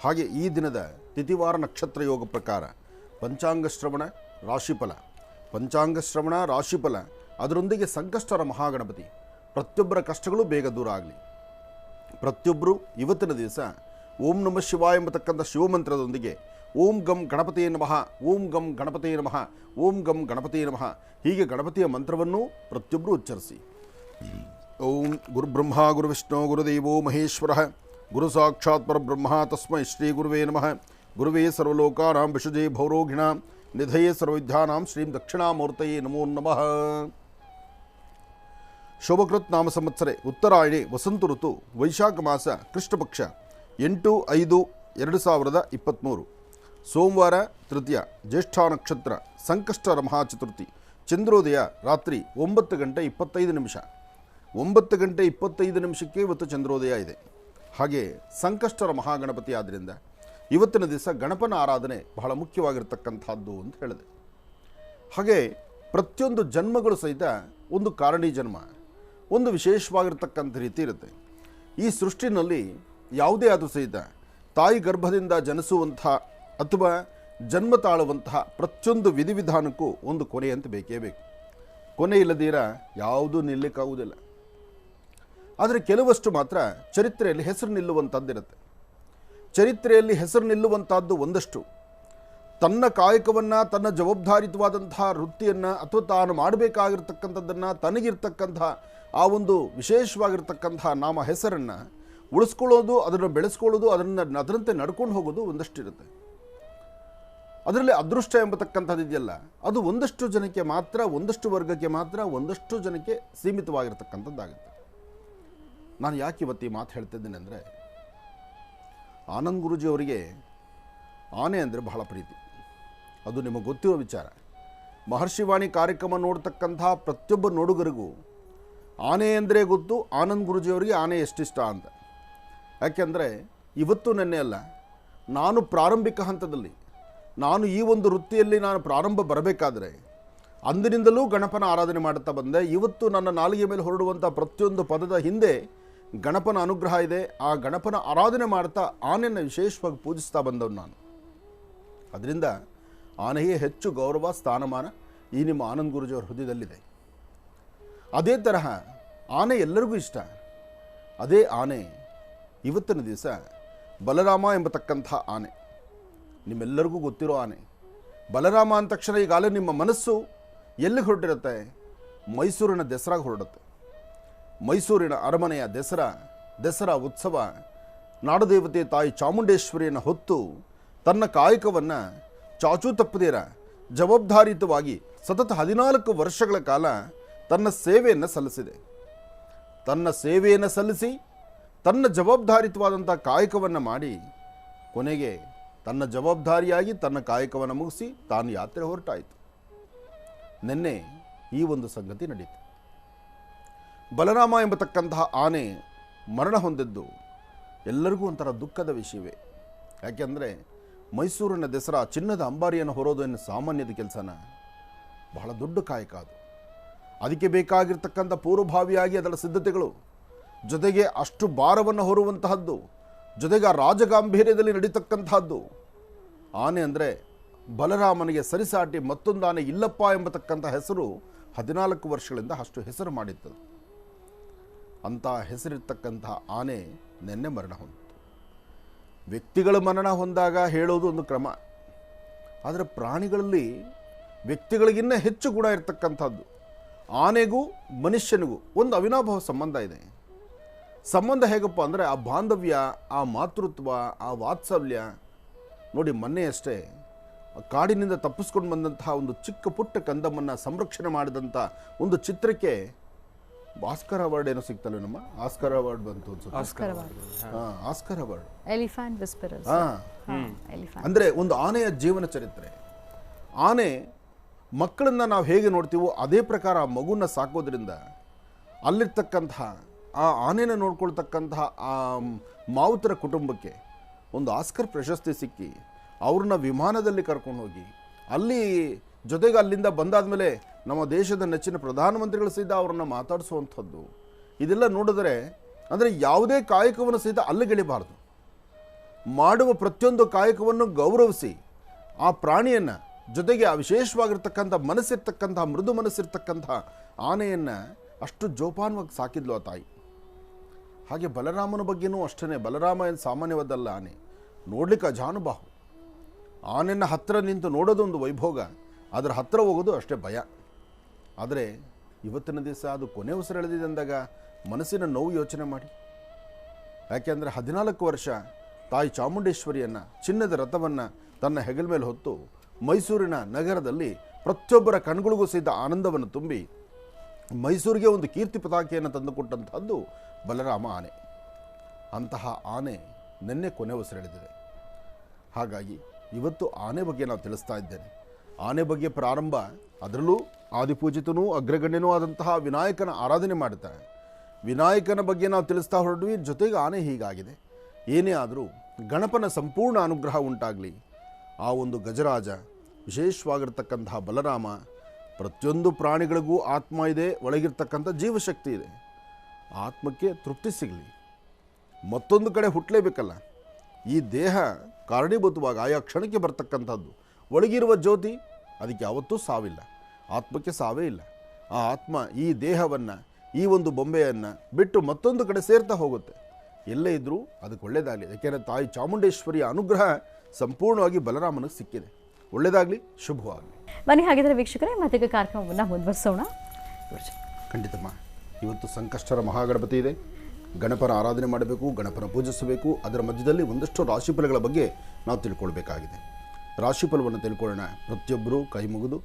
ಹಾಗೆ ಈ ದಿನದ ತಿಥಿವಾರ ನಕ್ಷತ್ರ ಯೋಗ ಪ್ರಕಾರ ಪಂಚಾಂಗ ಶ್ರವಣ ರಾಶಿಫಲ, ಅದರೊಂದಿಗೆ ಸಂಕಷ್ಟರ ಮಹಾಗಣಪತಿ, ಪ್ರತಿಯೊಬ್ಬರ ಕಷ್ಟಗಳು ಬೇಗ ದೂರ ಆಗಲಿ. ಪ್ರತಿಯೊಬ್ಬರು ಇವತ್ತಿನ ದಿವಸ ಓಂ ನಮಃ ಶಿವಾಯ ಎಂಬತಕ್ಕಂಥ ಶಿವಮಂತ್ರದೊಂದಿಗೆ ಓಂ ಗಂ ಗಣಪತಿಯೇ ನಮಃ, ಓಂ ಗಂ ಗಣಪತಿಯೇ ನಮಃ, ಓಂ ಗಂ ಗಣಪತಿಯೇ ನಮಃ ಹೀಗೆ ಗಣಪತಿಯ ಮಂತ್ರವನ್ನು ಪ್ರತಿಯೊಬ್ಬರು ಉಚ್ಚರಿಸಿ. ಓಂ ಗುರುಬ್ರಹ್ಮ ಗುರುವಿಷ್ಣು ಗುರುದೇವೋ ಮಹೇಶ್ವರ ಗುರು ಸಾಕ್ಷಾತ್ ಪರಬ್ರಹ್ಮ ತಸ್ಮೈ ಶ್ರೀ ಗುರುವೇ ನಮಃ. ಗುರುವೇ ಸರ್ವಲೋಕಾನಾಂ ವಿಷಜೇ ಭೌರೋಗಿಣಾಂ ನಿಧಯೇ ಸರ್ವವಿದ್ಯಾನಾಂ ಶ್ರೀಂ ದಕ್ಷಿಣಾಮೂರ್ತಯೇ ನಮೋ ನಮಃ. ಶೋಭಕೃತ್ ನಾಮ ಸಂವತ್ಸರೆ ಉತ್ತರಾಯಣಿ ವಸಂತ ಋತು ವೈಶಾಖ ಮಾಸ ಕೃಷ್ಣಪಕ್ಷ 8/5/2023 ಸೋಮವಾರ ತೃತೀಯ ಜ್ಯೇಷ್ಠ ನಕ್ಷತ್ರ ಸಂಕಷ್ಟರ ಮಹಾಚತುರ್ಥಿ. ಚಂದ್ರೋದಯ ರಾತ್ರಿ 9:25. 9:25 ಇವತ್ತು ಚಂದ್ರೋದಯ ಇದೆ. ಹಾಗೆ ಸಂಕಷ್ಟರ ಮಹಾಗಣಪತಿ ಆದ್ದರಿಂದ ಇವತ್ತಿನ ದಿವಸ ಗಣಪನ ಆರಾಧನೆ ಬಹಳ ಮುಖ್ಯವಾಗಿರ್ತಕ್ಕಂಥದ್ದು ಅಂತ ಹೇಳಿದೆ. ಹಾಗೆ ಪ್ರತಿಯೊಂದು ಜನ್ಮಗಳು ಸಹಿತ ಒಂದು ಕಾರಣಿ ಜನ್ಮ, ಒಂದು ವಿಶೇಷವಾಗಿರ್ತಕ್ಕಂಥ ರೀತಿ ಇರುತ್ತೆ. ಈ ಸೃಷ್ಟಿನಲ್ಲಿ ಯಾವುದೇ ಆದರೂ ಸಹಿತ ತಾಯಿ ಗರ್ಭದಿಂದ ಜನಿಸುವಂಥ ಅಥವಾ ಜನ್ಮ ತಾಳುವಂತಹ ಪ್ರತಿಯೊಂದು ವಿಧಿವಿಧಾನಕ್ಕೂ ಒಂದು ಕೊನೆ ಅಂತ ಬೇಕೇ ಬೇಕು. ಕೊನೆ ಇಲ್ಲದೀರ ಯಾವುದೂ ನಿಲ್ಲಕ್ಕಾಗುವುದಿಲ್ಲ. ಆದರೆ ಕೆಲವಷ್ಟು ಮಾತ್ರ ಚರಿತ್ರೆಯಲ್ಲಿ ಹೆಸರು ನಿಲ್ಲುವಂಥದ್ದಿರುತ್ತೆ. ಚರಿತ್ರೆಯಲ್ಲಿ ಹೆಸರು ನಿಲ್ಲುವಂಥದ್ದು ಒಂದಷ್ಟು ತನ್ನ ಕಾಯಕವನ್ನು, ತನ್ನ ಜವಾಬ್ದಾರಿತವಾದಂತಹ ವೃತ್ತಿಯನ್ನು ಅಥವಾ ತಾನು ಮಾಡಬೇಕಾಗಿರ್ತಕ್ಕಂಥದ್ದನ್ನು, ತನಗಿರ್ತಕ್ಕಂಥ ಆ ಒಂದು ವಿಶೇಷವಾಗಿರ್ತಕ್ಕಂಥ ನಾಮ ಹೆಸರನ್ನು ಉಳಿಸ್ಕೊಳ್ಳೋದು, ಅದನ್ನು ಬೆಳೆಸ್ಕೊಳ್ಳೋದು, ಅದರಂತೆ ನಡ್ಕೊಂಡು ಹೋಗೋದು ಒಂದಷ್ಟಿರುತ್ತೆ. ಅದರಲ್ಲಿ ಅದೃಷ್ಟ ಎಂಬತಕ್ಕಂಥದ್ದು ಇದೆಯಲ್ಲ, ಅದು ಒಂದಷ್ಟು ಜನಕ್ಕೆ ಮಾತ್ರ, ಒಂದಷ್ಟು ವರ್ಗಕ್ಕೆ ಮಾತ್ರ, ಒಂದಷ್ಟು ಜನಕ್ಕೆ ಸೀಮಿತವಾಗಿರ್ತಕ್ಕಂಥದ್ದಾಗುತ್ತೆ. ನಾನು ಯಾಕೆ ಇವತ್ತು ಈ ಮಾತು ಹೇಳ್ತಿದ್ದೇನೆ ಅಂದರೆ, ಆನಂದ್ ಗುರೂಜಿ ಅವರಿಗೆ ಆನೆ ಅಂದರೆ ಬಹಳ ಪ್ರೀತಿ. ಅದು ನಿಮಗೆ ಗೊತ್ತಿರೋ ವಿಚಾರ. ಮಹರ್ಷಿವಾಣಿ ಕಾರ್ಯಕ್ರಮ ನೋಡ್ತಕ್ಕಂಥ ಪ್ರತಿಯೊಬ್ಬ ನೋಡುಗರಿಗೂ ಆನೆ ಅಂದರೆ ಗೊತ್ತು, ಆನಂದ್ ಗುರೂಜಿಯವರಿಗೆ ಆನೆ ಎಷ್ಟಿಷ್ಟ ಅಂತ. ಯಾಕೆಂದರೆ ಇವತ್ತು ನೆನ್ನೆ ಅಲ್ಲ, ನಾನು ಪ್ರಾರಂಭಿಕ ಹಂತದಲ್ಲಿ, ನಾನು ಈ ಒಂದು ವೃತ್ತಿಯಲ್ಲಿ ನಾನು ಪ್ರಾರಂಭ ಬರಬೇಕಾದ್ರೆ ಅಂದಿನಿಂದಲೂ ಗಣಪನ ಆರಾಧನೆ ಮಾಡುತ್ತಾ ಬಂದೆ. ಇವತ್ತು ನನ್ನ ನಾಲಿಗೆ ಮೇಲೆ ಹೊರಡುವಂಥ ಪ್ರತಿಯೊಂದು ಪದದ ಹಿಂದೆ ಗಣಪನ ಅನುಗ್ರಹ ಇದೆ. ಆ ಗಣಪನ ಆರಾಧನೆ ಮಾಡ್ತಾ ಆನೆಯನ್ನು ವಿಶೇಷವಾಗಿ ಪೂಜಿಸ್ತಾ ಬಂದವನು ನಾನು. ಅದರಿಂದ ಆನೆಗೆ ಹೆಚ್ಚು ಗೌರವ, ಸ್ಥಾನಮಾನ ಈ ನಿಮ್ಮ ಆನಂದ್ ಗುರೂಜಿಯವರ ಹೃದಯದಲ್ಲಿದೆ. ಅದೇ ತರಹ ಆನೆ ಎಲ್ಲರಿಗೂ ಇಷ್ಟ. ಅದೇ ಆನೆ ಇವತ್ತಿನ ದಿವಸ ಬಲರಾಮ ಎಂಬತಕ್ಕಂಥ ಆನೆ, ನಿಮ್ಮೆಲ್ಲರಿಗೂ ಗೊತ್ತಿರೋ ಆನೆ. ಬಲರಾಮ ಅಂದ ತಕ್ಷಣ ಈಗಾಗಲೇ ನಿಮ್ಮ ಮನಸ್ಸು ಎಲ್ಲಿಗೆ ಹೊರಟಿರುತ್ತೆ? ಮೈಸೂರಿನ ದಸರಾಗೆ ಹೊರಡುತ್ತೆ. ಮೈಸೂರಿನ ಅರಮನೆಯ ದಸರಾ ಉತ್ಸವ ನಾಡದೇವತೆ ತಾಯಿ ಚಾಮುಂಡೇಶ್ವರಿಯನ್ನು ಹೊತ್ತು ತನ್ನ ಕಾಯಕವನ್ನು ಚಾಚೂ ತಪ್ಪದಿರ ಜವಾಬ್ದಾರಿಯುತವಾಗಿ ಸತತ 14 ವರ್ಷಗಳ ಕಾಲ ತನ್ನ ಸೇವೆಯನ್ನು ಸಲ್ಲಿಸಿದೆ. ತನ್ನ ಸೇವೆಯನ್ನು ಸಲ್ಲಿಸಿ ತನ್ನ ಜವಾಬ್ದಾರಿಯುತವಾದಂಥ ಕಾಯಕವನ್ನು ಮಾಡಿ ಕೊನೆಗೆ ತನ್ನ ಜವಾಬ್ದಾರಿಯಾಗಿ ತನ್ನ ಕಾಯಕವನ್ನು ಮುಗಿಸಿ ತಾನು ಯಾತ್ರೆ ಹೊರಟಾಯಿತು. ನಿನ್ನೆ ಈ ಒಂದು ಸಂಗತಿ ನಡೀತು. ಬಲರಾಮ ಎಂಬತಕ್ಕಂತಹ ಆನೆ ಮರಣ ಹೊಂದಿದ್ದು ಎಲ್ಲರಿಗೂ ಒಂಥರ ದುಃಖದ ವಿಷಯವೇ. ಯಾಕೆಂದರೆ ಮೈಸೂರಿನ ದಸರಾ ಚಿನ್ನದ ಅಂಬಾರಿಯನ್ನು ಹೊರೋದು ಏನು ಸಾಮಾನ್ಯದ ಕೆಲಸನ? ಬಹಳ ದೊಡ್ಡ ಕಾಯಕ ಅದು. ಅದಕ್ಕೆ ಬೇಕಾಗಿರ್ತಕ್ಕಂಥ ಪೂರ್ವಭಾವಿಯಾಗಿ ಅದರ ಸಿದ್ಧತೆಗಳು, ಜೊತೆಗೆ ಅಷ್ಟು ಭಾರವನ್ನು ಹೊರುವಂತಹದ್ದು, ಜೊತೆಗೆ ಆ ರಾಜಗಾಂಭೀರ್ಯದಲ್ಲಿ ನಡೀತಕ್ಕಂಥದ್ದು. ಆನೆ ಅಂದರೆ ಬಲರಾಮನಿಗೆ ಸರಿಸಾಟಿ ಮತ್ತೊಂದು ಆನೆ ಇಲ್ಲಪ್ಪ ಎಂಬತಕ್ಕಂಥ ಹೆಸರು 14 ವರ್ಷಗಳಿಂದ ಅಷ್ಟು ಹೆಸರು ಮಾಡಿತ್ತು. ಅಂಥ ಹೆಸರಿರ್ತಕ್ಕಂಥ ಆನೆ ನಿನ್ನೆ ಮರಣ ಹೊಂದಿತು. ವ್ಯಕ್ತಿಗಳ ಮರಣ ಹೊಂದಾಗ ಹೇಳೋದು ಒಂದು ಕ್ರಮ, ಆದರೆ ಪ್ರಾಣಿಗಳಲ್ಲಿ ವ್ಯಕ್ತಿಗಳಿಗಿನ್ನ ಹೆಚ್ಚು ಗುಣ ಇರತಕ್ಕಂಥದ್ದು. ಆನೆಗೂ ಮನುಷ್ಯನಿಗೂ ಒಂದು ಅವಿನಾಭಾವ ಸಂಬಂಧ ಇದೆ. ಸಂಬಂಧ ಹೇಗಪ್ಪ ಅಂದರೆ ಆ ಬಾಂಧವ್ಯ, ಆ ಮಾತೃತ್ವ, ಆ ವಾತ್ಸಲ್ಯ. ನೋಡಿ, ಮೊನ್ನೆಯಷ್ಟೇ ಕಾಡಿನಿಂದ ತಪ್ಪಿಸ್ಕೊಂಡು ಬಂದಂತಹ ಒಂದು ಚಿಕ್ಕ ಪುಟ್ಟ ಕಂದಮ್ಮನ್ನು ಸಂರಕ್ಷಣೆ ಮಾಡಿದಂಥ ಒಂದು ಚಿತ್ರಕ್ಕೆ ಆಸ್ಕರ್ ಅವಾರ್ಡ್ ಏನೋ ಸಿಗ್ತಲ್ಲ, ನಮ್ಮ ಆಸ್ಕರ್ ಅವಾರ್ಡ್ ಬಂತು ಅನ್ಸುತ್ತೆ. Oscar award elephant whisperers. ಅಂದರೆ ಒಂದು ಆನೆಯ ಜೀವನ ಚರಿತ್ರೆ. ಆನೆ ಮಕ್ಕಳನ್ನು ನಾವು ಹೇಗೆ ನೋಡ್ತೀವೋ ಅದೇ ಪ್ರಕಾರ ಆ ಮಗುನ ಸಾಕೋದ್ರಿಂದ ಅಲ್ಲಿರ್ತಕ್ಕಂತಹ ಆ ಆನೆನ ನೋಡ್ಕೊಳ್ತಕ್ಕಂತಹ ಆ ಮಾವುತರ ಕುಟುಂಬಕ್ಕೆ ಒಂದು ಆಸ್ಕರ್ ಪ್ರಶಸ್ತಿ ಸಿಕ್ಕಿ ಅವ್ರನ್ನ ವಿಮಾನದಲ್ಲಿ ಕರ್ಕೊಂಡು ಹೋಗಿ ಅಲ್ಲಿ ಜೊತೆಗೆ ಅಲ್ಲಿಂದ ಬಂದಾದ ಮೇಲೆ ನಮ್ಮ ದೇಶದ ನೆಚ್ಚಿನ ಪ್ರಧಾನಮಂತ್ರಿಗಳು ಸಹಿತ ಅವರನ್ನು ಮಾತಾಡಿಸುವಂಥದ್ದು ಇದೆಲ್ಲ ನೋಡಿದರೆ ಅಂದರೆ ಯಾವುದೇ ಕಾಯಕವನ್ನು ಸಹಿತ ಅಲ್ಲಿಗೆಳಿಬಾರ್ದು. ಮಾಡುವ ಪ್ರತಿಯೊಂದು ಕಾಯಕವನ್ನು ಗೌರವಿಸಿ ಆ ಪ್ರಾಣಿಯನ್ನು, ಜೊತೆಗೆ ಆ ವಿಶೇಷವಾಗಿರ್ತಕ್ಕಂಥ ಮನಸ್ಸಿರ್ತಕ್ಕಂಥ ಮೃದು ಮನಸ್ಸಿರ್ತಕ್ಕಂಥ ಆನೆಯನ್ನು ಅಷ್ಟು ಜೋಪಾನವಾಗಿ ಸಾಕಿದ್ಲು ಆ ತಾಯಿ. ಹಾಗೆ ಬಲರಾಮನ ಬಗ್ಗೆನೂ ಅಷ್ಟೇ. ಬಲರಾಮ ಏನು ಸಾಮಾನ್ಯವಾದಲ್ಲ ಆನೆ, ನೋಡ್ಲಿಕ್ಕೆ ಅಜಾನುಬಾಹು. ಆನೆಯನ್ನು ಹತ್ತಿರ ನಿಂತು ನೋಡೋದು ಒಂದು ವೈಭೋಗ, ಅದರ ಹತ್ತಿರ ಹೋಗೋದು ಅಷ್ಟೇ ಭಯ. ಆದರೆ ಇವತ್ತಿನ ದಿವಸ ಅದು ಕೊನೆ ಉಸಿರೆಳೆದಿದೆ ಅಂದಾಗ ಮನಸ್ಸಿನ ನೋವು ಯೋಚನೆ ಮಾಡಿ. ಯಾಕೆಂದರೆ 14 ವರ್ಷ ತಾಯಿ ಚಾಮುಂಡೇಶ್ವರಿಯನ್ನು, ಚಿನ್ನದ ರಥವನ್ನು ತನ್ನ ಹೆಗಲ ಮೇಲೆ ಹೊತ್ತು ಮೈಸೂರಿನ ನಗರದಲ್ಲಿ ಪ್ರತಿಯೊಬ್ಬರ ಕಣ್ಗಳಿಗೂ ಸಹಿತ ಆನಂದವನ್ನು ತುಂಬಿ ಮೈಸೂರಿಗೆ ಒಂದು ಕೀರ್ತಿ ಪತಾಕೆಯನ್ನು ತಂದುಕೊಟ್ಟಂಥದ್ದು ಬಲರಾಮ ಆನೆ. ಅಂತಹ ಆನೆ ನಿನ್ನೆ ಕೊನೆ ಉಸಿರೆಳೆದಿದೆ. ಹಾಗಾಗಿ ಇವತ್ತು ಆನೆ ಬಗ್ಗೆ ನಾವು ತಿಳಿಸ್ತಾ ಇದ್ದೇನೆ. ಆನೆ ಬಗ್ಗೆ ಪ್ರಾರಂಭ, ಅದರಲ್ಲೂ ಆದಿಪೂಜಿತನೂ ಅಗ್ರಗಣ್ಯನೂ ಆದಂತಹ ವಿನಾಯಕನ ಆರಾಧನೆ ಮಾಡುತ್ತಾರೆ. ವಿನಾಯಕನ ಬಗ್ಗೆ ನಾವು ತಿಳಿಸ್ತಾ ಹೊರಡ್ವಿ. ಜೊತೆಗೆ ಆನೆ ಹೀಗಾಗಿದೆ. ಏನೇ ಆದರೂ ಗಣಪನ ಸಂಪೂರ್ಣ ಅನುಗ್ರಹ ಉಂಟಾಗಲಿ. ಆ ಒಂದು ಗಜರಾಜ, ವಿಶೇಷವಾಗಿರ್ತಕ್ಕಂತಹ ಬಲರಾಮ, ಪ್ರತಿಯೊಂದು ಪ್ರಾಣಿಗಳಿಗೂ ಆತ್ಮ ಇದೆ, ಒಳಗಿರ್ತಕ್ಕಂಥ ಜೀವಶಕ್ತಿ ಇದೆ. ಆತ್ಮಕ್ಕೆ ತೃಪ್ತಿ ಸಿಗಲಿ. ಮತ್ತೊಂದು ಕಡೆ ಹುಟ್ಟಲೇಬೇಕಲ್ಲ. ಈ ದೇಹ ಕಾರಣೀಭೂತವಾಗಿ ಆಯಾ ಕ್ಷಣಕ್ಕೆ ಬರ್ತಕ್ಕಂಥದ್ದು. ಒಳಗಿರುವ ಜ್ಯೋತಿ ಅದಕ್ಕೆ ಯಾವತ್ತೂ ಸಾವಿಲ್ಲ. ಆತ್ಮಕ್ಕೆ ಸಾವೇ ಇಲ್ಲ. ಆ ಆತ್ಮ ಈ ದೇಹವನ್ನು, ಈ ಒಂದು ಬೊಂಬೆಯನ್ನು ಬಿಟ್ಟು ಮತ್ತೊಂದು ಕಡೆ ಸೇರ್ತಾ ಹೋಗುತ್ತೆ. ಎಲ್ಲೇ ಇದ್ದರೂ ಅದಕ್ಕೆ ಒಳ್ಳೆಯದಾಗಲಿ. ಯಾಕೆಂದರೆ ತಾಯಿ ಚಾಮುಂಡೇಶ್ವರಿಯ ಅನುಗ್ರಹ ಸಂಪೂರ್ಣವಾಗಿ ಬಲರಾಮನಿಗೆ ಸಿಕ್ಕಿದೆ. ಒಳ್ಳೆಯದಾಗಲಿ, ಶುಭವಾಗಲಿ. ಬನ್ನಿ ಹಾಗಿದ್ರೆ ವೀಕ್ಷಕರೇ, ಮತ್ತೆ ಕಾರ್ಯಕ್ರಮವನ್ನು ಮುಂದುವರಿಸೋಣ. ಖಂಡಿತಮ್ಮ. ಇವತ್ತು ಸಂಕಷ್ಟರ ಮಹಾಗಣಪತಿ ಇದೆ. ಗಣಪನ ಆರಾಧನೆ ಮಾಡಬೇಕು, ಗಣಪನ ಪೂಜಿಸಬೇಕು. ಅದರ ಮಧ್ಯದಲ್ಲಿ ಒಂದಷ್ಟು ರಾಶಿಫಲಗಳ ಬಗ್ಗೆ ನಾವು ತಿಳ್ಕೊಳ್ಬೇಕಾಗಿದೆ. ರಾಶಿಫಲವನ್ನು ತಿಳ್ಕೊಳ್ಳೋಣ. ಪ್ರತಿಯೊಬ್ಬರೂ ಕೈ ಮುಗಿದು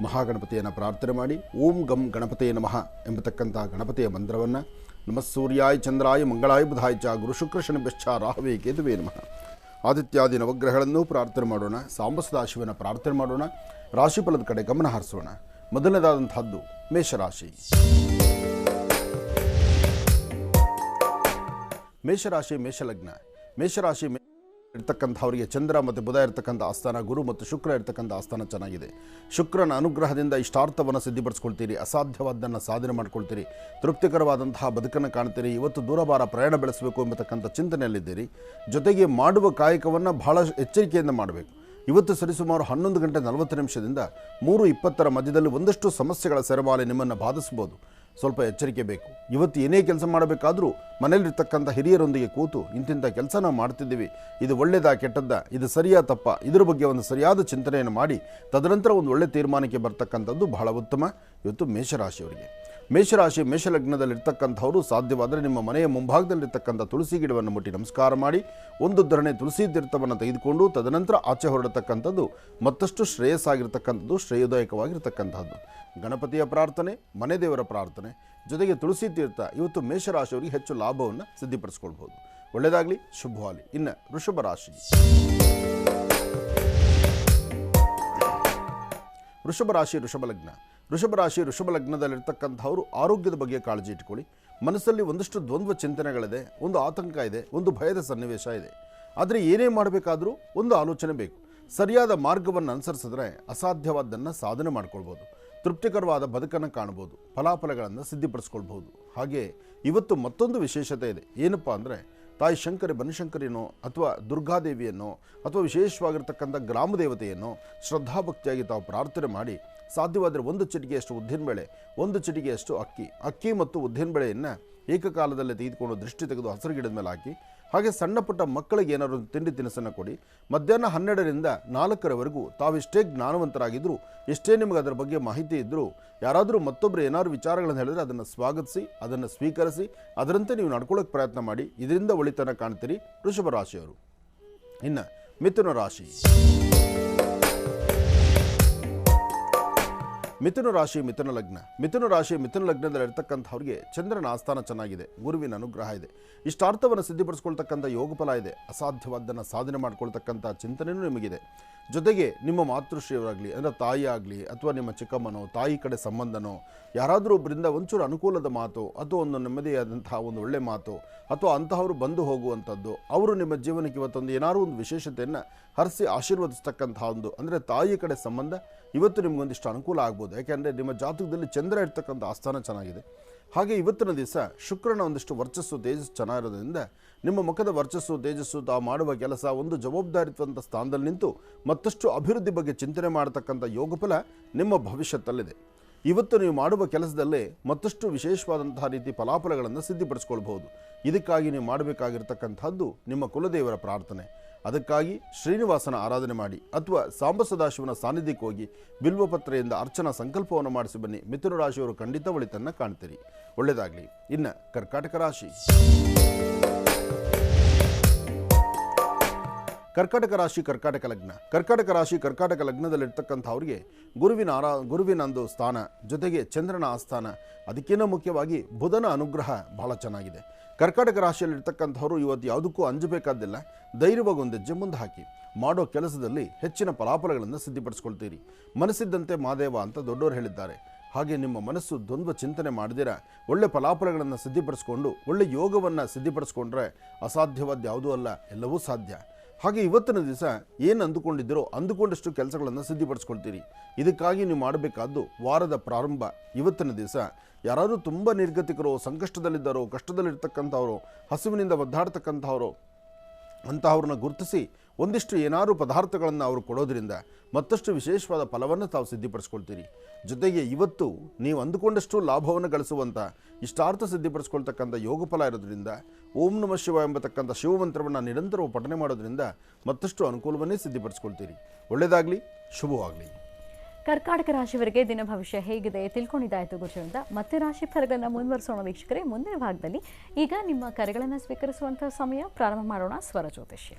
ಮಹಾಗಣಪತಿಯನ್ನು ಪ್ರಾರ್ಥನೆ ಮಾಡಿ ಓಂ ಗಂ ಗಣಪತಿಯೇ ನಮಃ ಎಂಬತಕ್ಕಂಥ ಗಣಪತಿಯ ಮಂತ್ರವನ್ನು ನಮಃ ಸೂರ್ಯಾಯ ಚಂದ್ರಾಯ ಮಂಗಳಾಯ ಬುಧಾಯ ಚ ಗುರು ಶುಕ್ರ ಶನಿಭ್ಯಶ್ಚ ರಾಹವೇ ಕೇತುವೇ ನಮಃ ಆದಿತ್ಯಾದಿ ನವಗ್ರಹಗಳನ್ನು ಪ್ರಾರ್ಥನೆ ಮಾಡೋಣ. ಸಾಂಬ ಸದಾಶಿವನ ಪ್ರಾರ್ಥನೆ ಮಾಡೋಣ. ರಾಶಿಫಲದ ಕಡೆ ಗಮನ ಹರಿಸೋಣ. ಮೊದಲನೇದಾದಂತಹದ್ದು ಮೇಷರಾಶಿ. ಮೇಷರಾಶಿ ಮೇಷಲಗ್ನ. ಮೇಷರಾಶಿ ಇರ್ತಕ್ಕಂಥವರಿಗೆ ಚಂದ್ರ ಮತ್ತು ಬುಧ ಇರ್ತಕ್ಕಂಥ ಆಸ್ಥಾನ, ಗುರು ಮತ್ತು ಶುಕ್ರ ಇರ್ತಕ್ಕಂಥ ಆಸ್ಥಾನ ಚೆನ್ನಾಗಿದೆ. ಶುಕ್ರನ ಅನುಗ್ರಹದಿಂದ ಇಷ್ಟಾರ್ಥವನ್ನು ಸಿದ್ಧಿಪಡಿಸ್ಕೊಳ್ತೀರಿ. ಅಸಾಧ್ಯವಾದ್ದನ್ನು ಸಾಧನೆ ಮಾಡ್ಕೊಳ್ತೀರಿ. ತೃಪ್ತಿಕರವಾದಂತಹ ಬದುಕನ್ನು ಕಾಣ್ತೀರಿ. ಇವತ್ತು ದೂರಭಾರ ಪ್ರಯಾಣ ಬೆಳೆಸಬೇಕು ಎಂಬತಕ್ಕಂಥ ಚಿಂತನೆಯಲ್ಲಿದ್ದೀರಿ. ಜೊತೆಗೆ ಮಾಡುವ ಕಾಯಕವನ್ನು ಬಹಳ ಎಚ್ಚರಿಕೆಯಿಂದ ಮಾಡಬೇಕು. ಇವತ್ತು ಸರಿಸುಮಾರು 11 ಗಂಟೆ 40 ನಿಮಿಷದಿಂದ 3:20 ಮಧ್ಯದಲ್ಲಿ ಒಂದಷ್ಟು ಸಮಸ್ಯೆಗಳ ಸೆರಮಾಲೆ ನಿಮ್ಮನ್ನು ಬಾಧಿಸ್ಬೋದು. ಸ್ವಲ್ಪ ಎಚ್ಚರಿಕೆ ಬೇಕು. ಇವತ್ತು ಏನೇ ಕೆಲಸ ಮಾಡಬೇಕಾದ್ರೂ ಮನೆಯಲ್ಲಿರ್ತಕ್ಕಂಥ ಹಿರಿಯರೊಂದಿಗೆ ಕೂತು ಇಂತಿಂಥ ಕೆಲಸ ನಾವು ಮಾಡ್ತಿದ್ದೀವಿ, ಇದು ಒಳ್ಳೆಯದಾ ಕೆಟ್ಟದ್ದ, ಇದು ಸರಿಯಾ ತಪ್ಪ, ಇದರ ಬಗ್ಗೆ ಒಂದು ಸರಿಯಾದ ಚಿಂತನೆಯನ್ನು ಮಾಡಿ ತದನಂತರ ಒಂದು ಒಳ್ಳೆಯ ತೀರ್ಮಾನಕ್ಕೆ ಬರ್ತಕ್ಕಂಥದ್ದು ಬಹಳ ಉತ್ತಮ. ಇವತ್ತು ಮೇಷರಾಶಿಯವರಿಗೆ. ಮೇಷರಾಶಿ ಮೇಷಲಗ್ನದಲ್ಲಿರ್ತಕ್ಕಂಥವರು ಸಾಧ್ಯವಾದರೆ ನಿಮ್ಮ ಮನೆಯ ಮುಂಭಾಗದಲ್ಲಿರ್ತಕ್ಕಂಥ ತುಳಸಿ ಗಿಡವನ್ನು ಮುಟ್ಟಿ ನಮಸ್ಕಾರ ಮಾಡಿ ಒಂದು ಧರಣೆ ತುಳಸಿ ತೀರ್ಥವನ್ನು ತೆಗೆದುಕೊಂಡು ತದನಂತರ ಆಚೆ ಹೊರಡತಕ್ಕಂಥದ್ದು ಮತ್ತಷ್ಟು ಶ್ರೇಯಸ್ಸಾಗಿರ್ತಕ್ಕಂಥದ್ದು, ಶ್ರೇಯೋದಾಯಕವಾಗಿರ್ತಕ್ಕಂಥದ್ದು. ಗಣಪತಿಯ ಪ್ರಾರ್ಥನೆ, ಮನೆ ದೇವರ ಪ್ರಾರ್ಥನೆ ಜೊತೆಗೆ ತುಳಸಿ ತೀರ್ಥ ಇವತ್ತು ಮೇಷರಾಶಿಯವರಿಗೆ ಹೆಚ್ಚು ಲಾಭವನ್ನು ಸಿದ್ಧಿಪಡಿಸ್ಕೊಳ್ಬೋದು. ಒಳ್ಳೆಯದಾಗಲಿ, ಶುಭವಾಗಲಿ. ಇನ್ನು ವೃಷಭ ರಾಶಿ. ವೃಷಭ ರಾಶಿ ವೃಷಭ ಲಗ್ನ. ವೃಷಭ ರಾಶಿ ವೃಷಭ ಲಗ್ನದಲ್ಲಿರ್ತಕ್ಕಂಥವರು ಆರೋಗ್ಯದ ಬಗ್ಗೆ ಕಾಳಜಿ ಇಟ್ಕೊಳ್ಳಿ. ಮನಸ್ಸಲ್ಲಿ ಒಂದಷ್ಟು ದ್ವಂದ್ವ ಚಿಂತನೆಗಳಿದೆ, ಒಂದು ಆತಂಕ ಇದೆ, ಒಂದು ಭಯದ ಸನ್ನಿವೇಶ ಇದೆ. ಆದರೆ ಏನೇ ಮಾಡಬೇಕಾದ್ರೂ ಒಂದು ಆಲೋಚನೆ ಬೇಕು. ಸರಿಯಾದ ಮಾರ್ಗವನ್ನು ಅನುಸರಿಸಿದ್ರೆ ಅಸಾಧ್ಯವಾದ್ದನ್ನು ಸಾಧನೆ ಮಾಡ್ಕೊಳ್ಬೋದು. ತೃಪ್ತಿಕರವಾದ ಬದುಕನ್ನು ಕಾಣ್ಬೋದು. ಫಲಾಫಲಗಳನ್ನು ಸಿದ್ಧಿಪಡಿಸ್ಕೊಳ್ಬೋದು. ಹಾಗೆ ಇವತ್ತು ಮತ್ತೊಂದು ವಿಶೇಷತೆ ಇದೆ. ಏನಪ್ಪ ಅಂದರೆ ತಾಯಿ ಶಂಕರಿ ಬನಶಂಕರಿಯನ್ನೋ ಅಥವಾ ದುರ್ಗಾದೇವಿಯನ್ನೋ ಅಥವಾ ವಿಶೇಷವಾಗಿರ್ತಕ್ಕಂಥ ಗ್ರಾಮ ದೇವತೆಯನ್ನು ಶ್ರದ್ಧಾಭಕ್ತಿಯಾಗಿ ತಾವು ಪ್ರಾರ್ಥನೆ ಮಾಡಿ ಸಾಧ್ಯವಾದರೆ 1 ಚಿಟಿಕೆಯಷ್ಟು ಉದ್ದಿನಬೇಳೆ, 1 ಚಿಟಿಕೆಯಷ್ಟು ಅಕ್ಕಿ ಮತ್ತು ಉದ್ದಿನಬೇಳೆಯನ್ನು ಏಕಕಾಲದಲ್ಲಿ ತೆಗೆದುಕೊಂಡು ದೃಷ್ಟಿ ತೆಗೆದು ಹಸಿರು ಗಿಡದ ಮೇಲೆ ಹಾಕಿ, ಹಾಗೆ ಸಣ್ಣ ಪುಟ್ಟ ಮಕ್ಕಳಿಗೆ ಏನಾದರೂ ತಿಂಡಿ ತಿನಿಸನ್ನು ಕೊಡಿ. ಮಧ್ಯಾಹ್ನ 12ರಿಂದ 4ರವರೆಗೂ ತಾವೆಷ್ಟೇ ಜ್ಞಾನವಂತರಾಗಿದ್ದರೂ, ಎಷ್ಟೇ ನಿಮಗೆ ಅದರ ಬಗ್ಗೆ ಮಾಹಿತಿ ಇದ್ದರೂ, ಯಾರಾದರೂ ಮತ್ತೊಬ್ಬರು ಏನಾದರೂ ವಿಚಾರಗಳನ್ನು ಹೇಳಿದ್ರೆ ಅದನ್ನು ಸ್ವಾಗತಿಸಿ, ಅದನ್ನು ಸ್ವೀಕರಿಸಿ, ಅದರಂತೆ ನೀವು ನಡ್ಕೊಳ್ಳೋಕೆ ಪ್ರಯತ್ನ ಮಾಡಿ. ಇದರಿಂದ ಒಳಿತನ ಕಾಣ್ತೀರಿ ವೃಷಭ ರಾಶಿಯವರು. ಇನ್ನು ಮಿಥುನ ರಾಶಿ. ಮಿಥುನ ರಾಶಿ ಮಿಥುನ ಲಗ್ನ. ಮಿಥುನ ರಾಶಿ ಮಿಥುನ ಲಗ್ನದಲ್ಲಿರ್ತಕ್ಕಂಥವ್ರಿಗೆ ಚಂದ್ರನ ಆಸ್ಥಾನ ಚೆನ್ನಾಗಿದೆ, ಗುರುವಿನ ಅನುಗ್ರಹ ಇದೆ, ಇಷ್ಟಾರ್ಥವನ್ನು ಸಿದ್ಧಿಪಡಿಸ್ಕೊಳ್ತಕ್ಕಂಥ ಯೋಗ ಫಲ ಇದೆ, ಅಸಾಧ್ಯವಾದ್ದನ್ನು ಸಾಧನೆ ಮಾಡ್ಕೊಳ್ತಕ್ಕಂಥ ಚಿಂತನೆಯೂ ನಿಮಗಿದೆ. ಜೊತೆಗೆ ನಿಮ್ಮ ಮಾತೃಶ್ರೀಯವರಾಗಲಿ ಅಂದರೆ ತಾಯಿ ಆಗಲಿ ಅಥವಾ ನಿಮ್ಮ ಚಿಕ್ಕಮ್ಮನೋ ತಾಯಿ ಕಡೆ ಸಂಬಂಧನೋ ಯಾರಾದರೂ ಒಬ್ಬರಿಂದ ಒಂಚೂರು ಅನುಕೂಲದ ಮಾತು ಅಥವಾ ಒಂದು ನೆಮ್ಮದಿಯಾದಂತಹ ಒಂದು ಒಳ್ಳೆ ಮಾತು ಅಥವಾ ಅಂತಹವರು ಬಂದು ಹೋಗುವಂಥದ್ದು, ಅವರು ನಿಮ್ಮ ಜೀವನಕ್ಕೆ ಇವತ್ತೊಂದು ಏನಾದರೂ ಒಂದು ವಿಶೇಷತೆಯನ್ನು ಹರಿಸಿ ಆಶೀರ್ವದಿಸ್ತಕ್ಕಂಥ ಒಂದು ಅಂದರೆ ತಾಯಿ ಕಡೆ ಸಂಬಂಧ ಇವತ್ತು ನಿಮಗೊಂದಿಷ್ಟು ಅನುಕೂಲ ಆಗ್ಬೋದು. ಯಾಕೆಂದರೆ ನಿಮ್ಮ ಜಾತಕದಲ್ಲಿ ಚಂದ್ರ ಇರ್ತಕ್ಕಂಥ ಆಸ್ಥಾನ ಚೆನ್ನಾಗಿದೆ. ಹಾಗೆ ಇವತ್ತಿನ ದಿವಸ ಶುಕ್ರನ ಒಂದಿಷ್ಟು ವರ್ಚಸ್ಸು ತೇಜಸ್ಸು ಚೆನ್ನಾಗಿರೋದ್ರಿಂದ ನಿಮ್ಮ ಮುಖದ ವರ್ಚಸ್ಸು ತೇಜಸ್ಸು ತಾವು ಮಾಡುವ ಕೆಲಸ ಒಂದು ಜವಾಬ್ದಾರಿತ್ವಂತ ಸ್ಥಾನದಲ್ಲಿ ನಿಂತು ಮತ್ತಷ್ಟು ಅಭಿವೃದ್ಧಿ ಬಗ್ಗೆ ಚಿಂತನೆ ಮಾಡತಕ್ಕಂಥ ಯೋಗಫಲ ನಿಮ್ಮ ಭವಿಷ್ಯತ್ತಲ್ಲಿದೆ. ಇವತ್ತು ನೀವು ಮಾಡುವ ಕೆಲಸದಲ್ಲೇ ಮತ್ತಷ್ಟು ವಿಶೇಷವಾದಂತಹ ರೀತಿ ಫಲಾಫಲಗಳನ್ನು ಸಿದ್ಧಿಪಡಿಸ್ಕೊಳ್ಬಹುದು. ಇದಕ್ಕಾಗಿ ನೀವು ಮಾಡಬೇಕಾಗಿರ್ತಕ್ಕಂಥದ್ದು ನಿಮ್ಮ ಕುಲದೇವರ ಪ್ರಾರ್ಥನೆ. ಅದಕ್ಕಾಗಿ ಶ್ರೀನಿವಾಸನ ಆರಾಧನೆ ಮಾಡಿ ಅಥವಾ ಸಾಂಬ ಸದಾಶಿವನ ಸಾನ್ನಿಧ್ಯಕ್ಕೆ ಹೋಗಿ ಬಿಲ್ವಪತ್ರೆಯಿಂದ ಅರ್ಚನಾ ಸಂಕಲ್ಪವನ್ನು ಮಾಡಿಸಿ ಬನ್ನಿ. ಮಿಥುನ ರಾಶಿಯವರು ಖಂಡಿತ ಒಳಿತನ್ನು ಕಾಣ್ತೀರಿ. ಒಳ್ಳೆಯದಾಗಲಿ. ಇನ್ನು ಕರ್ಕಾಟಕ ರಾಶಿ. ಕರ್ಕಾಟಕ ರಾಶಿ ಕರ್ಕಾಟಕ ಲಗ್ನ. ಕರ್ಕಾಟಕ ರಾಶಿ ಕರ್ಕಾಟಕ ಲಗ್ನದಲ್ಲಿರ್ತಕ್ಕಂಥವ್ರಿಗೆ ಗುರುವಿನ ಒಂದು ಸ್ಥಾನ ಜೊತೆಗೆ ಚಂದ್ರನ ಆಸ್ಥಾನ, ಅದಕ್ಕಿಂತ ಮುಖ್ಯವಾಗಿ ಬುಧನ ಅನುಗ್ರಹ ಬಹಳ ಚೆನ್ನಾಗಿದೆ. ಕರ್ಕಾಟಕ ರಾಶಿಯಲ್ಲಿರ್ತಕ್ಕಂಥವ್ರು ಇವತ್ತು ಯಾವುದಕ್ಕೂ ಅಂಜಬೇಕಾದಿಲ್ಲ. ಧೈರ್ಯವಾಗಿ ಒಂದು ಹೆಜ್ಜೆ ಮುಂದೆ ಹಾಕಿ ಮಾಡೋ ಕೆಲಸದಲ್ಲಿ ಹೆಚ್ಚಿನ ಫಲಾಫಲಗಳನ್ನು ಸಿದ್ಧಿಪಡಿಸ್ಕೊಳ್ತೀರಿ. ಮನಸ್ಸಿದ್ದಂತೆ ಮಾದೇವ ಅಂತ ದೊಡ್ಡವರು ಹೇಳಿದ್ದಾರೆ. ಹಾಗೆ ನಿಮ್ಮ ಮನಸ್ಸು ದ್ವಂದ್ವ ಚಿಂತನೆ ಮಾಡದಿರ ಒಳ್ಳೆ ಫಲಾಫಲಗಳನ್ನು ಸಿದ್ಧಿಪಡಿಸ್ಕೊಂಡು ಒಳ್ಳೆ ಯೋಗವನ್ನು ಸಿದ್ಧಿಪಡಿಸ್ಕೊಂಡ್ರೆ ಅಸಾಧ್ಯವಾದ ಯಾವುದೂ ಅಲ್ಲ, ಎಲ್ಲವೂ ಸಾಧ್ಯ. ಹಾಗೆ ಇವತ್ತಿನ ದಿವಸ ಏನು ಅಂದುಕೊಂಡಿದ್ದೀರೋ ಅಂದುಕೊಂಡಷ್ಟು ಕೆಲಸಗಳನ್ನು ಸಿದ್ಧಿಪಡಿಸ್ಕೊಳ್ತೀರಿ. ಇದಕ್ಕಾಗಿ ನೀವು ಮಾಡಬೇಕಾದ್ದು ವಾರದ ಪ್ರಾರಂಭ ಇವತ್ತಿನ ದಿವಸ ಯಾರಾದರೂ ತುಂಬ ನಿರ್ಗತಿಕರು, ಸಂಕಷ್ಟದಲ್ಲಿದ್ದಾರೋ, ಕಷ್ಟದಲ್ಲಿರ್ತಕ್ಕಂಥವರು, ಹಸುವಿನಿಂದ ಒದ್ದಾಡ್ತಕ್ಕಂಥವರು ಅಂತಹವ್ರನ್ನ ಗುರುತಿಸಿ ಒಂದಿಷ್ಟು ಏನಾದರೂ ಪದಾರ್ಥಗಳನ್ನು ಅವರು ಕೊಡೋದ್ರಿಂದ ಮತ್ತಷ್ಟು ವಿಶೇಷವಾದ ಫಲವನ್ನು ತಾವು ಸಿದ್ಧಿಪಡಿಸ್ಕೊಳ್ತೀರಿ. ಜೊತೆಗೆ ಇವತ್ತು ನೀವು ಅಂದುಕೊಂಡಷ್ಟು ಲಾಭವನ್ನು ಗಳಿಸುವಂಥ ಇಷ್ಟಾರ್ಥ ಸಿದ್ಧಿಪಡಿಸ್ಕೊಳ್ತಕ್ಕಂಥ ಯೋಗ ಫಲ ಇರೋದ್ರಿಂದ ಓಂ ನಮಃ ಶಿವ ಎಂಬತಕ್ಕಂಥ ಶಿವಮಂತ್ರವನ್ನು ನಿರಂತರವಾಗಿ ಪಠನೆ ಮಾಡೋದ್ರಿಂದ ಮತ್ತಷ್ಟು ಅನುಕೂಲವನ್ನೇ ಸಿದ್ಧಿಪಡಿಸ್ಕೊಳ್ತೀರಿ. ಒಳ್ಳೆಯದಾಗಲಿ, ಶುಭವಾಗಲಿ. ಕರ್ಕಾಟಕ ರಾಶಿಯವರಿಗೆ ದಿನ ಭವಿಷ್ಯ ಹೇಗಿದೆ ತಿಳ್ಕೊಂಡಿದ್ದಾಯಿತು ಗುರುಜಿಂದ. ಮತ್ತೆ ರಾಶಿ ಫಲಗಳನ್ನು ಮುಂದುವರಿಸೋಣ ವೀಕ್ಷಕರೇ. ಮುಂದಿನ ಭಾಗದಲ್ಲಿ ಈಗ ನಿಮ್ಮ ಕರೆಗಳನ್ನು ಸ್ವೀಕರಿಸುವಂತಹ ಸಮಯ. ಪ್ರಾರಂಭ ಮಾಡೋಣ ಸ್ವರ ಜ್ಯೋತಿಷ್ಯ.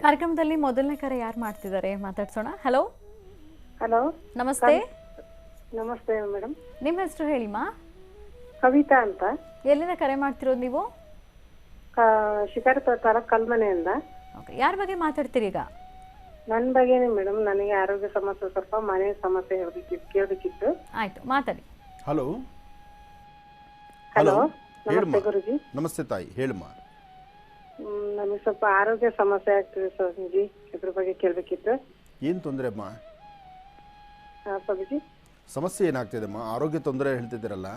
ಕಾರ್ಯಕ್ರಮದಲ್ಲಿ ಮೊದಲನೇ ಕರೆ ಯಾರು ಮಾಡ್ತಿದ್ದಾರೆ ಮಾತಾಡ್ಸೋಣ. ಹಲೋ. ಹಲೋ, ನಮಸ್ತೆ. ನಮಸ್ತೆ ಮೇಡಮ್. ನಿಮ್ಮ ಹೆಸರು ಹೇಳಿಮಾ? ಕವಿತಾ ಅಂತ. ಎಲ್ಲಿಂದ ಕರೆ ಮಾಡ್ತಿರೋದು ನೀವು? ಶಿಕಾರಿ ತಾಲೂಕು ಕಲ್ಮನೆಯಿಂದ. ಓಕೆ, ಯಾರ ಬಗ್ಗೆ ಮಾತಾಡ್ತೀರಿ ಈಗ? ನನ್ನ ಬಗ್ಗೆನೇ ಮೇಡಮ್. ನನಗೆ ಆರೋಗ್ಯ ಸಮಸ್ಯೆ, ಸ್ವಲ್ಪ ಮನೆ ಸಮಸ್ಯೆ ಕೇಳಬೇಕಿತ್ತು. ಆಯ್ತು, ಮಾತಾಡಿ. ಹಲೋ. ಹಲೋ, ನಮಸ್ತೆ ಗುರುಜಿ. ನಮಸ್ತೆ ತಾಯಿ, ಹೇಳಮ್ಮ. ನಮಗೆ ಸ್ವಲ್ಪ ಆರೋಗ್ಯ ಸಮಸ್ಯೆ ಆಗ್ತಿದೆ ಸ್ವಾಮೀಜಿ, ಇದ್ರ ಬಗ್ಗೆ ಕೇಳಬೇಕಿತ್ತು. ಏನು ತೊಂದರೆ ಅಮ್ಮ? ಸ್ವಾಮೀಜಿ, ಸಮಸ್ಯೆ ಏನಾಗ್ತಿದೆ ಅಮ್ಮ? ಆರೋಗ್ಯ ತೊಂದರೆ ಹೇಳ್ತಿದ್ದೀರಲ್ಲ,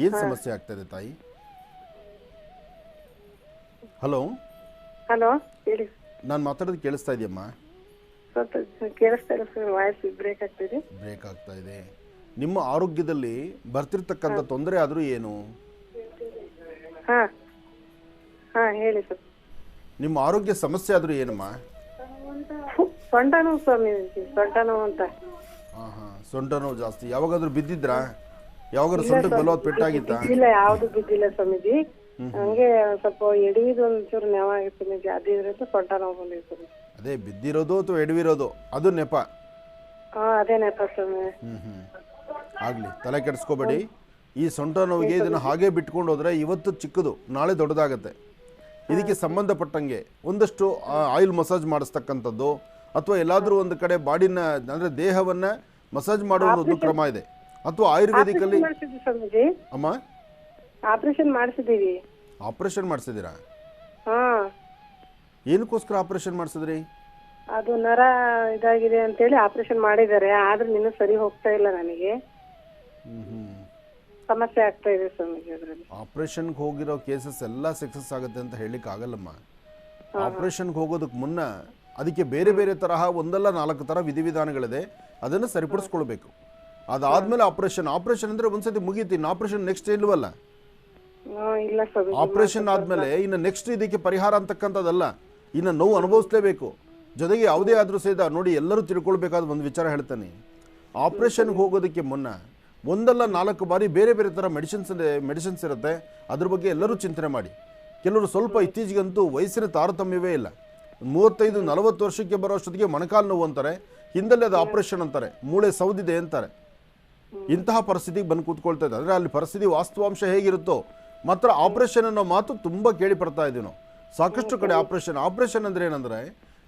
ಏನು ಸಮಸ್ಯೆ ಆಗ್ತದೆ ತಾಯಿ? ಹಲೋ. ಹಲೋ, ಹೇಳಿ. ನಾನು ಮಾತಾಡೋದು ಕೇಳಿಸ್ತಾ ಇದೆಯಮ್ಮ? ಸ್ವಲ್ಪ ಕೇಳಿಸ್ತಾ ಇಲ್ಲ ಸರ್, ವಾಯ್ಸ್ ಬ್ರೇಕ್ ಆಗ್ತಿದೆ. ಬ್ರೇಕ್ ಆಗ್ತಾ ಇದೆ. ನಿಮ್ಮ ಆರೋಗ್ಯದಲ್ಲಿ ಬರ್ತಿರ್ತಕ್ಕಂಥ ತೊಂದರೆ ಆದರೂ ಏನು? ಹಾ ಹಾ ಹೇಳಿ ಸರ್. ನಿಮ್ಮ ಆರೋಗ್ಯ ಸಮಸ್ಯೆ ಆದರೂ ಏನಮ್ಮ? ಸೊಂಟ ನೋವು ಸ್ವಾಮೀಜಿ, ಸೊಂಟ ನೋವು ಅಂತ. ಹಾಂ ಹಾಂ, ಸೊಂಟ ನೋವು ಜಾಸ್ತಿ. ಯಾವಾಗಾದ್ರೂ ಬಿದ್ದಿದ್ರಾ? ಯಾವಾಗಾದ್ರೂ ಸೊಂಟಕ್ಕೆ ಬಲವಾದ ಪೆಟ್ಟಾಗಿತ್ತಾ? ಇಲ್ಲ, ಯಾವ್ದು ಬಿದ್ದಿಲ್ಲ ಸ್ವಾಮೀಜಿ. ಹಂಗೆ ಸ್ವಲ್ಪ ಎಡವಿದು ಒಂಚೂರು ನೆವ ಆಗಿತ್ತು ಸ್ವಾಮೀಜಿ, ಅದ್ರಿಂದ ಸೊಂಟ ನೋವು ಬಂದಿದೆ ಸ್ವಾಮೀಜಿ. ಅದೇ ಬಿದ್ದಿರೋದು ಅಥವಾ ಎಡವಿರೋದು ಅದು ನೆಪ? ಹಾ, ಅದೇ ನೆಪ ಸ್ವಾಮಿ. ಆಗಲಿ, ತಲೆ ಕೆಡಿಸ್ಕೋಬೇಡಿ. ಈ ಸೊಂಟ ನೋವಿಗೆ ಇದನ್ನು ಹಾಗೆ ಬಿಟ್ಕೊಂಡು ಹೋದರೆ ಇವತ್ತು ಚಿಕ್ಕದು, ನಾಳೆ ದೊಡ್ಡದಾಗತ್ತೆ. ಇದಕ್ಕೆ ಸಂಬಂಧಪಟ್ಟಂಗೆ ಒಂದಷ್ಟು ಆಯಿಲ್ ಮಸಾಜ್ ಮಾಡಿಸ್ತಕ್ಕಂಥದ್ದು ಅಥವಾ ಎಲ್ಲಾದರೂ ಒಂದು ಕಡೆ ಬಾಡಿನ ಅಂದರೆ ದೇಹವನ್ನು ಮಸಾಜ್ ಮಾಡೋ ಒಂದು ಕ್ರಮ ಇದೆ. ಅಥವಾ ಆಯುರ್ವೇದಿಕಲ್ಲಿ ಅಮ್ಮ ಆಪರೇಷನ್ ಮಾಡಿಸಿದೀವಿ. ಆಪರೇಷನ್ ಮಾಡಿಸಿದ್ದೀರಾ? ಹಾ. ಏನಕ್ಕೋಸ್ಕರ ಆಪರೇಷನ್ ಮಾಡಿಸಿದ್ರಿ? ಅದು ನರ ಇದಾಗಿದೆ ಅಂತೇಳಿ ಆಪರೇಷನ್ ಮಾಡಿದ್ದಾರೆ. ಆದ್ರೆ ಇನ್ನೂ ಸರಿ ಹೋಗ್ತಾ ಇಲ್ಲ, ನನಗೆ ಸಮಸ್ಯೆ ಆಗ್ತಾ ಇದೆ ಸ್ವಾಮೀಜಿ. ಅದರಲ್ಲಿ ಆಪರೇಷನ್ಗೆ ಹೋಗಿರೋ ಕೇಸಸ್ ಎಲ್ಲ ಸಕ್ಸಸ್ ಆಗುತ್ತೆ ಅಂತ ಹೇಳಲಿಕ್ಕೆ ಆಗಲ್ಲಮ್ಮ. ಆಪರೇಷನ್ಗೆ ಹೋಗೋದಕ್ಕೆ ಮುನ್ನ ಅದಕ್ಕೆ ಬೇರೆ ಬೇರೆ ತರಹ ಒಂದಲ್ಲ 4 ಥರ ವಿಧಿವಿಧಾನಗಳಿದೆ, ಅದನ್ನು ಸರಿಪಡಿಸ್ಕೊಳ್ಬೇಕು. ಅದಾದ್ಮೇಲೆ ಆಪರೇಷನ್ ಅಂದ್ರೆ ಒಂದ್ಸತಿ ಮುಗೀತಿ. ಆಪರೇಷನ್ ನೆಕ್ಸ್ಟ್ ಇಲ್ವಲ್ಲ. ಇಲ್ಲ ಸ್ವಾಮೀಜಿ, ಆಪರೇಷನ್ ಆದ್ಮೇಲೆ ಇನ್ನು ನೆಕ್ಸ್ಟ್ ಇದಕ್ಕೆ ಪರಿಹಾರ ಅಂತಕ್ಕಂಥದ್ದಲ್ಲ, ಇನ್ನು ನೋವು ಅನುಭವಿಸ್ಲೇಬೇಕು. ಜೊತೆಗೆ ಯಾವುದೇ ಆದರೂ ಸಹಿತ ನೋಡಿ, ಎಲ್ಲರೂ ತಿಳ್ಕೊಳ್ಬೇಕಾದ ಒಂದು ವಿಚಾರ ಹೇಳ್ತಾನೆ. ಆಪರೇಷನ್ಗೆ ಹೋಗೋದಕ್ಕೆ ಮುನ್ನ ಒಂದಲ್ಲ 4 ಬಾರಿ ಬೇರೆ ಬೇರೆ ಥರ ಮೆಡಿಸಿನ್ಸ್ ಇರುತ್ತೆ. ಅದ್ರ ಬಗ್ಗೆ ಎಲ್ಲರೂ ಚಿಂತನೆ ಮಾಡಿ. ಕೆಲವರು ಸ್ವಲ್ಪ ಇತ್ತೀಚೆಗಂತೂ ವಯಸ್ಸಿನ ತಾರತಮ್ಯವೇ ಇಲ್ಲ. 35-40 ವರ್ಷಕ್ಕೆ ಬರೋ ಅಷ್ಟೊತ್ತಿಗೆ ಮೊಣಕಾಲು ನೋವು ಅಂತಾರೆ, ಹಿಂದಲ್ಲೇ ಅದು ಆಪರೇಷನ್ ಅಂತಾರೆ, ಮೂಳೆ ಸೌದಿದೆ ಅಂತಾರೆ. ಇಂತಹ ಪರಿಸ್ಥಿತಿಗೆ ಬಂದು ಕೂತ್ಕೊಳ್ತಾ ಇದೆ. ಅಂದರೆ ಅಲ್ಲಿ ಪರಿಸ್ಥಿತಿ ವಾಸ್ತವಾಂಶ ಹೇಗಿರುತ್ತೋ ಮಾತ್ರ ಆಪರೇಷನ್ ಅನ್ನೋ ಮಾತು ತುಂಬ ಕೇಳಿ ಬರ್ತಾ ಇದ್ದೀವಿ ನಾವು. ಸಾಕಷ್ಟು ಕಡೆ ಆಪರೇಷನ್ ಅಂದರೆ ಏನಂದರೆ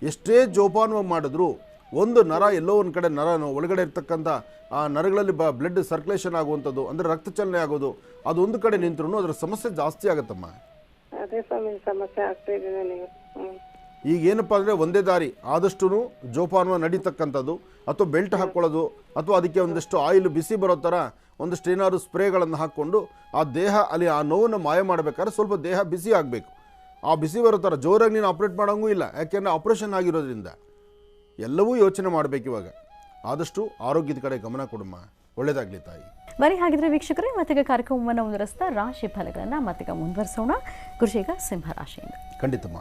ಎಷ್ಟೇ ಜೋಪಾನವಾಗಿ ಮಾಡಿದ್ರು ಒಂದು ನರ ಎಲ್ಲೋ ಒಂದು ಕಡೆ ನರ ಒಳಗಡೆ ಇರ್ತಕ್ಕಂಥ ಆ ನರಗಳಲ್ಲಿ ಬ್ಲಡ್ ಸರ್ಕ್ಯುಲೇಷನ್ ಆಗುವಂಥದ್ದು, ಅಂದರೆ ರಕ್ತ ಚಲನೆ ಆಗೋದು, ಅದೊಂದು ಕಡೆ ನಿಂತರೂ ಅದರ ಸಮಸ್ಯೆ ಜಾಸ್ತಿ ಆಗುತ್ತಮ್ಮ. ಅದೇ ಸ್ವಾಮಿ ಸಮಸ್ಯೆ ಆಗ್ತಾ ಇದೆ ನನಗೆ. ಈಗ ಏನಪ್ಪ ಅಂದರೆ ಒಂದೇ ದಾರಿ, ಆದಷ್ಟು ಜೋಪಾನ ನಡೀತಕ್ಕಂಥದ್ದು, ಅಥವಾ ಬೆಲ್ಟ್ ಹಾಕ್ಕೊಳ್ಳೋದು, ಅಥವಾ ಅದಕ್ಕೆ ಒಂದಷ್ಟು ಆಯಿಲ್ ಬಿಸಿ ಬರೋ ಥರ ಒಂದಷ್ಟು ಏನಾದ್ರು ಸ್ಪ್ರೇಗಳನ್ನು ಹಾಕ್ಕೊಂಡು ಆ ದೇಹ ಅಲ್ಲಿ ಆ ನೋವನ್ನು ಮಾಯ ಮಾಡಬೇಕಾದ್ರೆ ಸ್ವಲ್ಪ ದೇಹ ಬಿಸಿ ಆಗಬೇಕು. ಆ ಬಿಸಿ ಬರೋ ಥರ ಜೋರಾಗಿ ನೀನು ಆಪ್ರೇಟ್ ಮಾಡೋಂಗೂ ಇಲ್ಲ, ಯಾಕೆಂದರೆ ಆಪ್ರೇಷನ್ ಆಗಿರೋದ್ರಿಂದ. ಎಲ್ಲವೂ ಯೋಚನೆ ಮಾಡಬೇಕು. ಇವಾಗ ಆದಷ್ಟು ಆರೋಗ್ಯದ ಕಡೆ ಗಮನ ಕೊಡಮ್ಮ. ಒಳ್ಳೆಯದಾಗಲಿ ತಾಯಿ. ಬರೀ ಹಾಗಿದ್ರೆ ವೀಕ್ಷಕರೇ, ಮತ್ತೀಗ ಕಾರ್ಯಕ್ರಮವನ್ನು ಮುಂದುವರಿಸ್ತಾ ರಾಶಿ ಫಲಗಳನ್ನು ಮತ್ತೀಗ ಮುಂದುವರಿಸೋಣ. ಕೃಷಿಗ ಸಿಂಹರಾಶಿಯಿಂದ. ಖಂಡಿತಮ್ಮ.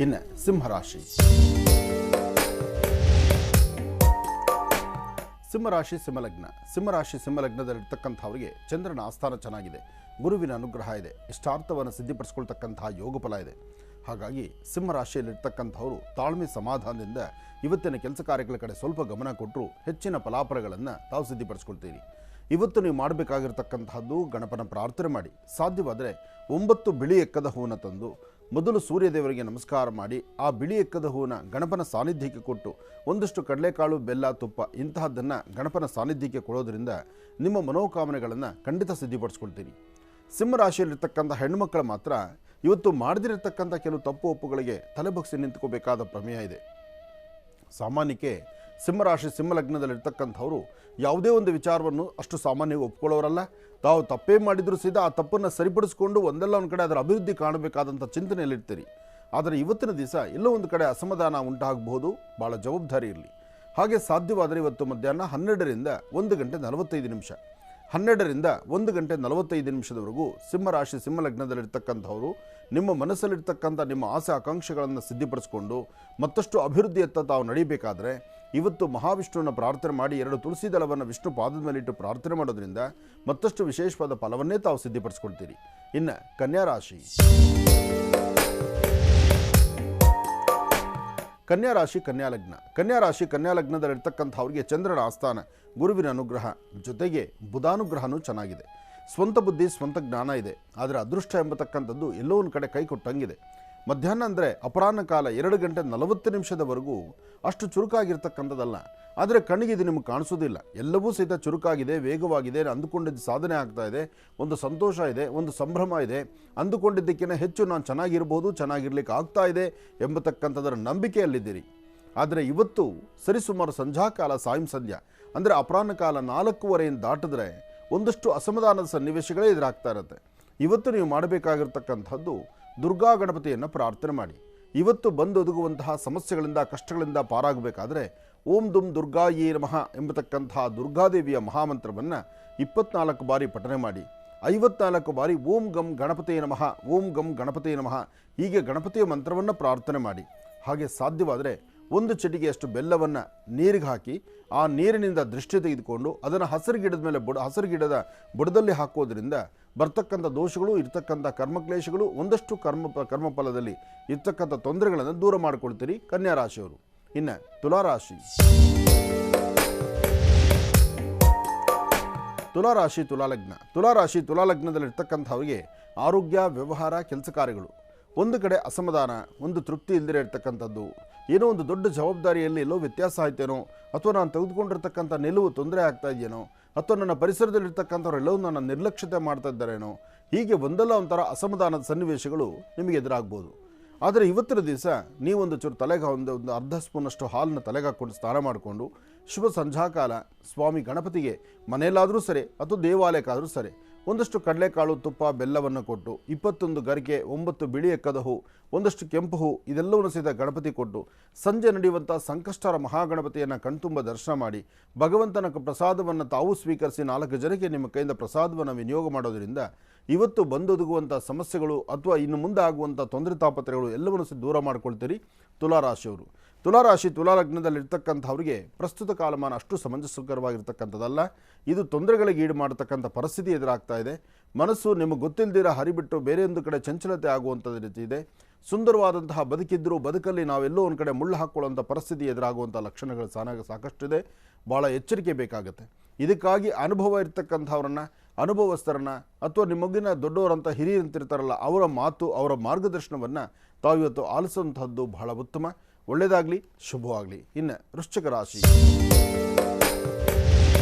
ಇನ್ನು ಸಿಂಹರಾಶಿ. ಸಿಂಹರಾಶಿ ಸಿಂಹಲಗ್ನ. ಸಿಂಹರಾಶಿ ಸಿಂಹಲಗ್ನದಲ್ಲಿರ್ತಕ್ಕಂಥವ್ರಿಗೆ ಚಂದ್ರನ ಆಸ್ಥಾನ ಚೆನ್ನಾಗಿದೆ, ಗುರುವಿನ ಅನುಗ್ರಹ ಇದೆ, ಇಷ್ಟಾರ್ಥವನ್ನು ಸಿದ್ಧಿಪಡಿಸ್ಕೊಳ್ತಕ್ಕಂತಹ ಯೋಗ ಫಲ ಇದೆ. ಹಾಗಾಗಿ ಸಿಂಹರಾಶಿಯಲ್ಲಿರ್ತಕ್ಕಂಥವರು ತಾಳ್ಮೆ ಸಮಾಧಾನದಿಂದ ಇವತ್ತಿನ ಕೆಲಸ ಕಾರ್ಯಗಳ ಕಡೆ ಸ್ವಲ್ಪ ಗಮನ ಕೊಟ್ಟರು ಹೆಚ್ಚಿನ ಫಲಾಫಲಗಳನ್ನು ತಾವು ಸಿದ್ಧಿಪಡಿಸ್ಕೊಳ್ತೀರಿ. ಇವತ್ತು ನೀವು ಮಾಡಬೇಕಾಗಿರ್ತಕ್ಕಂತಹದ್ದು ಗಣಪನ ಪ್ರಾರ್ಥನೆ ಮಾಡಿ. ಸಾಧ್ಯವಾದರೆ 9 ಬಿಳಿ ಎಕ್ಕದ ಹೂವನ್ನು ತಂದು ಮೊದಲು ಸೂರ್ಯದೇವರಿಗೆ ನಮಸ್ಕಾರ ಮಾಡಿ ಆ ಬಿಳಿ ಎಕ್ಕದ ಹೂವನ್ನು ಗಣಪನ ಸಾನ್ನಿಧ್ಯಕ್ಕೆ ಕೊಟ್ಟು ಒಂದಷ್ಟು ಕಡಲೆಕಾಳು, ಬೆಲ್ಲ, ತುಪ್ಪ ಇಂತಹದ್ದನ್ನು ಗಣಪನ ಸಾನ್ನಿಧ್ಯಕ್ಕೆ ಕೊಡೋದ್ರಿಂದ ನಿಮ್ಮ ಮನೋಕಾಮನೆಗಳನ್ನು ಖಂಡಿತ ಸಿದ್ಧಿಪಡಿಸ್ಕೊಳ್ತೀರಿ. ಸಿಂಹರಾಶಿಯಲ್ಲಿರ್ತಕ್ಕಂಥ ಹೆಣ್ಣುಮಕ್ಕಳು ಮಾತ್ರ ಇವತ್ತು ಮಾಡದಿರತಕ್ಕಂಥ ಕೆಲವು ತಪ್ಪು ಒಪ್ಪುಗಳಿಗೆ ತಲೆಬಗ್ಸಿ ನಿಂತ್ಕೋಬೇಕಾದ ಪ್ರಮೇಯ ಇದೆ. ಸಾಮಾನ್ಯಕ್ಕೆ ಸಿಂಹರಾಶಿ ಸಿಂಹಲಗ್ನದಲ್ಲಿರ್ತಕ್ಕಂಥವರು ಯಾವುದೇ ಒಂದು ವಿಚಾರವನ್ನು ಅಷ್ಟು ಸಾಮಾನ್ಯವಾಗಿ ಒಪ್ಕೊಳ್ಳೋರಲ್ಲ. ತಾವು ತಪ್ಪೇ ಮಾಡಿದರೂ ಸಹಿತ ಆ ತಪ್ಪನ್ನು ಸರಿಪಡಿಸ್ಕೊಂಡು ಒಂದೆಲ್ಲ ಒಂದು ಕಡೆ ಅದರ ಅಭಿವೃದ್ಧಿ ಕಾಣಬೇಕಾದಂಥ ಚಿಂತನೆಯಲ್ಲಿರ್ತೀರಿ. ಆದರೆ ಇವತ್ತಿನ ದಿವಸ ಎಲ್ಲೋ ಒಂದು ಕಡೆ ಅಸಮಾಧಾನ ಉಂಟಾಗಬಹುದು. ಭಾಳ ಜವಾಬ್ದಾರಿ ಇರಲಿ. ಹಾಗೆ ಸಾಧ್ಯವಾದರೆ ಇವತ್ತು ಮಧ್ಯಾಹ್ನ 12ರಿಂದ 1 ಗಂಟೆ 45 ನಿಮಿಷ 12ರಿಂದ 1 ಗಂಟೆ 45 ನಿಮಿಷದವರೆಗೂ ಸಿಂಹರಾಶಿ ಸಿಂಹಲಗ್ನದಲ್ಲಿರ್ತಕ್ಕಂಥವರು ನಿಮ್ಮ ಮನಸ್ಸಲ್ಲಿರ್ತಕ್ಕಂಥ ನಿಮ್ಮ ಆಸೆ ಆಕಾಂಕ್ಷೆಗಳನ್ನು ಸಿದ್ಧಿಪಡಿಸ್ಕೊಂಡು ಮತ್ತಷ್ಟು ಅಭಿವೃದ್ಧಿಯತ್ತ ತಾವು ನಡೀಬೇಕಾದ್ರೆ ಇವತ್ತು ಮಹಾವಿಷ್ಣುವನ್ನ ಪ್ರಾರ್ಥನೆ ಮಾಡಿ 2 ತುಳಸಿ ದಳವನ್ನು ವಿಷ್ಣು ಪಾದದ ಮೇಲಿಟ್ಟು ಪ್ರಾರ್ಥನೆ ಮಾಡೋದ್ರಿಂದ ಮತ್ತಷ್ಟು ವಿಶೇಷವಾದ ಫಲವನ್ನೇ ತಾವು ಸಿದ್ಧಿಪಡಿಸ್ಕೊಳ್ತೀರಿ. ಇನ್ನು ಕನ್ಯಾರಾಶಿ. ಕನ್ಯಾರಾಶಿ ಕನ್ಯಾಲಗ್ನದಲ್ಲಿರ್ತಕ್ಕಂಥವ್ರಿಗೆ ಚಂದ್ರನ ಆಸ್ಥಾನ, ಗುರುವಿನ ಅನುಗ್ರಹ ಜೊತೆಗೆ ಬುಧಾನುಗ್ರಹನೂ ಚೆನ್ನಾಗಿದೆ. ಸ್ವಂತ ಬುದ್ಧಿ, ಸ್ವಂತ ಜ್ಞಾನ ಇದೆ. ಆದರೆ ಅದೃಷ್ಟ ಎಂಬತಕ್ಕಂಥದ್ದು ಎಲ್ಲೋ ಒಂದು ಕಡೆ ಕೈ ಕೊಟ್ಟಂಗಿದೆ. ಮಧ್ಯಾಹ್ನ ಅಂದರೆ ಅಪರಾಹ್ನ ಕಾಲ 2 ಗಂಟೆ 40 ನಿಮಿಷದವರೆಗೂ ಅಷ್ಟು ಚುರುಕಾಗಿರ್ತಕ್ಕಂಥದ್ದಲ್ಲ. ಆದರೆ ಕಣ್ಣಿಗೆ ಇದು ನಿಮಗೆ ಕಾಣಿಸೋದಿಲ್ಲ. ಎಲ್ಲವೂ ಸಹಿತ ಚುರುಕಾಗಿದೆ, ವೇಗವಾಗಿದೆ, ಅಂದುಕೊಂಡಿದ್ದು ಸಾಧನೆ ಆಗ್ತಾ ಇದೆ, ಒಂದು ಸಂತೋಷ ಇದೆ, ಒಂದು ಸಂಭ್ರಮ ಇದೆ, ಅಂದುಕೊಂಡಿದ್ದಕ್ಕಿಂತ ಹೆಚ್ಚು ನಾನು ಚೆನ್ನಾಗಿರ್ಬೋದು, ಚೆನ್ನಾಗಿರ್ಲಿಕ್ಕೆ ಆಗ್ತಾ ಇದೆ ಎಂಬತಕ್ಕಂಥದ್ದರ ನಂಬಿಕೆಯಲ್ಲಿದ್ದೀರಿ. ಆದರೆ ಇವತ್ತು ಸರಿಸುಮಾರು ಸಂಧ್ಯಾಕಾಲ, ಸಂಧ್ಯಾ ಅಂದರೆ ಅಪರಾಹ್ನ ಕಾಲ 4:15 ದಾಟಿದ್ರೆ ಒಂದಷ್ಟು ಅಸಮಾಧಾನದ ಸನ್ನಿವೇಶಗಳೇ ಎದುರಾಗ್ತಾ ಇರುತ್ತೆ. ಇವತ್ತು ನೀವು ಮಾಡಬೇಕಾಗಿರ್ತಕ್ಕಂಥದ್ದು ದುರ್ಗಾ ಗಣಪತಿಯನ್ನು ಪ್ರಾರ್ಥನೆ ಮಾಡಿ. ಇವತ್ತು ಬಂದೊದಗುವಂತಹ ಸಮಸ್ಯೆಗಳಿಂದ, ಕಷ್ಟಗಳಿಂದ ಪಾರಾಗಬೇಕಾದ್ರೆ ಓಂ ದುಂ ದುರ್ಗಾಯೇ ನಮಃ ಎಂಬತಕ್ಕಂತಹ ದುರ್ಗಾದೇವಿಯ ಮಹಾಮಂತ್ರವನ್ನು 24 ಬಾರಿ ಪಠನೆ ಮಾಡಿ. 54 ಬಾರಿ ಓಂ ಗಂ ಗಣಪತಿಯೇ ನಮಃ, ಓಂ ಗಂ ಗಣಪತಿಯೇ ನಮಃ ಹೀಗೆ ಗಣಪತಿಯ ಮಂತ್ರವನ್ನು ಪ್ರಾರ್ಥನೆ ಮಾಡಿ. ಹಾಗೆ ಸಾಧ್ಯವಾದರೆ 1 ಚಿಟಿಕೆಯಷ್ಟು ಬೆಲ್ಲವನ್ನು ನೀರಿಗೆ ಹಾಕಿ ಆ ನೀರಿನಿಂದ ದೃಷ್ಟಿ ತೆಗೆದುಕೊಂಡು ಅದನ್ನು ಹಸಿರು ಗಿಡದ ಮೇಲೆ ಹಸಿರು ಗಿಡದ ಬುಡದಲ್ಲಿ ಹಾಕೋದ್ರಿಂದ ಬರ್ತಕ್ಕಂಥ ದೋಷಗಳು, ಇರ್ತಕ್ಕಂಥ ಕರ್ಮಕ್ಲೇಶಗಳು, ಒಂದಷ್ಟು ಕರ್ಮಫಲದಲ್ಲಿ ಇರ್ತಕ್ಕಂಥ ತೊಂದರೆಗಳನ್ನು ದೂರ ಮಾಡಿಕೊಳ್ತೀರಿ ಕನ್ಯಾರಾಶಿಯವರು. ಇನ್ನು ತುಲಾರಾಶಿ ತುಲಾಲಗ್ನದಲ್ಲಿರ್ತಕ್ಕಂಥವ್ರಿಗೆ ಆರೋಗ್ಯ, ವ್ಯವಹಾರ, ಕೆಲಸ ಕಾರ್ಯಗಳು ಒಂದು ಕಡೆ ಅಸಮಾಧಾನ, ಒಂದು ತೃಪ್ತಿ ಇಲ್ಲದೇ ಇರ್ತಕ್ಕಂಥದ್ದು, ಏನೋ ಒಂದು ದೊಡ್ಡ ಜವಾಬ್ದಾರಿಯಲ್ಲಿ ಎಲ್ಲೋ ವ್ಯತ್ಯಾಸ ಆಯ್ತೇನೋ, ಅಥವಾ ನಾನು ತೆಗೆದುಕೊಂಡಿರ್ತಕ್ಕಂಥ ನಿಲುವು ತೊಂದರೆ ಆಗ್ತಾ ಇದೆಯೇನೋ, ಅಥವಾ ನನ್ನ ಪರಿಸರದಲ್ಲಿರ್ತಕ್ಕಂಥವ್ರೆಲ್ಲವೂ ನನ್ನ ನಿರ್ಲಕ್ಷ್ಯತೆ ಮಾಡ್ತಾ ಇದ್ದಾರೇನೋ, ಹೀಗೆ ಒಂದಲ್ಲ ಒಂಥರ ಅಸಮಾಧಾನದ ಸನ್ನಿವೇಶಗಳು ನಿಮಗೆ ಎದುರಾಗ್ಬೋದು. ಆದರೆ ಇವತ್ತಿನ ದಿವಸ ನೀವೊಂದು ಚೂರು ತಲೆಗೆ ಒಂದು ಅರ್ಧ ಸ್ಪೂನಷ್ಟು ಹಾಲನ್ನು ತಲೆಗೆ ಹಾಕ್ಕೊಂಡು ಸ್ನಾನ ಮಾಡಿಕೊಂಡು ಶುಭ ಸಂಧ್ಯಾಕಾಲ ಸ್ವಾಮಿ ಗಣಪತಿಗೆ ಮನೆಯಲ್ಲಾದರೂ ಸರಿ ಅಥವಾ ದೇವಾಲಯಕ್ಕಾದರೂ ಸರಿ ಒಂದಷ್ಟು ಕಡಲೆಕಾಳು, ತುಪ್ಪ, ಬೆಲ್ಲವನ್ನು ಕೊಟ್ಟು 21 ಗರಿಕೆ, 9 ಬಿಳಿ ಎಕ್ಕದ ಹೂ, ಒಂದಷ್ಟು ಕೆಂಪು ಹೂ ಇದೆಲ್ಲವನ್ನು ಸಹಿತ ಗಣಪತಿ ಕೊಟ್ಟು ಸಂಜೆ ನಡೆಯುವಂಥ ಸಂಕಷ್ಟರ ಮಹಾಗಣಪತಿಯನ್ನು ಕಣ್ತುಂಬ ದರ್ಶನ ಮಾಡಿ ಭಗವಂತನ ಪ್ರಸಾದವನ್ನು ತಾವು ಸ್ವೀಕರಿಸಿ 4 ಜನಕ್ಕೆ ನಿಮ್ಮ ಕೈಯಿಂದ ಪ್ರಸಾದವನ್ನು ವಿನಿಯೋಗ ಮಾಡೋದರಿಂದ ಇವತ್ತು ಬಂದೊದಗುವಂಥ ಸಮಸ್ಯೆಗಳು ಅಥವಾ ಇನ್ನು ಮುಂದೆ ಆಗುವಂಥ ತೊಂದರೆ ತಾಪತ್ರೆಗಳು ಎಲ್ಲವನ್ನು ಸಹ ದೂರ ಮಾಡಿಕೊಳ್ತೀರಿ ತುಲಾರಾಶಿಯವರು. ತುಲಾಲಗ್ನದಲ್ಲಿರ್ತಕ್ಕಂಥವ್ರಿಗೆ ಪ್ರಸ್ತುತ ಕಾಲಮಾನ ಅಷ್ಟು ಸಮಂಜಸಕರವಾಗಿರ್ತಕ್ಕಂಥದ್ದಲ್ಲ. ಇದು ತೊಂದರೆಗಳಿಗೆ ಈಡು ಮಾಡತಕ್ಕಂಥ ಪರಿಸ್ಥಿತಿ ಎದುರಾಗ್ತಾ ಇದೆ. ಮನಸ್ಸು ನಿಮಗೆ ಗೊತ್ತಿಲ್ಲದಿರ ಹರಿಬಿಟ್ಟು ಬೇರೆ ಒಂದು ಕಡೆ ಚಂಚಲತೆ ಆಗುವಂಥದ್ದು ರೀತಿ ಇದೆ. ಸುಂದರವಾದಂತಹ ಬದುಕಿದ್ದರೂ ಬದುಕಲ್ಲಿ ನಾವೆಲ್ಲೋ ಒಂದು ಕಡೆ ಮುಳ್ಳು ಹಾಕ್ಕೊಳ್ಳುವಂಥ ಪರಿಸ್ಥಿತಿ ಎದುರಾಗುವಂಥ ಲಕ್ಷಣಗಳು ಸಾಕಷ್ಟಿದೆ. ಭಾಳ ಎಚ್ಚರಿಕೆ ಬೇಕಾಗುತ್ತೆ. ಇದಕ್ಕಾಗಿ ಅನುಭವ ಇರ್ತಕ್ಕಂಥವ್ರನ್ನು, ಅನುಭವಸ್ಥರನ್ನ ಅಥವಾ ನಿಮಗಿನ ದೊಡ್ಡವರಂಥ ಹಿರಿಯರಂತಿರ್ತಾರಲ್ಲ ಅವರ ಮಾತು, ಅವರ ಮಾರ್ಗದರ್ಶನವನ್ನು ತಾವು ಇವತ್ತು ಆಲಿಸುವಂಥದ್ದು ಬಹಳ ಉತ್ತಮ. ಒಳ್ಳೆಯದಾಗಲಿ, ಶುಭವಾಗಲಿ. ಇನ್ನು ವೃಶ್ಚಿಕ ರಾಶಿ.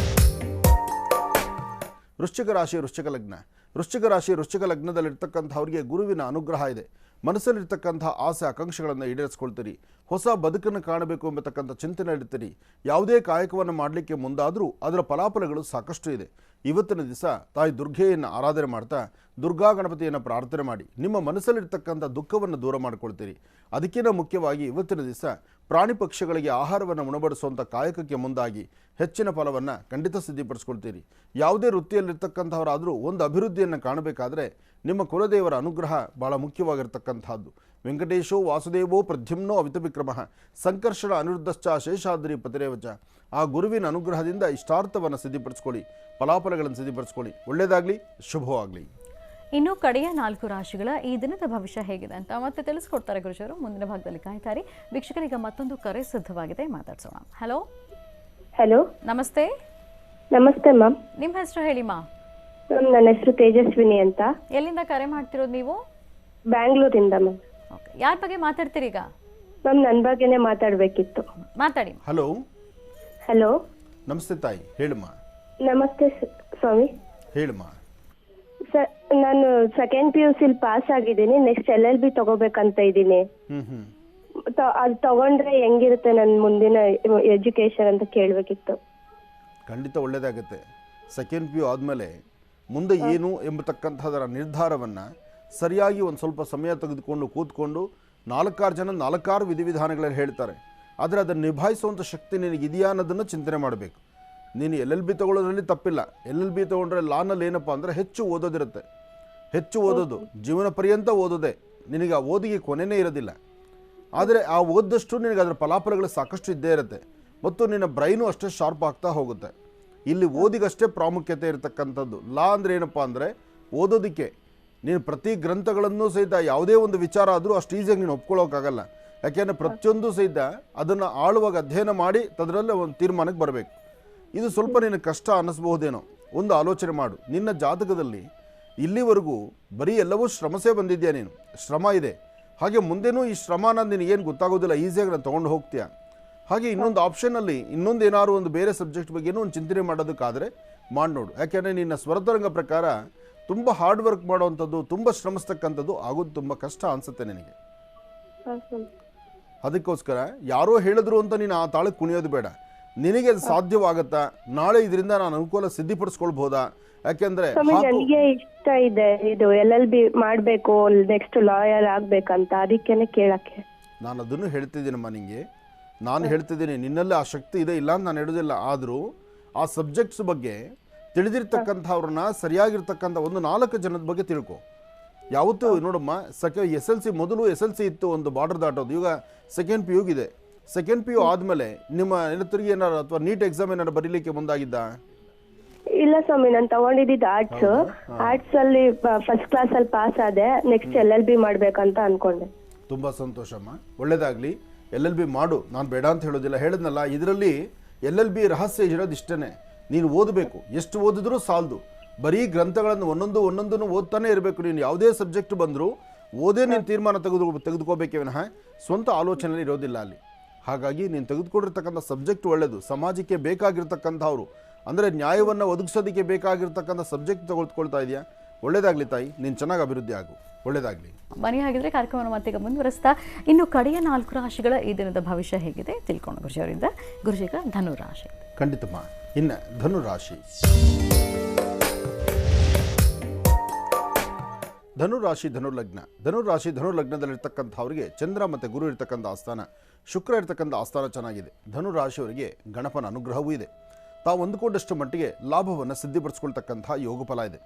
ವೃಶ್ಚಿಕ ರಾಶಿ, ವೃಶ್ಚಿಕ ಲಗ್ನ. ವೃಶ್ಚಿಕ ರಾಶಿ, ವೃಶ್ಚಿಕ ಲಗ್ನದಲ್ಲಿರ್ತಕ್ಕಂಥವ್ರಿಗೆ ಗುರುವಿನ ಅನುಗ್ರಹ ಇದೆ. ಮನಸ್ಸಲ್ಲಿರ್ತಕ್ಕಂಥ ಆಸೆ ಆಕಾಂಕ್ಷೆಗಳನ್ನು ಈಡೇರಿಸ್ಕೊಳ್ತೀರಿ. ಹೊಸ ಬದುಕನ್ನು ಕಾಣಬೇಕು ಎಂಬತಕ್ಕಂಥ ಚಿಂತನೆಯಲ್ಲಿರ್ತೀರಿ. ಯಾವುದೇ ಕಾಯಕವನ್ನು ಮಾಡಲಿಕ್ಕೆ ಮುಂದಾದರೂ ಅದರ ಫಲಾಫಲಗಳು ಸಾಕಷ್ಟು ಇದೆ. ಇವತ್ತಿನ ದಿವಸ ತಾಯಿ ದುರ್ಗೆಯನ್ನು ಆರಾಧನೆ ಮಾಡ್ತಾ ದುರ್ಗಾ ಗಣಪತಿಯನ್ನು ಪ್ರಾರ್ಥನೆ ಮಾಡಿ ನಿಮ್ಮ ಮನಸ್ಸಲ್ಲಿರ್ತಕ್ಕಂಥ ದುಃಖವನ್ನು ದೂರ ಮಾಡಿಕೊಳ್ತೀರಿ. ಅದಕ್ಕಿಂತ ಮುಖ್ಯವಾಗಿ ಇವತ್ತಿನ ದಿವಸ ಪ್ರಾಣಿ ಪಕ್ಷಿಗಳಿಗೆ ಆಹಾರವನ್ನು ಉಣಬಡಿಸುವಂಥ ಕಾಯಕಕ್ಕೆ ಮುಂದಾಗಿ ಹೆಚ್ಚಿನ ಫಲವನ್ನು ಖಂಡಿತ ಸಿದ್ಧಿಪಡಿಸ್ಕೊಳ್ತೀರಿ. ಯಾವುದೇ ವೃತ್ತಿಯಲ್ಲಿರ್ತಕ್ಕಂಥವರಾದರೂ ಒಂದು ಅಭಿವೃದ್ಧಿಯನ್ನು ಕಾಣಬೇಕಾದರೆ ನಿಮ್ಮ ಕುಲದೇವರ ಅನುಗ್ರಹ ಭಾಳ ಮುಖ್ಯವಾಗಿರ್ತಕ್ಕಂಥದ್ದು. ವೆಂಕಟೇಶೋ ವಾಸುದೇವೋ ಪ್ರದ್ಯುಮ್ನೋ ಅವಿತವಿಕ್ರಮ ಸಂಕರ್ಷಣ ಅನಿರುದ್ಧಶ್ಚ ಶೇಷಾದ್ರಿ ಪತಿರೇವಚ. ಆ ಗುರುವಿನ ಅನುಗ್ರಹದಿಂದ ಇಷ್ಟಾರ್ಥವನ್ನು ಸಿದ್ಧಿಪಡಿಸ್ಕೊಳ್ಳಿ, ಫಲಾಫಲಗಳನ್ನು ಸಿದ್ಧಿಪಡಿಸ್ಕೊಳ್ಳಿ. ಒಳ್ಳೆಯದಾಗಲಿ, ಶುಭವಾಗಲಿ. ಇನ್ನು ಕಡೆಯ 4 ರಾಶಿಗಳ ಈ ದಿನದ ಭವಿಷ್ಯ ಹೇಗಿದೆ ಅಂತ ಮತ್ತೆ ತಿಳಿಸ್ಕೊಡ್ತಾರೆ ಗುರುಜರು. ಮುಂದಿನ ಭಾಗದಲ್ಲಿ ಕಾಯ್ತಾರೆ. ವೀಕ್ಷಕರಿಗೆ ಮತ್ತೊಂದು ಕರೆ ಸಿದ್ಧವಾಗಿದೆ, ಮಾತಾಡ್ಸೋಣ. ಹಲೋ ಹಲೋ, ನಮಸ್ತೆ. ನಮಸ್ತೆ ಮ್ಯಾಮ್. ನಿಮ್ಮ ಹೆಸರು ಹೇಳಿ ಮಾ. ನನ್ನ ಹೆಸರು ತೇಜಸ್ವಿನಿ ಅಂತ. ಎಲ್ಲಿಂದ ಕರೆ ಮಾಡ್ತಿರೋದು ನೀವು? ಬ್ಯಾಂಗ್ಳೂರಿಂದ ಮ್ಯಾಮ್. ಓಕೆ, ಯಾರ ಬಗ್ಗೆ ಮಾತಾಡ್ತೀರಿ ಈಗ? ಮ್ಯಾಮ್ ನನ್ನ ಬಗ್ಗೆನೇ ಮಾತಾಡಬೇಕಿತ್ತು. ಮಾತಾಡಿ. ಹಲೋ. ಹಲೋ, ನಮಸ್ತೆ ತಾಯಿ, ಹೇಳಮ್ಮ. ನಮಸ್ತೆ ಸ್ವಾಮಿ. ಹೇಳಮ್ಮ. ಸರ್, ನಾನು ಸೆಕೆಂಡ್ PUC ಪಾಸ್ ಆಗಿದ್ದೀನಿ. ನೆಕ್ಸ್ಟ್ LLB ತಗೋಬೇಕಂತ ಇದ್ದೀನಿ. ಅದು ತಗೊಂಡ್ರೆ ಹೆಂಗಿರುತ್ತೆ ನನ್ನ ಮುಂದಿನ ಎಜುಕೇಶನ್ ಅಂತ ಕೇಳಬೇಕಿತ್ತು. ಖಂಡಿತ ಒಳ್ಳೆಯದಾಗುತ್ತೆ. ಸೆಕೆಂಡ್ PU ಆದಮೇಲೆ ಮುಂದೆ ಏನು ಎಂಬತಕ್ಕಂಥದರ ನಿರ್ಧಾರವನ್ನು ಸರಿಯಾಗಿ ಒಂದು ಸ್ವಲ್ಪ ಸಮಯ ತೆಗೆದುಕೊಂಡು ಕೂತ್ಕೊಂಡು 4-6 ಜನ 4-6 ವಿಧಿವಿಧಾನಗಳಲ್ಲಿ ಹೇಳ್ತಾರೆ. ಆದರೆ ಅದನ್ನು ನಿಭಾಯಿಸುವಂಥ ಶಕ್ತಿ ನಿನಗಿದೆಯಾ ಅನ್ನೋದನ್ನು ಚಿಂತನೆ ಮಾಡಬೇಕು. ನೀನು LLB ತೊಗೊಳ್ಳೋದ್ರಲ್ಲಿ ತಪ್ಪಿಲ್ಲ. LLB ತೊಗೊಂಡ್ರೆ ಲಾನಲ್ಲಿ ಏನಪ್ಪ ಅಂದರೆ ಹೆಚ್ಚು ಓದೋದಿರುತ್ತೆ. ಹೆಚ್ಚು ಓದೋದು ಜೀವನ ಪರ್ಯಂತ ಓದೋದೇ. ನಿನಗೆ ಆ ಓದಿಗೆ ಕೊನೆಯೇ ಇರೋದಿಲ್ಲ. ಆದರೆ ಆ ಓದ್ದಷ್ಟು ನಿನಗೆ ಅದರ ಫಲಾಫಲಗಳು ಸಾಕಷ್ಟು ಇದ್ದೇ ಇರುತ್ತೆ ಮತ್ತು ನಿನ್ನ ಬ್ರೈನು ಅಷ್ಟೇ ಶಾರ್ಪ್ ಆಗ್ತಾ ಹೋಗುತ್ತೆ. ಇಲ್ಲಿ ಓದಿಗಷ್ಟೇ ಪ್ರಾಮುಖ್ಯತೆ ಇರತಕ್ಕಂಥದ್ದು. ಲಾ ಅಂದರೆ ಏನಪ್ಪ ಅಂದರೆ ಓದೋದಕ್ಕೆ ನೀನು ಪ್ರತಿ ಗ್ರಂಥಗಳನ್ನು ಸಹಿತ ಯಾವುದೇ ಒಂದು ವಿಚಾರ ಆದರೂ ಅಷ್ಟು ಈಸಿಯಾಗಿ ನೀನು ಒಪ್ಕೊಳ್ಳೋಕ್ಕಾಗಲ್ಲ. ಯಾಕೆಂದರೆ ಪ್ರತಿಯೊಂದು ಸಹಿತ ಅದನ್ನು ಆಳುವಾಗ ಅಧ್ಯಯನ ಮಾಡಿ ಅದರಲ್ಲೇ ಒಂದು ತೀರ್ಮಾನಕ್ಕೆ ಬರಬೇಕು. ಇದು ಸ್ವಲ್ಪ ನಿನಗೆ ಕಷ್ಟ ಅನ್ನಿಸ್ಬಹುದೇನೋ. ಒಂದು ಆಲೋಚನೆ ಮಾಡು. ನಿನ್ನ ಜಾತಕದಲ್ಲಿ ಇಲ್ಲಿವರೆಗೂ ಬರೀ ಎಲ್ಲವೂ ಶ್ರಮಸೇ ಬಂದಿದೆಯಾ? ನೀನು ಶ್ರಮ ಇದೆ. ಹಾಗೆ ಮುಂದೆನೂ ಈ ಶ್ರಮನ ನಿನಗೇನು ಗೊತ್ತಾಗೋದಿಲ್ಲ, ಈಸಿಯಾಗಿ ನಾನು ತೊಗೊಂಡು ಹೋಗ್ತೀಯ. ಹಾಗೆ ಇನ್ನೊಂದು ಆಪ್ಷನಲ್ಲಿ ಇನ್ನೊಂದು ಏನಾದ್ರು ಒಂದು ಬೇರೆ ಸಬ್ಜೆಕ್ಟ್ ಬಗ್ಗೆನೂ ಒಂದು ಚಿಂತನೆ ಮಾಡೋದಕ್ಕಾದರೆ ಮಾಡಿ ನೋಡು. ಯಾಕೆಂದರೆ ನಿನ್ನ ಸ್ವರತರಂಗ ಪ್ರಕಾರ ತುಂಬ ಹಾರ್ಡ್ ವರ್ಕ್ ಮಾಡೋವಂಥದ್ದು, ತುಂಬ ಶ್ರಮಿಸ್ತಕ್ಕಂಥದ್ದು ಆಗೋದು ತುಂಬ ಕಷ್ಟ ಅನಿಸುತ್ತೆ ನಿನಗೆ. ಅದಕ್ಕೋಸ್ಕರ ಯಾರೋ ಹೇಳಿದ್ರು ಅಂತ ನೀನು ಆ ತಾಳಕ್ಕೆ ಕುಣಿಯೋದು ಬೇಡ. ನಿನಗೆ ಅದು ಸಾಧ್ಯವಾಗತ್ತಾ? ನಾಳೆ ಇದರಿಂದ ನಾನು ಅನುಕೂಲ ಸಿದ್ಧಿಪಡಿಸ್ಕೊಳ್ಬಹುದಾ? ಯಾಕೆಂದ್ರೆ ನನಗೆ ಇಷ್ಟ ಇದೆ ಇದು LLB ಮಾಡಬೇಕು, ನೆಕ್ಸ್ಟ್ ಲಾಯರ್ ಆಗ್ಬೇಕಂತ. ಅದಕ್ಕೇನೆ ಕೇಳಕ್ಕೆ ನಾನು ಅದನ್ನು ಹೇಳ್ತಿದ್ದೀನಮ್ಮ ನಿಂಗೆ. ನಾನು ಹೇಳ್ತಿದ್ದೀನಿ ನಿನ್ನಲ್ಲಿ ಆ ಶಕ್ತಿ ಇದೆ, ಇಲ್ಲ ಅಂತ ನಾನು ಹೇಳೋದಿಲ್ಲ. ಆದರೂ ಆ ಸಬ್ಜೆಕ್ಟ್ಸ್ ಬಗ್ಗೆ ತಿಳಿದಿರ್ತಕ್ಕಂಥವ್ರನ್ನ ಸರಿಯಾಗಿರ್ತಕ್ಕಂಥ ಒಂದು 4 ಜನದ ಬಗ್ಗೆ ತಿಳ್ಕೊ. ಯಾವತ್ತೂ ನೋಡಮ್ಮ, SLC ಮೊದಲು SLC ಇತ್ತು ಒಂದು ಬಾರ್ಡರ್ ದಾಟೋದು. ಈಗ ಸೆಕೆಂಡ್ PU ಇದೆ. ಸೆಕೆಂಡ್ PU ಆದಮೇಲೆ ನಿಮ್ಮ ತಿರುಗಿ ಏನಾರು ಅಥವಾ ನೀಟ್ ಎಕ್ಸಾಮ್ ಏನಾರು ಬರೀಲಿಕ್ಕೆ ಮುಂದಾಗಿದ್ದ? ಇಲ್ಲ ಸ್ವಾಮಿ, ನಾನು ತಗೊಂಡಿದ್ದು ಆರ್ಟ್ಸ್ ಅಲ್ಲಿ ಫಸ್ಟ್ ಕ್ಲಾಸ್ ಅಲ್ಲಿ ಪಾಸ್ ಆದೆ. ನೆಕ್ಸ್ಟ್ LLB ಮಾಡ್ಬೇಕಂತ ಅನ್ಕೊಂಡೆ. ತುಂಬಾ ಸಂತೋಷಮ್ಮ, ಒಳ್ಳೇದಾಗ್ಲಿ. LLB ಮಾಡು, ನಾನು ಬೇಡ ಅಂತ ಹೇಳೋದಿಲ್ಲ. ಹೇಳಿದ್ನಲ್ಲ, ಇದರಲ್ಲಿ LLB ರಹಸ್ಯ ಇರೋದು ಇಷ್ಟೇ. ನೀನು ಓದಬೇಕು. ಎಷ್ಟು ಓದಿದ್ರೂ ಸಾಲದು. ಬರೀ ಗ್ರಂಥಗಳನ್ನು ಒಂದೊಂದನ್ನು ಓದ್ತಾನೆ ಇರಬೇಕು. ನೀನು ಯಾವುದೇ ಸಬ್ಜೆಕ್ಟ್ ಬಂದರೂ ಓದೇ ನೀನು ತೀರ್ಮಾನ ತೆಗೆದುಕೋಬೇಕೇ ವಿನಃ ಸ್ವಂತ ಆಲೋಚನೆಯಲ್ಲಿ ಇರೋದಿಲ್ಲ ಅಲ್ಲಿ. ಹಾಗಾಗಿ ನೀನು ತೆಗೆದುಕೊಂಡಿರ್ತಕ್ಕಂಥ ಸಬ್ಜೆಕ್ಟ್ ಒಳ್ಳೆಯದು. ಸಮಾಜಕ್ಕೆ ಬೇಕಾಗಿರ್ತಕ್ಕಂಥವ್ರು ಅಂದರೆ ನ್ಯಾಯವನ್ನು ಒದಗಿಸೋದಕ್ಕೆ ಬೇಕಾಗಿರ್ತಕ್ಕಂಥ ಸಬ್ಜೆಕ್ಟ್ ತೆಗೆದುಕೊಳ್ತಾ ಇದೆಯಾ? ಒಳ್ಳೇದಾಗಲಿ ತಾಯಿ, ನೀನು ಚೆನ್ನಾಗಿ ಅಭಿವೃದ್ಧಿ ಆಗು. ಒಳ್ಳೇದಾಗಲಿ. ಬನ್ನಿ, ಹಾಗಿದ್ರೆ ಕಾರ್ಯಕ್ರಮವನ್ನು ಮತ್ತೆ ಮುಂದುವರಿಸ್ತಾ ಇನ್ನು ಕಡೆಯ 4 ರಾಶಿಗಳ ಈ ದಿನದ ಭವಿಷ್ಯ ಹೇಗಿದೆ ತಿಳ್ಕೊಂಡು ಗುರುಜಿಯವರಿಂದ. ಗುರುಜಿಗ ಧನು ರಾಶಿ. ಖಂಡಿತಮ್ಮ. ಇನ್ನು ಧನು ರಾಶಿ. ಧನುರಾಶಿ, ಧನುರ್ಲಗ್ನ. ಧನುರಾಶಿ, ಧನುರ್ಲಗ್ನದಲ್ಲಿರ್ತಕ್ಕಂಥವ್ರಿಗೆ ಚಂದ್ರ ಮತ್ತು ಗುರು ಇರ್ತಕ್ಕಂಥ ಆಸ್ಥಾನ, ಶುಕ್ರ ಇರ್ತಕ್ಕಂಥ ಆಸ್ಥಾನ ಚೆನ್ನಾಗಿದೆ. ಧನುರಾಶಿಯವರಿಗೆ ಗಣಪನ ಅನುಗ್ರಹವೂ ಇದೆ. ತಾವು ಅಂದುಕೊಂಡಷ್ಟು ಮಟ್ಟಿಗೆ ಲಾಭವನ್ನು ಸಿದ್ಧಿಪಡಿಸ್ಕೊಳ್ತಕ್ಕಂಥ ಯೋಗ ಫಲ ಇದೆ.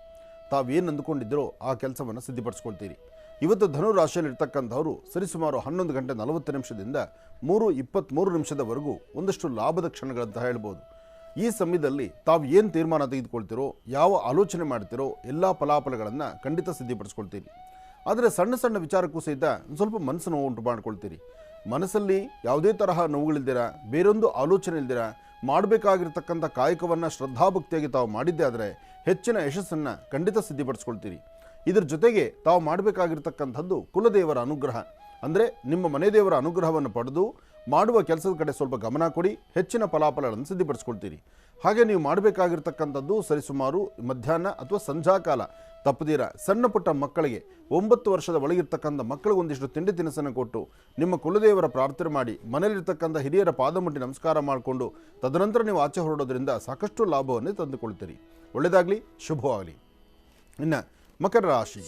ತಾವೇನು ಅಂದುಕೊಂಡಿದ್ದರೋ ಆ ಕೆಲಸವನ್ನು ಸಿದ್ಧಿಪಡಿಸ್ಕೊಳ್ತೀರಿ. ಇವತ್ತು ಧನುರಾಶಿಯಲ್ಲಿರ್ತಕ್ಕಂಥವರು ಸರಿಸುಮಾರು 11 ಗಂಟೆ 40 ನಿಮಿಷದಿಂದ 3:23 ನಿಮಿಷದವರೆಗೂ ಒಂದಷ್ಟು ಲಾಭದ ಕ್ಷಣಗಳಂತ ಹೇಳ್ಬೋದು. ಈ ಸಮಯದಲ್ಲಿ ತಾವು ಏನು ತೀರ್ಮಾನ ತೆಗೆದುಕೊಳ್ತೀರೋ, ಯಾವ ಆಲೋಚನೆ ಮಾಡ್ತೀರೋ ಎಲ್ಲ ಫಲಾಫಲಗಳನ್ನು ಖಂಡಿತ ಸಿದ್ಧಿಪಡಿಸ್ಕೊಳ್ತೀರಿ. ಆದರೆ ಸಣ್ಣ ಸಣ್ಣ ವಿಚಾರಕ್ಕೂ ಸಹಿತ ಸ್ವಲ್ಪ ಮನಸ್ಸು ನೋವು ಉಂಟು ಮಾಡ್ಕೊಳ್ತೀರಿ. ಮನಸ್ಸಲ್ಲಿ ಯಾವುದೇ ತರಹ ನೋವುಗಳಿಲ್ದಿರ, ಬೇರೊಂದು ಆಲೋಚನೆ ಇಲ್ದಿರ ಮಾಡಬೇಕಾಗಿರ್ತಕ್ಕಂಥ ಕಾಯಕವನ್ನು ಶ್ರದ್ಧಾಭಕ್ತಿಯಾಗಿ ತಾವು ಮಾಡಿದ್ದೇ ಆದರೆ ಹೆಚ್ಚಿನ ಯಶಸ್ಸನ್ನು ಖಂಡಿತ ಸಿದ್ಧಿಪಡಿಸ್ಕೊಳ್ತೀರಿ. ಇದರ ಜೊತೆಗೆ ತಾವು ಮಾಡಬೇಕಾಗಿರ್ತಕ್ಕಂಥದ್ದು ಕುಲದೇವರ ಅನುಗ್ರಹ. ಅಂದರೆ ನಿಮ್ಮ ಮನೆ ದೇವರ ಅನುಗ್ರಹವನ್ನು ಪಡೆದು ಮಾಡುವ ಕೆಲಸದ ಕಡೆ ಸ್ವಲ್ಪ ಗಮನ ಕೊಡಿ, ಹೆಚ್ಚಿನ ಫಲಾಫಲಗಳನ್ನು ಸಿದ್ಧಪಡಿಸ್ಕೊಳ್ತೀರಿ. ಹಾಗೆ ನೀವು ಮಾಡಬೇಕಾಗಿರ್ತಕ್ಕಂಥದ್ದು ಸರಿಸುಮಾರು ಮಧ್ಯಾಹ್ನ ಅಥವಾ ಸಂಧ್ಯಾಕಾಲ ತಪ್ಪದಿರ ಸಣ್ಣ ಪುಟ್ಟ ಮಕ್ಕಳಿಗೆ 9 ವರ್ಷದ ಒಳಗಿರ್ತಕ್ಕಂಥ ಮಕ್ಕಳಿಗೆ ಒಂದಿಷ್ಟು ತಿಂಡಿ ತಿನಿಸನ್ನು ಕೊಟ್ಟು ನಿಮ್ಮ ಕುಲದೇವರ ಪ್ರಾರ್ಥನೆ ಮಾಡಿ ಮನೆಯಲ್ಲಿರ್ತಕ್ಕಂಥ ಹಿರಿಯರ ಪಾದ ಮುಟ್ಟಿ ನಮಸ್ಕಾರ ಮಾಡಿಕೊಂಡು ತದನಂತರ ನೀವು ಆಚೆ ಹೊರಡೋದ್ರಿಂದ ಸಾಕಷ್ಟು ಲಾಭವನ್ನೇ ತಂದುಕೊಳ್ತೀರಿ. ಒಳ್ಳೆಯದಾಗಲಿ, ಶುಭವಾಗಲಿ. ಇನ್ನು ಮಕರ ರಾಶಿ.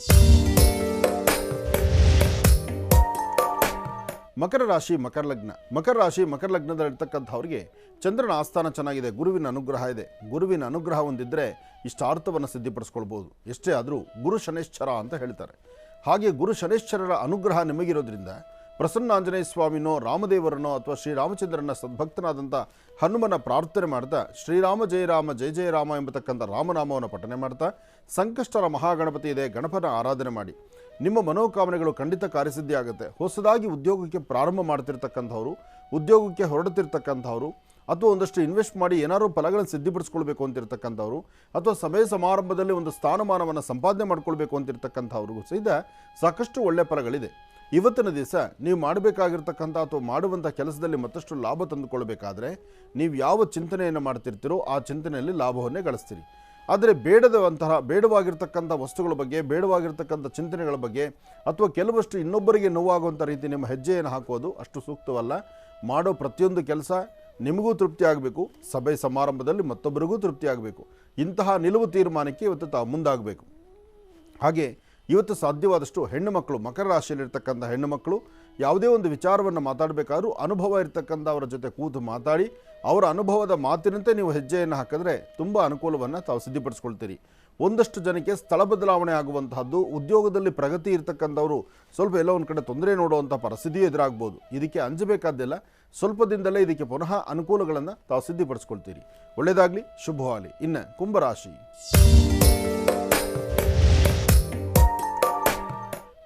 ಮಕರ ರಾಶಿ ಮಕರ ಲಗ್ನ. ಮಕರ ರಾಶಿ ಮಕರ ಲಗ್ನದಲ್ಲಿರ್ತಕ್ಕಂಥವ್ರಿಗೆ ಚಂದ್ರನ ಆಸ್ಥಾನ ಚೆನ್ನಾಗಿದೆ, ಗುರುವಿನ ಅನುಗ್ರಹ ಇದೆ. ಗುರುವಿನ ಅನುಗ್ರಹ ಹೊಂದಿದ್ದರೆ ಇಷ್ಟಾರ್ಥವನ್ನು ಸಿದ್ಧಿಪಡಿಸ್ಕೊಳ್ಬೋದು. ಎಷ್ಟೇ ಆದರೂ ಗುರು ಶನೇಶ್ಚರ ಅಂತ ಹೇಳ್ತಾರೆ. ಹಾಗೆ ಗುರು ಶನೇಶ್ಚರರ ಅನುಗ್ರಹ ನಿಮಗಿರೋದ್ರಿಂದ ಪ್ರಸನ್ನ ಆಂಜನೇಯ ಸ್ವಾಮಿನೋ ರಾಮದೇವರನೋ ಅಥವಾ ಶ್ರೀರಾಮಚಂದ್ರನ ಸದ್ಭಕ್ತನಾದಂಥ ಹನುಮನ ಪ್ರಾರ್ಥನೆ ಮಾಡ್ತಾ ಶ್ರೀರಾಮ ಜಯ ರಾಮ ಜಯ ಜಯ ರಾಮ ಎಂಬತಕ್ಕಂಥ ರಾಮನಾಮವನ್ನು ಪಠನೆ ಮಾಡ್ತಾ ಸಂಕಷ್ಟರ ಮಹಾಗಣಪತಿ ಇದೆ, ಗಣಪನ ಆರಾಧನೆ ಮಾಡಿ. ನಿಮ್ಮ ಮನೋಕಾಮನೆಗಳು ಖಂಡಿತ ಕಾರ್ಯಸಿದ್ಧಿ ಆಗುತ್ತೆ. ಹೊಸದಾಗಿ ಉದ್ಯೋಗಕ್ಕೆ ಪ್ರಾರಂಭ ಮಾಡ್ತಿರ್ತಕ್ಕಂಥವ್ರು, ಉದ್ಯೋಗಕ್ಕೆ ಹೊರಡ್ತಿರ್ತಕ್ಕಂಥವ್ರು, ಅಥವಾ ಒಂದಷ್ಟು ಇನ್ವೆಸ್ಟ್ ಮಾಡಿ ಏನಾದರೂ ಫಲಗಳನ್ನು ಸಿದ್ಧಿಪಡಿಸ್ಕೊಳ್ಬೇಕು ಅಂತಿರ್ತಕ್ಕಂಥವ್ರು, ಅಥವಾ ಸಮಯ ಸಮಾರಂಭದಲ್ಲಿ ಒಂದು ಸ್ಥಾನಮಾನವನ್ನು ಸಂಪಾದನೆ ಮಾಡ್ಕೊಳ್ಬೇಕು ಅಂತಿರ್ತಕ್ಕಂಥವ್ರಿಗೂ ಸಹಿತ ಸಾಕಷ್ಟು ಒಳ್ಳೆಯ ಫಲಗಳಿದೆ. ಇವತ್ತಿನ ದಿವಸ ನೀವು ಮಾಡಬೇಕಾಗಿರ್ತಕ್ಕಂಥ ಅಥವಾ ಮಾಡುವಂಥ ಕೆಲಸದಲ್ಲಿ ಮತ್ತಷ್ಟು ಲಾಭ ತಂದುಕೊಳ್ಬೇಕಾದ್ರೆ ನೀವು ಯಾವ ಚಿಂತನೆಯನ್ನು ಮಾಡ್ತಿರ್ತೀರೋ ಆ ಚಿಂತನೆಯಲ್ಲಿ ಲಾಭವನ್ನೇ ಗಳಿಸ್ತೀರಿ. ಆದರೆ ಬೇಡವಾಗಿರ್ತಕ್ಕಂಥ ವಸ್ತುಗಳ ಬಗ್ಗೆ, ಬೇಡವಾಗಿರ್ತಕ್ಕಂಥ ಚಿಂತನೆಗಳ ಬಗ್ಗೆ ಅಥವಾ ಕೆಲವಷ್ಟು ಇನ್ನೊಬ್ಬರಿಗೆ ನೋವಾಗುವಂಥ ರೀತಿ ನಿಮ್ಮ ಹೆಜ್ಜೆಯನ್ನು ಹಾಕೋದು ಅಷ್ಟು ಸೂಕ್ತವಲ್ಲ. ಮಾಡೋ ಪ್ರತಿಯೊಂದು ಕೆಲಸ ನಿಮಗೂ ತೃಪ್ತಿ ಆಗಬೇಕು, ಸಭೆ ಸಮಾರಂಭದಲ್ಲಿ ಮತ್ತೊಬ್ಬರಿಗೂ ತೃಪ್ತಿ ಆಗಬೇಕು. ಇಂತಹ ನಿಲುವು ತೀರ್ಮಾನಕ್ಕೆ ಇವತ್ತು ತಾವು ಮುಂದಾಗಬೇಕು. ಹಾಗೆ ಇವತ್ತು ಸಾಧ್ಯವಾದಷ್ಟು ಹೆಣ್ಣು ಮಕ್ಕಳು, ಮಕರ ರಾಶಿಯಲ್ಲಿರ್ತಕ್ಕಂಥ ಹೆಣ್ಣು ಮಕ್ಕಳು ಯಾವುದೇ ಒಂದು ವಿಚಾರವನ್ನು ಮಾತಾಡಬೇಕಾದ್ರೂ ಅನುಭವ ಇರ್ತಕ್ಕಂಥವರ ಜೊತೆ ಕೂತು ಮಾತಾಡಿ ಅವರ ಅನುಭವದ ಮಾತಿನಂತೆ ನೀವು ಹೆಜ್ಜೆಯನ್ನು ಹಾಕಿದ್ರೆ ತುಂಬ ಅನುಕೂಲವನ್ನು ತಾವು ಸಿದ್ಧಪಡಿಸ್ಕೊಳ್ತೀರಿ. ಒಂದಷ್ಟು ಜನಕ್ಕೆ ಸ್ಥಳ ಬದಲಾವಣೆ ಆಗುವಂತಹದ್ದು, ಉದ್ಯೋಗದಲ್ಲಿ ಪ್ರಗತಿ ಇರ್ತಕ್ಕಂಥವರು ಸ್ವಲ್ಪ ಎಲ್ಲೋ ಒಂದು ಕಡೆ ತೊಂದರೆ ನೋಡುವಂಥ ಪರಿಸ್ಥಿತಿ ಎದುರಾಗ್ಬೋದು. ಇದಕ್ಕೆ ಅಂಜಬೇಕಾದ್ದಿಲ್ಲ, ಸ್ವಲ್ಪ ದಿನದಲ್ಲೇ ಇದಕ್ಕೆ ಪುನಃ ಅನುಕೂಲಗಳನ್ನು ತಾವು ಸಿದ್ಧಪಡಿಸ್ಕೊಳ್ತೀರಿ. ಒಳ್ಳೆಯದಾಗಲಿ, ಶುಭವಾಗಲಿ. ಇನ್ನು ಕುಂಭರಾಶಿ.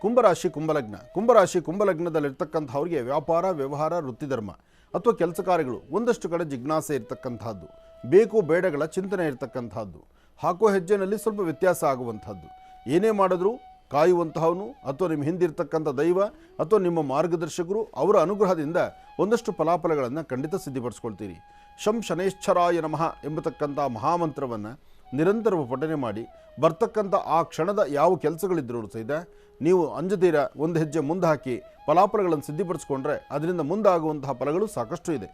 ಕುಂಭರಾಶಿ ಕುಂಭಲಗ್ನ. ಕುಂಭರಾಶಿ ಕುಂಭಲಗ್ನದಲ್ಲಿರ್ತಕ್ಕಂಥವ್ರಿಗೆ ವ್ಯಾಪಾರ, ವ್ಯವಹಾರ, ವೃತ್ತಿಧರ್ಮ ಅಥವಾ ಕೆಲಸ ಕಾರ್ಯಗಳು ಒಂದಷ್ಟು ಕಡೆ ಜಿಜ್ಞಾಸೆ ಇರ್ತಕ್ಕಂಥದ್ದು, ಬೇಕು ಬೇಡಗಳ ಚಿಂತನೆ ಇರ್ತಕ್ಕಂಥದ್ದು, ಹಾಕೋ ಹೆಜ್ಜೆನಲ್ಲಿ ಸ್ವಲ್ಪ ವ್ಯತ್ಯಾಸ ಆಗುವಂಥದ್ದು. ಏನೇ ಮಾಡಿದ್ರೂ ಕಾಯುವಂತಹವನು ಅಥವಾ ನಿಮ್ಮ ಹಿಂದಿರ್ತಕ್ಕಂಥ ದೈವ ಅಥವಾ ನಿಮ್ಮ ಮಾರ್ಗದರ್ಶಕರು ಅವರ ಅನುಗ್ರಹದಿಂದ ಒಂದಷ್ಟು ಫಲಾಫಲಗಳನ್ನು ಖಂಡಿತ ಸಿದ್ಧಪಡಿಸ್ಕೊಳ್ತೀರಿ. ಶಂ ಶನೇಶ್ಚರಾಯ ನಮಃ ಎಂಬತಕ್ಕಂಥ ಮಹಾಮಂತ್ರವನ್ನು ನಿರಂತರ ಪಠನೆ ಮಾಡಿ ಬರ್ತಕ್ಕಂಥ ಆ ಕ್ಷಣದ ಯಾವ ಕೆಲಸಗಳಿದ್ರೂ ಸಹಿತ ನೀವು ಅಂಜತೀರ ಒಂದು ಹೆಜ್ಜೆ ಮುಂದೆ ಹಾಕಿ ಫಲಾಫಲಗಳನ್ನು ಸಿದ್ಧಪಡಿಸ್ಕೊಂಡ್ರೆ ಅದರಿಂದ ಮುಂದಾಗುವಂತಹ ಫಲಗಳು ಸಾಕಷ್ಟು ಇದೆ.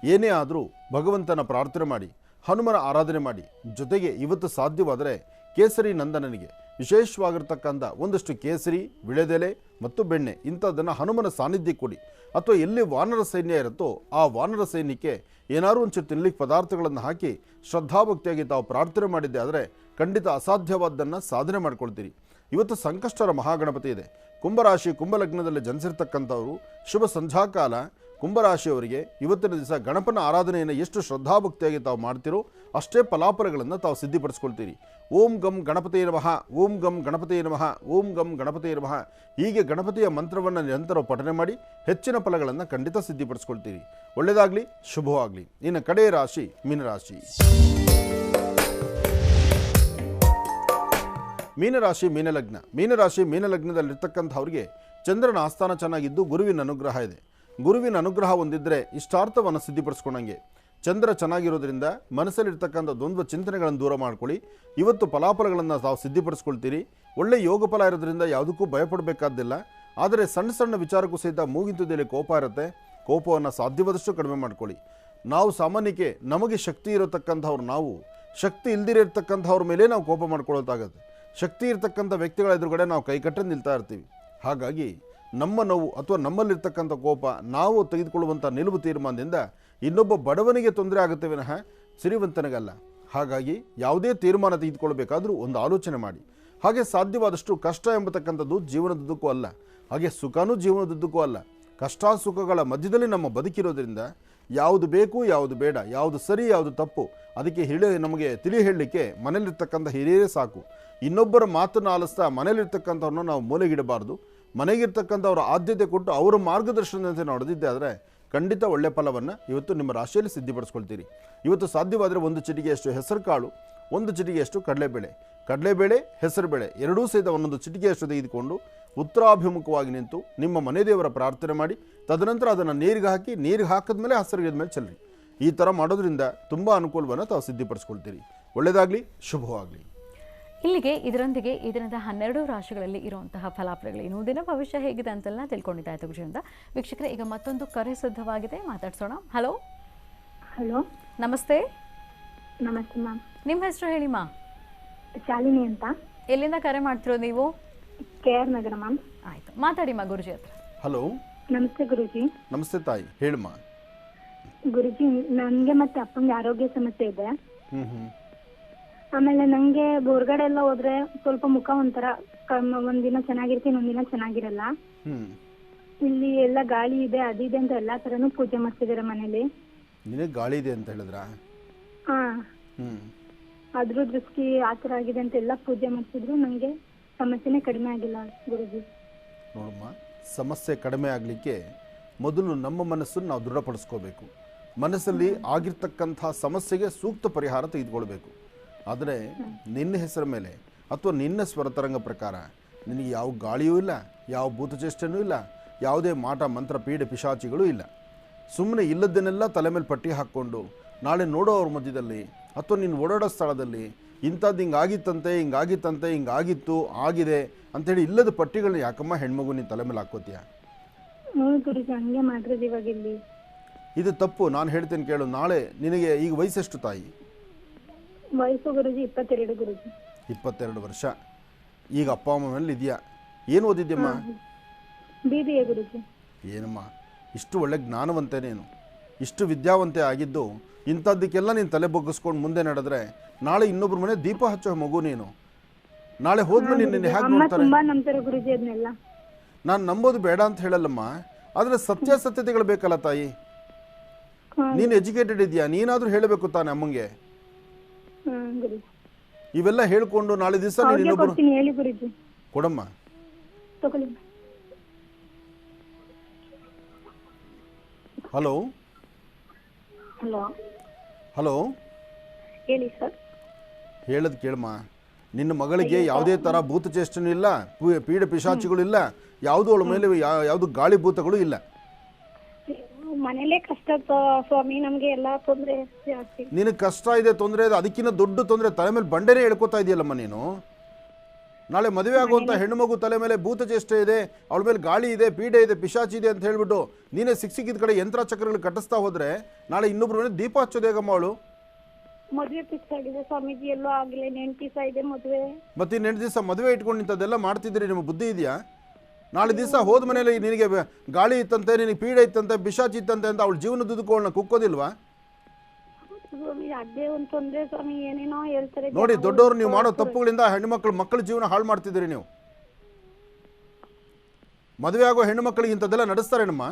ಏನೇ ಆದರೂ ಭಗವಂತನ ಪ್ರಾರ್ಥನೆ ಮಾಡಿ, ಹನುಮನ ಆರಾಧನೆ ಮಾಡಿ. ಜೊತೆಗೆ ಇವತ್ತು ಸಾಧ್ಯವಾದರೆ ಕೇಸರಿ ನಂದನನಿಗೆ ವಿಶೇಷವಾಗಿರ್ತಕ್ಕಂಥ ಒಂದಷ್ಟು ಕೇಸರಿ, ವಿಳೆದೆಲೆ ಮತ್ತು ಬೆಣ್ಣೆ ಇಂಥದ್ದನ್ನು ಹನುಮನ ಸಾನ್ನಿಧ್ಯ ಕೊಡಿ. ಅಥವಾ ಎಲ್ಲಿ ವಾನರ ಸೈನ್ಯ ಇರುತ್ತೋ ಆ ವಾನರ ಸೈನ್ಯಕ್ಕೆ ಏನಾದರೂ ಒಂಚೂರು ತಿನ್ನಲಿಕ್ಕೆ ಪದಾರ್ಥಗಳನ್ನು ಹಾಕಿ ಶ್ರದ್ಧಾಭಕ್ತಿಯಾಗಿ ತಾವು ಪ್ರಾರ್ಥನೆ ಮಾಡಿದ್ದೆ ಆದರೆ ಖಂಡಿತ ಅಸಾಧ್ಯವಾದ್ದನ್ನು ಸಾಧನೆ ಮಾಡ್ಕೊಳ್ತೀರಿ. ಇವತ್ತು ಸಂಕಷ್ಟರ ಮಹಾಗಣಪತಿ ಇದೆ. ಕುಂಭರಾಶಿ ಕುಂಭಲಗ್ನದಲ್ಲಿ ಜನಿಸಿರ್ತಕ್ಕಂಥವರು ಶುಭ ಸಂಧ್ಯಾಕಾಲ ಕುಂಭರಾಶಿಯವರಿಗೆ ಇವತ್ತಿನ ದಿವಸ ಗಣಪನ ಆರಾಧನೆಯನ್ನು ಎಷ್ಟು ಶ್ರದ್ಧಾಭಕ್ತಿಯಾಗಿ ತಾವು ಮಾಡ್ತೀರೋ ಅಷ್ಟೇ ಫಲಾಫಲಗಳನ್ನು ತಾವು ಸಿದ್ಧಪಡಿಸ್ಕೊಳ್ತೀರಿ. ಓಂ ಗಂ ಗಣಪತಿಯೇ ನಮಃ, ಓಂ ಗಂ ಗಣಪತಿಯೇ ನಮಃ, ಓಂ ಗಂ ಗಣಪತಿಯೇ ನಮಃ ಹೀಗೆ ಗಣಪತಿಯ ಮಂತ್ರವನ್ನು ನಿರಂತರ ಪಠನೆ ಮಾಡಿ ಹೆಚ್ಚಿನ ಫಲಗಳನ್ನು ಖಂಡಿತ ಸಿದ್ಧಪಡಿಸ್ಕೊಳ್ತೀರಿ. ಒಳ್ಳೆಯದಾಗಲಿ, ಶುಭವಾಗಲಿ. ಇನ್ನು ಕಡೆಯ ರಾಶಿ ಮೀನರಾಶಿ. ಮೀನರಾಶಿ ಮೀನಲಗ್ನ. ಮೀನರಾಶಿ ಮೀನಲಗ್ನದಲ್ಲಿರ್ತಕ್ಕಂಥವ್ರಿಗೆ ಚಂದ್ರನ ಆಸ್ಥಾನ ಚೆನ್ನಾಗಿದ್ದು ಗುರುವಿನ ಅನುಗ್ರಹ ಇದೆ. ಗುರುವಿನ ಅನುಗ್ರಹ ಹೊಂದಿದ್ದರೆ ಇಷ್ಟಾರ್ಥವನ್ನು ಸಿದ್ಧಪಡಿಸ್ಕೊಂಡಂಗೆ. ಚಂದ್ರ ಚೆನ್ನಾಗಿರೋದ್ರಿಂದ ಮನಸ್ಸಲ್ಲಿರ್ತಕ್ಕಂಥ ದ್ವಂದ್ವ ಚಿಂತನೆಗಳನ್ನು ದೂರ ಮಾಡ್ಕೊಳ್ಳಿ. ಇವತ್ತು ಫಲಾಫಲಗಳನ್ನು ತಾವು ಸಿದ್ಧಪಡಿಸ್ಕೊಳ್ತೀರಿ. ಒಳ್ಳೆ ಯೋಗ ಫಲ ಇರೋದ್ರಿಂದ ಯಾವುದಕ್ಕೂ ಭಯಪಡಬೇಕಾದ್ದಿಲ್ಲ. ಆದರೆ ಸಣ್ಣ ಸಣ್ಣ ವಿಚಾರಕ್ಕೂ ಸಹಿತ ಮೂಗಿಂತದಲ್ಲಿ ಕೋಪ ಇರುತ್ತೆ. ಕೋಪವನ್ನು ಸಾಧ್ಯವಾದಷ್ಟು ಕಡಿಮೆ ಮಾಡ್ಕೊಳ್ಳಿ. ನಾವು ಸಾಮಾನ್ಯಕ್ಕೆ ನಮಗೆ ಶಕ್ತಿ ಇರತಕ್ಕಂಥವ್ರು, ನಾವು ಶಕ್ತಿ ಇಲ್ದಿರತಕ್ಕಂಥವ್ರ ಮೇಲೆ ನಾವು ಕೋಪ ಮಾಡ್ಕೊಳ್ಳೋದಾಗತ್ತೆ. ಶಕ್ತಿ ಇರ್ತಕ್ಕಂಥ ವ್ಯಕ್ತಿಗಳ ಎದುರುಗಡೆ ನಾವು ಕೈಕಟ್ಟೆ ನಿಲ್ತಾ ಇರ್ತೀವಿ. ಹಾಗಾಗಿ ನಮ್ಮ ನೋವು ಅಥವಾ ನಮ್ಮಲ್ಲಿರ್ತಕ್ಕಂಥ ಕೋಪ ನಾವು ತೆಗೆದುಕೊಳ್ಳುವಂಥ ನಿಲುವು ತೀರ್ಮಾನದಿಂದ ಇನ್ನೊಬ್ಬ ಬಡವನಿಗೆ ತೊಂದರೆ ಆಗುತ್ತೆ ವಿನಃ ಸಿರಿವಂತನಿಗಲ್ಲ. ಹಾಗಾಗಿ ಯಾವುದೇ ತೀರ್ಮಾನ ತೆಗೆದುಕೊಳ್ಬೇಕಾದ್ರೂ ಒಂದು ಆಲೋಚನೆ ಮಾಡಿ. ಹಾಗೆ ಸಾಧ್ಯವಾದಷ್ಟು ಕಷ್ಟ ಎಂಬತಕ್ಕಂಥದ್ದು ಜೀವನದುದ್ದಕ್ಕೂ ಅಲ್ಲ, ಹಾಗೆ ಸುಖನೂ ಜೀವನದುದ್ದಕ್ಕೂ ಅಲ್ಲ. ಕಷ್ಟ ಸುಖಗಳ ಮಧ್ಯದಲ್ಲಿ ನಮ್ಮ ಬದುಕಿರೋದ್ರಿಂದ ಯಾವುದು ಬೇಕು ಯಾವುದು ಬೇಡ, ಯಾವುದು ಸರಿ ಯಾವುದು ತಪ್ಪು ಅದಕ್ಕೆ ನಮಗೆ ತಿಳಿ ಹೇಳಲಿಕ್ಕೆ ಮನೇಲಿರ್ತಕ್ಕಂಥ ಹಿರಿಯರೇ ಸಾಕು. ಇನ್ನೊಬ್ಬರ ಮಾತನ್ನು ಆಲಿಸ್ತಾ ಮನೇಲಿರ್ತಕ್ಕಂಥವ್ರನ್ನ ನಾವು ಮೂಲೆಗಿಡಬಾರ್ದು. ಮನೆಗಿರ್ತಕ್ಕಂಥವ್ರ ಆದ್ಯತೆ ಕೊಟ್ಟು ಅವರ ಮಾರ್ಗದರ್ಶನದಂತೆ ನಡೆದಿದ್ದೆ ಆದರೆ ಖಂಡಿತ ಒಳ್ಳೆ ಫಲವನ್ನು ಇವತ್ತು ನಿಮ್ಮ ರಾಶಿಯಲ್ಲಿ ಸಿದ್ಧಪಡಿಸ್ಕೊಳ್ತೀರಿ. ಇವತ್ತು ಸಾಧ್ಯವಾದರೆ ಒಂದು ಚಿಟಿಗೆಯಷ್ಟು ಹೆಸರು ಕಾಳು, ಒಂದು ಚಿಟಿಗೆಯಷ್ಟು ಕಡಲೆಬೇಳೆ, ಹೆಸರುಬೇಳೆ ಎರಡೂ ಸಹಿತ ಒಂದೊಂದು ಚಿಟಿಗೆಯಷ್ಟು ತೆಗೆದುಕೊಂಡು ಉತ್ತರಾಭಿಮುಖವಾಗಿ ನಿಂತು ನಿಮ್ಮ ಮನೆ ದೇವರ ಪ್ರಾರ್ಥನೆ ಮಾಡಿ ತದನಂತರ ಅದನ್ನು ನೀರಿಗೆ ಹಾಕಿ, ನೀರಿಗೆ ಹಾಕಿದ್ಮೇಲೆ ಹಸಿರಿಗಿದ ಮೇಲೆ ಚೆಲ್ಲಿರಿ. ಈ ಥರ ಮಾಡೋದ್ರಿಂದ ತುಂಬ ಅನುಕೂಲವನ್ನು ತಾವು ಸಿದ್ಧಿಪಡಿಸ್ಕೊಳ್ತೀರಿ. ಒಳ್ಳೆಯದಾಗಲಿ, ಶುಭವಾಗಲಿ. ಇಲ್ಲಿಗೆ ಇದರೊಂದಿಗೆ ಈ ದಿನದ 12 ರಾಶಿಗಳಲ್ಲಿ ಇರುವಂತಹ ಫಲಾಫಲಗಳೇನು, ದಿನ ಭವಿಷ್ಯ ಹೇಗಿದೆ ಅಂತೆಲ್ಲ ತಿಳ್ಕೊಂಡಿದ್ದಾಯ್ತು ಗುರುಜಿಯಿಂದ. ವೀಕ್ಷಕರೇ, ಈಗ ಮತ್ತೊಂದು ಕರೆ ಸಿದ್ಧವಾಗಿದೆ, ಮಾತಾಡ್ಸೋಣ. ಹಲೋ. ಹಲೋ, ನಮಸ್ತೆ. ನಮಸ್ತೆ ಮ್ಯಾಮ್. ನಿಮ್ಮ ಹೆಸರು ಹೇಳಿ ಮಾ. ಶಾಲಿನಿ ಅಂತ. ಎಲ್ಲಿಂದ ಕರೆ ಮಾಡ್ತಿರೋ ನೀವು? KR ನಗರ ಮ್ಯಾಮ್. ಆಯ್ತು, ಮಾತಾಡಿ ಮಾ ಗುರುಜಿ ಹತ್ರ. ಹಲೋ. ನಮಸ್ತೆ ಗುರುಜಿ. ನಮಸ್ತೆ ತಾಯಿ, ಹೇಳಮ್ಮ. ಗುರುಜಿ, ನನಗೆ ಮತ್ತೆ ಅಪ್ಪಂಗೆ ಆರೋಗ್ಯ ಸಮಸ್ಯೆ ಇದೆ. ಹ್ಞೂ. ಆಮೇಲೆ ನಂಗೆ ಹೊರಗಡೆ ಎಲ್ಲ ಹೋದ್ರೆ ಸ್ವಲ್ಪ ಮುಖ ಒಂಥರ ಒಂದಿನ ಚೆನ್ನಾಗಿರ್ತೀನಿ, ಒಂದಿನ ಚೆನ್ನಾಗಿರಲ್ಲ. ಇಲ್ಲಿ ಎಲ್ಲ ಗಾಳಿ ಇದೆ, ಅದಿದೆ ಅಂತ ಎಲ್ಲಾ ತರನು ಪೂಜೆ ಮಾಡ್ತಿದಾರೆ ಮನೇಲಿ. ನಿನಗೆ ಗಾಳಿ ಇದೆ ಅಂತ ಹೇಳಿದ್ರ? ಹಾ. ಅದ್ರ ದೃಷ್ಟಿ ಆತರ ಆಗಿದೆ ಅಂತ ಎಲ್ಲ ಪೂಜೆ ಮಾಡ್ತಿದ್ರು. ನಂಗೆ ಸಮಸ್ಯೆನೇ ಕಡಿಮೆ ಆಗಿಲ್ಲ ಗುರುಜಿ. ನೋಡಮ್ಮ, ಸಮಸ್ಯೆ ಕಡಿಮೆ ಆಗಲಿಕ್ಕೆ ಮೊದಲು ನಮ್ಮ ಮನಸ್ಸನ್ನು ನಾವು ದೃಢಪಡಿಸ್ಕೋಬೇಕು. ಮನಸ್ಸಲ್ಲಿ ಆಗಿರ್ತಕ್ಕಂಥ ಸಮಸ್ಯೆಗೆ ಸೂಕ್ತ ಪರಿಹಾರ ತೆಗೆದುಕೊಳ್ಬೇಕು. ಆದರೆ ನಿನ್ನ ಹೆಸರ ಮೇಲೆ ಅಥವಾ ನಿನ್ನ ಸ್ವರತರಂಗ ಪ್ರಕಾರ ನಿನಗೆ ಯಾವ ಗಾಳಿಯೂ ಇಲ್ಲ, ಯಾವ ಭೂತಚೇಷ್ಟನೂ ಇಲ್ಲ, ಯಾವುದೇ ಮಾಟ ಮಂತ್ರ ಪೀಡೆ ಪಿಶಾಚಿಗಳೂ ಇಲ್ಲ. ಸುಮ್ಮನೆ ಇಲ್ಲದನ್ನೆಲ್ಲ ತಲೆ ಮೇಲೆ ಪಟ್ಟಿ ಹಾಕ್ಕೊಂಡು ನಾಳೆ ನೋಡೋವ್ರ ಮಧ್ಯದಲ್ಲಿ ಅಥವಾ ನೀನು ಓಡಾಡೋ ಸ್ಥಳದಲ್ಲಿ ಇಂಥದ್ದು ಹಿಂಗಾಗಿತ್ತಂತೆ, ಹಿಂಗಾಗಿತ್ತಂತೆ, ಹಿಂಗಾಗಿತ್ತು, ಆಗಿದೆ ಅಂಥೇಳಿ ಇಲ್ಲದ ಪಟ್ಟಿಗಳನ್ನ ಯಾಕಮ್ಮ ಹೆಣ್ಮಗು ನೀನು ತಲೆ ಮೇಲೆ ಹಾಕೋತೀಯ? ಗುರುಜಿ, ಹಂಗೆ ಮಾಡಿರೋದು ಇವಾಗ ಇಲ್ಲಿ. ಇದು ತಪ್ಪು. ನಾನು ಹೇಳ್ತೇನೆ ಕೇಳು. ನಾಳೆ ನಿನಗೆ ಈಗ ವಯಸ್ಸೆಷ್ಟು ತಾಯಿ? ವಯಸ್ಸು ಗುರುಜಿ 22 ಗುರುಜಿ. 22 ವರ್ಷ. ಈಗ ಅಪ್ಪ ಅಮ್ಮ ಮೇಲೆ ಇದೆಯಾ? ಏನು ಓದಿದ್ಯಮ್ಮ? BBA ಗುರುಜಿ. ಏನಮ್ಮ, ಇಷ್ಟು ಒಳ್ಳೆ ಜ್ಞಾನವಂತೆ ನೀನು, ಇಷ್ಟು ವಿದ್ಯಾವಂತೆ ಆಗಿದ್ದು ಇಂಥದ್ದಕ್ಕೆಲ್ಲ ನೀನು ತಲೆ ಬಗ್ಗಿಸ್ಕೊಂಡು ಮುಂದೆ ನಡೆದ್ರೆ ನಾಳೆ ಇನ್ನೊಬ್ರ ಮನೆ ದೀಪ ಹಚ್ಚೋ ಮಗು ನೀನು. ನಾಳೆ ಹೋದ್ಮೇಲೆ ನಿನ್ನ ಹೇಗೆ ನೋಡ್ತಾರೆ? ನಾನು ನಂಬೋದು ಬೇಡ ಅಂತ ಹೇಳಲ್ಲಮ್ಮ, ಆದರೆ ಸತ್ಯಾಸತ್ಯತೆಗಳು ಬೇಕಲ್ಲ ತಾಯಿ. ನೀನು ಎಜುಕೇಟೆಡ್ ಇದೆಯಾ, ನೀನಾದರೂ ಹೇಳಬೇಕು ತಾನೆ ಅಮ್ಮಂಗೆ. ಇವೆಲ್ಲ ಹೇಳ್ಕೊಂಡು ನಾಳೆ ದಿವಸ ನೀನು ಇನ್ನೊಬ್ರು ಕೊಡಮ್ಮ. ಹಲೋ. ಹಲೋ, ಹೇಳಿ ಸರ್. ಹೇಳದ್ ಕೇಳಮ್ಮ. ನಿನ್ನ ಮಗಳಿಗೆ ಯಾವುದೇ ಥರ ಭೂತಚೇಷ್ಟನೂ ಇಲ್ಲ, ಪೀಡೆ ಪಿಶಾಚಿಗಳು ಇಲ್ಲ, ಯಾವುದು ಅವಳ ಮೇಲೆ ಯಾವುದು ಗಾಳಿ ಭೂತಗಳು ಇಲ್ಲ. ಮನೇಲೆ ಕಷ್ಟ ಸ್ವಾಮಿ, ನಮ್ಗೆ ಎಲ್ಲ ತೊಂದರೆ ಜಾಸ್ತಿ. ನಿನಗೆ ಕಷ್ಟ ಇದೆ, ತೊಂದರೆ ಇದೆ, ಅದಕ್ಕಿಂತ ದೊಡ್ಡ ತೊಂದರೆ ತಲೆ ಮೇಲೆ ಬಂಡೆನೇ ಹೇಳ್ಕೊತಾ ಇದೆಯಲ್ಲಮ್ಮ ನೀನು. ನಾಳೆ ಮದುವೆ ಆಗುವಂಥ ಹೆಣ್ಣು ಮಗು ತಲೆ ಮೇಲೆ ಭೂತಚೇಷ್ಟೆ ಇದೆ, ಅವಳ ಮೇಲೆ ಗಾಳಿ ಇದೆ, ಪೀಡೆ ಇದೆ, ಪಿಶಾಚಿ ಇದೆ ಅಂತ ಹೇಳ್ಬಿಟ್ಟು ನೀನೇ ಸಿಕ್ಕಿದ ಕಡೆ ಯಂತ್ರ ಚಕ್ರಗಳು ಕಟ್ಟಿಸ್ತಾ ಹೋದ್ರೆ ನಾಳೆ ಇನ್ನೊಬ್ರ ಮೇಲೆ ದೀಪ ಹಚ್ಚೋದು ಹೇಗಮ್ಮ ಅವಳು? ಮದುವೆ ಫಿಕ್ಸ್ ಆಗಿದೆ ಸ್ವಾಮೀಜಿ, ಎಲ್ಲೋ ಆಗಿಲ್ಲ, 8 ದಿವಸ ಇದೆ ಮದುವೆ. ಮತ್ತೆ 8 ದಿವಸ ಮದುವೆ ಇಟ್ಕೊಂಡು ಇಂಥದ್ದೆಲ್ಲ ಮಾಡ್ತಿದ್ರಿ, ನಿಮಗೆ ಬುದ್ಧಿ ಇದೆಯಾ? ನಾಳೆ ದಿವಸ ಹೋದ ಮನೇಲಿ ನಿನಗೆ ಗಾಳಿ ಇತ್ತಂತೆ, ನಿನಗೆ ಪೀಡೆ ಇತ್ತಂತೆ, ಪಿಶಾಚಿ ಇತ್ತಂತೆ ಅಂತ ಅವಳ ಜೀವನದುದಕ್ಕವಳನ್ನ ಕುಕ್ಕೋದಿಲ್ವಾ? ಅದೇ ಒಂದು ತೊಂದರೆ ಸ್ವಾಮಿ, ಏನೇನೋ ಹೇಳ್ತಾರೆ. ನೋಡಿ, ದೊಡ್ಡವರು ನೀವು ಮಾಡೋ ತಪ್ಪುಗಳಿಂದ ಮಕ್ಕಳ ಜೀವನ ಹಾಳು ಮಾಡ್ತಿದ್ದೀರಿ ನೀವು. ಮದುವೆ ಆಗೋ ಹೆಣ್ಣು ಮಕ್ಕಳಿಗೆ ಇಂಥದ್ದೆಲ್ಲ ನಡೆಸ್ತಾರೇನಮ್ಮ?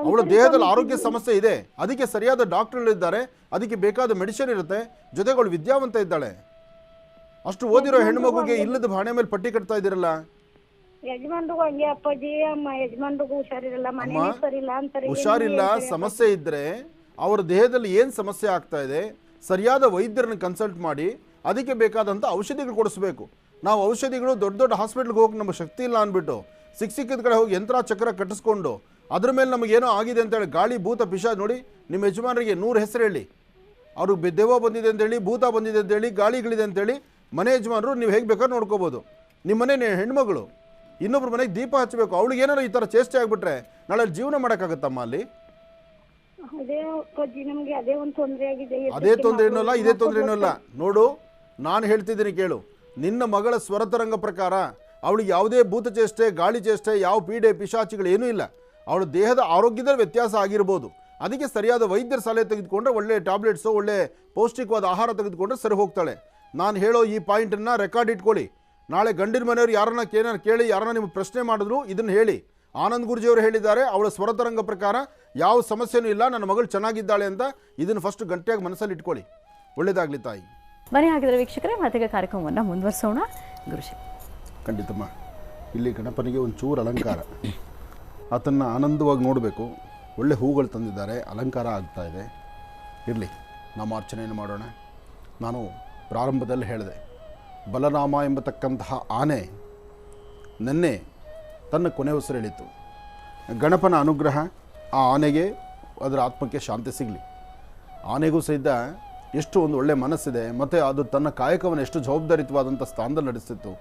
ಅವಳ ದೇಹದಲ್ಲಿ ಆರೋಗ್ಯ ಸಮಸ್ಯೆ ಇದೆ, ಅದಕ್ಕೆ ಸರಿಯಾದ ಡಾಕ್ಟರ್ಗಳಿದ್ದಾರೆ, ಅದಕ್ಕೆ ಬೇಕಾದ ಮೆಡಿಸಿನ್ ಇರುತ್ತೆ, ಜೊತೆಗೆ ಅವಳು ವಿದ್ಯಾವಂತ ಇದ್ದಾಳೆ. ಅಷ್ಟು ಓದಿರೋ ಹೆಣ್ಣು ಮಗುಗೆ ಇಲ್ಲದ ಹಣೆ ಮೇಲೆ ಪಟ್ಟಿ ಕಟ್ತಾ ಇದ್ದೀರಲ್ಲ. ಯಜಮಾನ್ರಿಗೂ ಹಂಗೆ ಅಪ್ಪಾಜಿ, ಅಮ್ಮ ಯಜಮಾನ್ರಿಗೂ ಹುಷಾರಿರಲ್ಲ, ಮನೆ ಸರಿಯಿಲ್ಲ ಅಂತಾರೆ. ಹುಷಾರಿಲ್ಲ, ಸಮಸ್ಯೆ ಇದ್ರೆ ಅವರ ದೇಹದಲ್ಲಿ ಏನು ಸಮಸ್ಯೆ ಆಗ್ತಾ ಇದೆ, ಸರಿಯಾದ ವೈದ್ಯರನ್ನ ಕನ್ಸಲ್ಟ್ ಮಾಡಿ ಅದಕ್ಕೆ ಬೇಕಾದಂಥ ಔಷಧಿಗಳು ಕೊಡಿಸ್ಬೇಕು. ನಾವು ಔಷಧಿಗಳು ದೊಡ್ಡ ದೊಡ್ಡ ಹಾಸ್ಪಿಟ್ಲ್ಗೆ ಹೋಗಿ ನಮಗೆ ಶಕ್ತಿ ಇಲ್ಲ ಅಂದ್ಬಿಟ್ಟು ಸಿಕ್ಕಿದ ಕಡೆ ಹೋಗಿ ಯಂತ್ರ ಚಕ್ರ ಕಟ್ಟಿಸ್ಕೊಂಡು ಅದ್ರ ಮೇಲೆ ನಮಗೇನೋ ಆಗಿದೆ ಅಂತೇಳಿ ಗಾಳಿ ಭೂತ ಪಿಶಾಚ. ನೋಡಿ, ನಿಮ್ಮ ಯಜಮಾನರಿಗೆ 100 ಹೆಸರು ಹೇಳಿ, ಅವ್ರಿಗೆ ದೆವ್ವ ಬಂದಿದೆ ಅಂತೇಳಿ, ಭೂತ ಬಂದಿದೆ ಅಂತೇಳಿ, ಗಾಳಿಗಳಿದೆ ಅಂತೇಳಿ ಮನೆ ಯಜಮಾನರು ನೀವು ಹೇಗೆ ಬೇಕಾದ್ರೂ ನೋಡ್ಕೋಬೋದು. ನಿಮ್ಮ ಮನೆ ಹೆಣ್ಮಗಳು ಇನ್ನೊಬ್ರ ಮನೆಗೆ ದೀಪ ಹಚ್ಚಬೇಕು, ಅವಳಿಗೆ ಏನಾರು ಈ ಥರ ಚೇಷ್ಟೆ ಆಗಿಬಿಟ್ರೆ ನಾಳೆ ಜೀವನ ಮಾಡೋಕ್ಕಾಗತ್ತಮ್ಮ ಅಲ್ಲಿ? ಅದೇ ತೊಂದರೆ ಏನೂ ಇಲ್ಲ, ಇದೇ ತೊಂದರೆ ಏನೂ ಇಲ್ಲ. ನೋಡು, ನಾನು ಹೇಳ್ತಿದ್ದೀನಿ ಕೇಳು. ನಿನ್ನ ಮಗಳ ಸ್ವರತರಂಗ ಪ್ರಕಾರ ಅವಳಿಗೆ ಯಾವುದೇ ಭೂತಚೇಷ್ಟೆ, ಗಾಳಿ ಚೇಷ್ಟೆ, ಯಾವ ಪೀಡೆ ಪಿಶಾಚಿಗಳು ಏನೂ ಇಲ್ಲ. ಅವಳ ದೇಹದ ಆರೋಗ್ಯದಲ್ಲಿ ವ್ಯತ್ಯಾಸ ಆಗಿರ್ಬೋದು. ಅದಕ್ಕೆ ಸರಿಯಾದ ವೈದ್ಯರ ಸಲಹೆ ತೆಗೆದುಕೊಂಡ್ರೆ, ಒಳ್ಳೆ ಟ್ಯಾಬ್ಲೆಟ್ಸು, ಒಳ್ಳೆ ಪೌಷ್ಟಿಕವಾದ ಆಹಾರ ತೆಗೆದುಕೊಂಡ್ರೆ ಸರಿ ಹೋಗ್ತಾಳೆ. ನಾನು ಹೇಳೋ ಈ ಪಾಯಿಂಟನ್ನು ರೆಕಾರ್ಡ್ ಇಟ್ಕೊಳ್ಳಿ. ನಾಳೆ ಗಂಡಿನ ಮನೆಯವರು ಯಾರನ್ನ ಕೇಳಿ ಯಾರನ್ನ ನಿಮ್ಗೆ ಪ್ರಶ್ನೆ ಮಾಡಿದ್ರು ಇದನ್ನು ಹೇಳಿ, ಆನಂದ್ ಗುರುಜಿಯವರು ಹೇಳಿದ್ದಾರೆ, ಅವಳ ಸ್ವರತರಂಗ ಪ್ರಕಾರ ಯಾವ ಸಮಸ್ಯೆನೂ ಇಲ್ಲ, ನನ್ನ ಮಗಳು ಚೆನ್ನಾಗಿದ್ದಾಳೆ ಅಂತ. ಇದನ್ನು ಫಸ್ಟ್ ಗಂಟೆಯಾಗಿ ಮನಸ್ಸಲ್ಲಿ ಇಟ್ಕೊಳ್ಳಿ. ಒಳ್ಳೇದಾಗಲಿ ತಾಯಿ. ಬನ್ನಿ ಹಾಗಿದ್ರೆ ವೀಕ್ಷಕರೇ, ಮತ್ತೆ ಕಾರ್ಯಕ್ರಮವನ್ನು ಮುಂದುವರಿಸೋಣ. ಗುರುಜಿ, ಖಂಡಿತಮ್ಮ. ಇಲ್ಲಿ ಗಣಪನಿಗೆ ಒಂದು ಚೂರು ಅಲಂಕಾರ, ಆತನ್ನು ಆನಂದವಾಗಿ ನೋಡಬೇಕು. ಒಳ್ಳೆ ಹೂಗಳು ತಂದಿದ್ದಾರೆ, ಅಲಂಕಾರ ಆಗ್ತಾ ಇದೆ. ಇರಲಿ, ನಾಮಾರ್ಚನೆಯನ್ನು ಮಾಡೋಣ. ನಾನು ಪ್ರಾರಂಭದಲ್ಲಿ ಹೇಳಿದೆ, ಬಲರಾಮ ಎಂಬತಕ್ಕಂತಹ ಆನೆ ನಿನ್ನೆ ತನ್ನ ಕೊನೆ ಉಸಿರು ಎಳೀತು. ಗಣಪನ ಅನುಗ್ರಹ ಆ ಆನೆಗೆ ಅದರ ಆತ್ಮಕ್ಕೆ ಶಾಂತಿ ಸಿಗಲಿ. ಆನೆಗೂ ಸಹಿತ ಎಷ್ಟು ಒಂದು ಒಳ್ಳೆಯ ಮನಸ್ಸಿದೆ, ಮತ್ತು ಅದು ತನ್ನ ಕಾಯಕವನ್ನು ಎಷ್ಟು ಜವಾಬ್ದಾರಿಯುತವಾದಂಥ ಸ್ಥಾನದಲ್ಲಿ ನಡೆಸ್ತಿತ್ತು.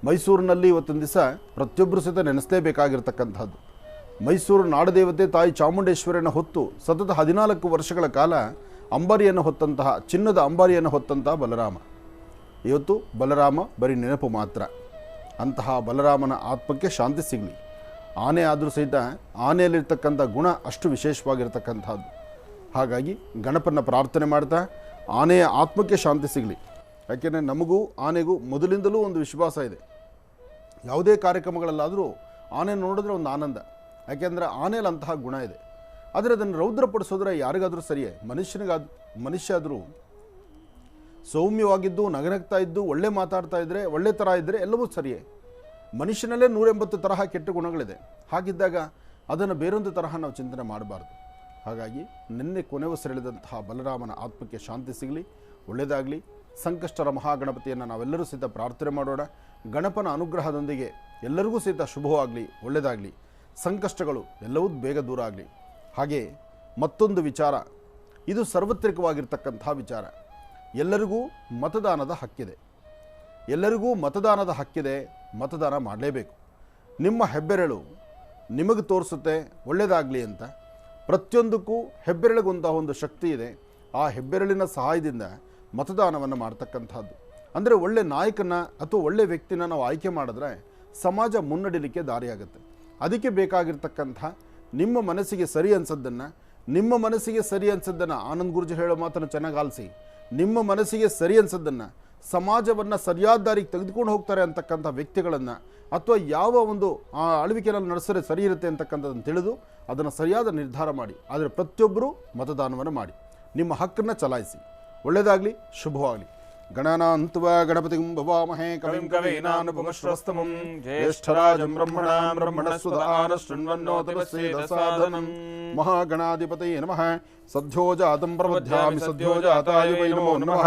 ಮೈಸೂರಿನಲ್ಲಿ ಇವತ್ತೊಂದು ದಿವಸ ಪ್ರತಿಯೊಬ್ಬರು ಸಹಿತ ನೆನೆಸಲೇಬೇಕಾಗಿರ್ತಕ್ಕಂಥದ್ದು. ಮೈಸೂರು ನಾಡದೇವತೆ ತಾಯಿ ಚಾಮುಂಡೇಶ್ವರಿಯನ್ನು ಹೊತ್ತು ಸತತ 14 ವರ್ಷಗಳ ಕಾಲ ಅಂಬಾರಿಯನ್ನು ಹೊತ್ತಂತಹ, ಚಿನ್ನದ ಅಂಬಾರಿಯನ್ನು ಹೊತ್ತಂತಹ ಬಲರಾಮ. ಇವತ್ತು ಬಲರಾಮ ಬರೀ ನೆನಪು ಮಾತ್ರ. ಅಂತಹ ಬಲರಾಮನ ಆತ್ಮಕ್ಕೆ ಶಾಂತಿ ಸಿಗಲಿ. ಆನೆ ಆದರೂ ಸಹಿತ ಆನೆಯಲ್ಲಿರ್ತಕ್ಕಂಥ ಗುಣ ಅಷ್ಟು ವಿಶೇಷವಾಗಿರ್ತಕ್ಕಂಥದ್ದು. ಹಾಗಾಗಿ ಗಣಪನ ಪ್ರಾರ್ಥನೆ ಮಾಡ್ತಾ ಆನೆಯ ಆತ್ಮಕ್ಕೆ ಶಾಂತಿ ಸಿಗಲಿ. ಯಾಕೆಂದರೆ ನಮಗೂ ಆನೆಗೂ ಮೊದಲಿಂದಲೂ ಒಂದು ವಿಶ್ವಾಸ ಇದೆ. ಯಾವುದೇ ಕಾರ್ಯಕ್ರಮಗಳಲ್ಲಾದರೂ ಆನೆ ನೋಡಿದ್ರೆ ಒಂದು ಆನಂದ. ಯಾಕೆಂದರೆ ಆನೆಯಲ್ಲಿ ಅಂತಹ ಗುಣ ಇದೆ. ಆದರೆ ಅದನ್ನು ರೌದ್ರಪಡಿಸೋದ್ರೆ ಯಾರಿಗಾದರೂ ಸರಿಯೇ, ಮನುಷ್ಯ ಆದರೂ ಸೌಮ್ಯವಾಗಿದ್ದು ನಗನಗ್ತಾ ಇದ್ದು ಒಳ್ಳೆ ಮಾತಾಡ್ತಾ ಇದ್ದರೆ, ಒಳ್ಳೆ ಥರ ಇದ್ದರೆ ಎಲ್ಲವೂ ಸರಿಯೇ. ಮನುಷ್ಯನಲ್ಲೇ 180 ತರಹ ಕೆಟ್ಟ ಗುಣಗಳಿದೆ. ಹಾಗಿದ್ದಾಗ ಅದನ್ನು ಬೇರೊಂದು ತರಹ ನಾವು ಚಿಂತನೆ ಮಾಡಬಾರ್ದು. ಹಾಗಾಗಿ ನಿನ್ನೆ ಕೊನೆ ಉಸಿರೆಳೆದಂತಹ ಬಲರಾಮನ ಆತ್ಮಕ್ಕೆ ಶಾಂತಿ ಸಿಗಲಿ, ಒಳ್ಳೆಯದಾಗಲಿ. ಸಂಕಷ್ಟರ ಮಹಾಗಣಪತಿಯನ್ನು ನಾವೆಲ್ಲರೂ ಸಹಿತ ಪ್ರಾರ್ಥನೆ ಮಾಡೋಣ. ಗಣಪನ ಅನುಗ್ರಹದೊಂದಿಗೆ ಎಲ್ಲರಿಗೂ ಸಹಿತ ಶುಭವಾಗಲಿ, ಒಳ್ಳೆಯದಾಗಲಿ. ಸಂಕಷ್ಟಗಳು ಎಲ್ಲವೂ ಬೇಗ ದೂರ ಆಗಲಿ. ಹಾಗೆ ಮತ್ತೊಂದು ವಿಚಾರ, ಇದು ಸಾರ್ವತ್ರಿಕವಾಗಿರ್ತಕ್ಕಂಥ ವಿಚಾರ. ಎಲ್ಲರಿಗೂ ಮತದಾನದ ಹಕ್ಕಿದೆ. ಎಲ್ಲರಿಗೂ ಮತದಾನದ ಹಕ್ಕಿದೆ. ಮತದಾನ ಮಾಡಲೇಬೇಕು. ನಿಮ್ಮ ಹೆಬ್ಬೆರಳು ನಿಮಗೆ ತೋರಿಸುತ್ತೆ ಒಳ್ಳೆಯದಾಗಲಿ ಅಂತ. ಪ್ರತಿಯೊಂದಕ್ಕೂ ಹೆಬ್ಬೆರಳಿಗೊಂದ ಒಂದು ಶಕ್ತಿ ಇದೆ. ಆ ಹೆಬ್ಬೆರಳಿನ ಸಹಾಯದಿಂದ ಮತದಾನವನ್ನು ಮಾಡ್ತಕ್ಕಂಥದ್ದು. ಅಂದರೆ ಒಳ್ಳೆ ನಾಯಕನ ಅಥವಾ ಒಳ್ಳೆ ವ್ಯಕ್ತಿನ ನಾವು ಆಯ್ಕೆ ಮಾಡಿದ್ರೆ ಸಮಾಜ ಮುನ್ನಡಿಲಿಕ್ಕೆ ದಾರಿಯಾಗುತ್ತೆ. ಅದಕ್ಕೆ ಬೇಕಾಗಿರ್ತಕ್ಕಂಥ ನಿಮ್ಮ ಮನಸ್ಸಿಗೆ ಸರಿ ಅನ್ಸದ್ದನ್ನು ಆನಂದ್ ಗುರುಜಿ ಹೇಳೋ ಮಾತನ್ನು ಚೆನ್ನಾಗಿ ಆಲಿಸಿ. ನಿಮ್ಮ ಮನಸ್ಸಿಗೆ ಸರಿ ಅನ್ಸದ್ದನ್ನು, ಸಮಾಜವನ್ನು ಸರಿಯಾದ ದಾರಿಗೆ ತೆಗೆದುಕೊಂಡು ಹೋಗ್ತಾರೆ ಅಂತಕ್ಕಂಥ ವ್ಯಕ್ತಿಗಳನ್ನು ಅಥವಾ ಯಾವ ಒಂದು ಆಳ್ವಿಕೆಯನ್ನು ನಡೆಸಿದ್ರೆ ಸರಿ ಇರುತ್ತೆ ಅಂತಕ್ಕಂಥದ್ದನ್ನು ತಿಳಿದು ಅದನ್ನು ಸರಿಯಾದ ನಿರ್ಧಾರ ಮಾಡಿ. ಆದರೆ ಪ್ರತಿಯೊಬ್ಬರೂ ಮತದಾನವನ್ನು ಮಾಡಿ, ನಿಮ್ಮ ಹಕ್ಕನ್ನು ಚಲಾಯಿಸಿ. ಒಳ್ಳೆಯದಾಗಲಿ, ಶುಭವಾಗಲಿ. ಗಣನಾನ್ತ್ವಾ ಗಣಪತಿಂ ಭವಾಮಹೇ ಕವಿಂ ಕವೀನಾನುಪಮಶ್ರವಸ್ತಮಂ ಜ್ಯೇಷ್ಠರಾಜಂ ಬ್ರಹ್ಮಣಾಂ ಬ್ರಹ್ಮಣಸ್ಪದಾನ ಶೃಣ್ವನ್ನೋತಿಪಸ್ಸೇದ ಸಾಧನಂ. ಮಹಾಗಣಾಧಿಪತಯೇ ನಮಃ. ಸದ್ಯೋ ಜಾತಂ ಪ್ರಬಧ್ಯಾಮಿ ಸದ್ಯೋ ಜಾತಾಯ ವೈ ನಮೋ ನಮಃ.